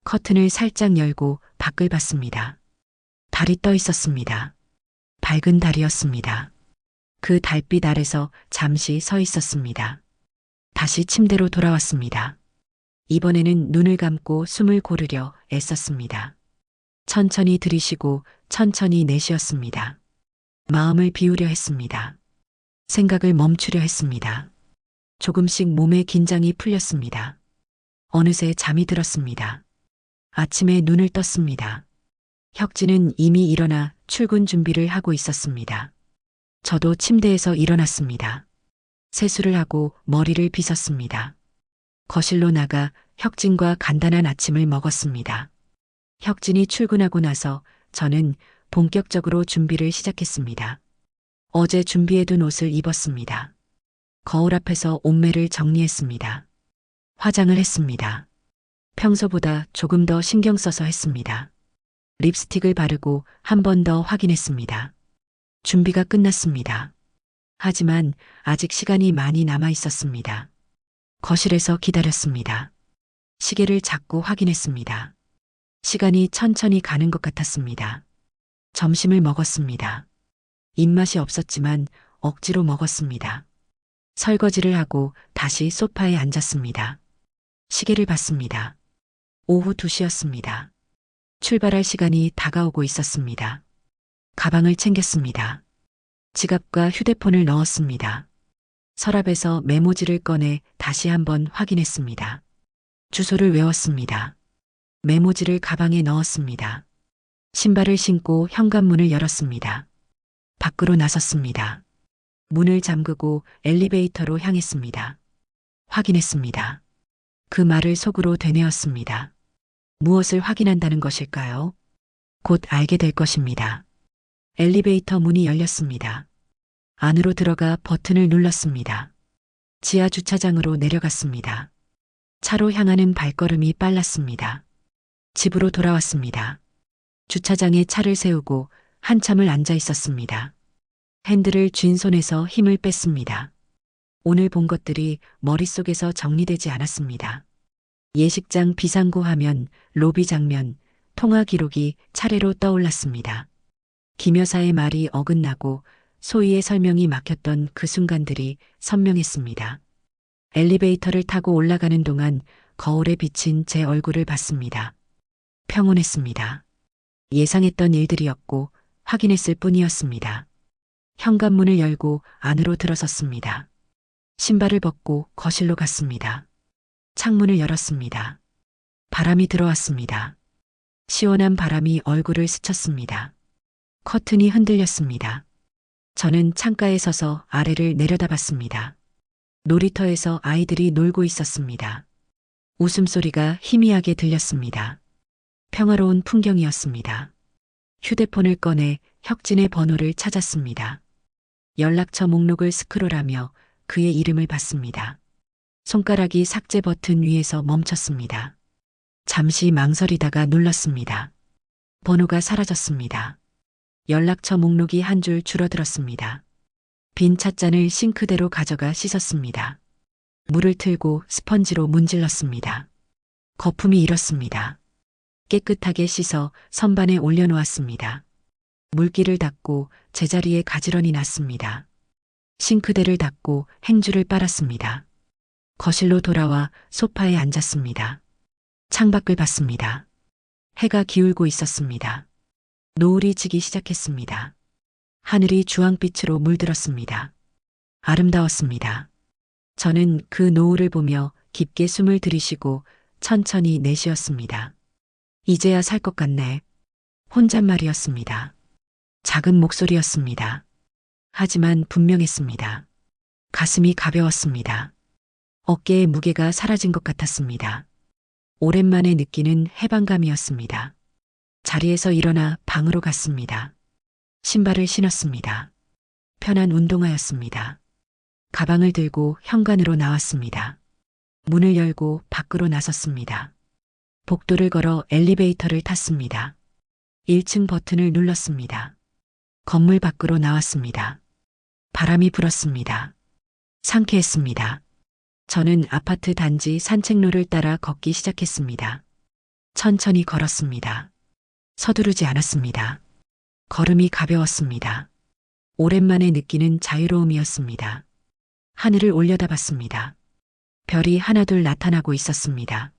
커튼을 살짝 열고 밖을 봤습니다. 달이 떠 있었습니다. 밝은 달이었습니다. 그 달빛 아래서 잠시 서 있었습니다. 다시 침대로 돌아왔습니다. 이번에는 눈을 감고 숨을 고르려 애썼습니다. 천천히 들이쉬고 천천히 내쉬었습니다. 마음을 비우려 했습니다. 생각을 멈추려 했습니다. 조금씩 몸의 긴장이 풀렸습니다. 어느새 잠이 들었습니다. 아침에 눈을 떴습니다. 혁진은 이미 일어나 출근 준비를 하고 있었습니다. 저도 침대에서 일어났습니다. 세수를 하고 머리를 빗었습니다. 거실로 나가 혁진과 간단한 아침을 먹었습니다. 혁진이 출근하고 나서 저는 본격적으로 준비를 시작했습니다. 어제 준비해둔 옷을 입었습니다. 거울 앞에서 옷매를 정리했습니다. 화장을 했습니다. 평소보다 조금 더 신경 써서 했습니다. 립스틱을 바르고 한 번 더 확인했습니다. 준비가 끝났습니다. 하지만 아직 시간이 많이 남아 있었습니다. 거실에서 기다렸습니다. 시계를 자꾸 확인했습니다. 시간이 천천히 가는 것 같았습니다. 점심을 먹었습니다. 입맛이 없었지만 억지로 먹었습니다. 설거지를 하고 다시 소파에 앉았습니다. 시계를 봤습니다. 오후 2시였습니다. 출발할 시간이 다가오고 있었습니다. 가방을 챙겼습니다. 지갑과 휴대폰을 넣었습니다. 서랍에서 메모지를 꺼내 다시 한번 확인했습니다. 주소를 외웠습니다. 메모지를 가방에 넣었습니다. 신발을 신고 현관문을 열었습니다. 밖으로 나섰습니다. 문을 잠그고 엘리베이터로 향했습니다. 확인했습니다. 그 말을 속으로 되뇌었습니다. 무엇을 확인한다는 것일까요? 곧 알게 될 것입니다. 엘리베이터 문이 열렸습니다. 안으로 들어가 버튼을 눌렀습니다. 지하 주차장으로 내려갔습니다. 차로 향하는 발걸음이 빨랐습니다. 집으로 돌아왔습니다. 주차장에 차를 세우고 한참을 앉아 있었습니다. 핸들을 쥔 손에서 힘을 뺐습니다. 오늘 본 것들이 머릿속에서 정리되지 않았습니다. 예식장 비상구 화면, 로비 장면, 통화 기록이 차례로 떠올랐습니다. 김 여사의 말이 어긋나고 소희의 설명이 막혔던 그 순간들이 선명했습니다. 엘리베이터를 타고 올라가는 동안 거울에 비친 제 얼굴을 봤습니다. 평온했습니다. 예상했던 일들이었고 확인했을 뿐이었습니다. 현관문을 열고 안으로 들어섰습니다. 신발을 벗고 거실로 갔습니다. 창문을 열었습니다. 바람이 들어왔습니다. 시원한 바람이 얼굴을 스쳤습니다. 커튼이 흔들렸습니다. 저는 창가에 서서 아래를 내려다봤습니다. 놀이터에서 아이들이 놀고 있었습니다. 웃음소리가 희미하게 들렸습니다. 평화로운 풍경이었습니다. 휴대폰을 꺼내 혁진의 번호를 찾았습니다. 연락처 목록을 스크롤하며 그의 이름을 봤습니다. 손가락이 삭제 버튼 위에서 멈췄습니다. 잠시 망설이다가 눌렀습니다. 번호가 사라졌습니다. 연락처 목록이 한 줄 줄어들었습니다. 빈 찻잔을 싱크대로 가져가 씻었습니다. 물을 틀고 스펀지로 문질렀습니다. 거품이 일었습니다. 깨끗하게 씻어 선반에 올려놓았습니다. 물기를 닦고 제자리에 가지런히 놨습니다. 싱크대를 닦고 행주를 빨았습니다. 거실로 돌아와 소파에 앉았습니다. 창밖을 봤습니다. 해가 기울고 있었습니다. 노을이 지기 시작했습니다. 하늘이 주황빛으로 물들었습니다. 아름다웠습니다. 저는 그 노을을 보며 깊게 숨을 들이쉬고 천천히 내쉬었습니다. 이제야 살 것 같네. 혼잣말이었습니다. 작은 목소리였습니다. 하지만 분명했습니다. 가슴이 가벼웠습니다. 어깨의 무게가 사라진 것 같았습니다. 오랜만에 느끼는 해방감이었습니다. 자리에서 일어나 방으로 갔습니다. 신발을 신었습니다. 편한 운동화였습니다. 가방을 들고 현관으로 나왔습니다. 문을 열고 밖으로 나섰습니다. 복도를 걸어 엘리베이터를 탔습니다. 1층 버튼을 눌렀습니다. 건물 밖으로 나왔습니다. 바람이 불었습니다. 상쾌했습니다. 저는 아파트 단지 산책로를 따라 걷기 시작했습니다. 천천히 걸었습니다. 서두르지 않았습니다. 걸음이 가벼웠습니다. 오랜만에 느끼는 자유로움이었습니다. 하늘을 올려다봤습니다. 별이 하나둘 나타나고 있었습니다.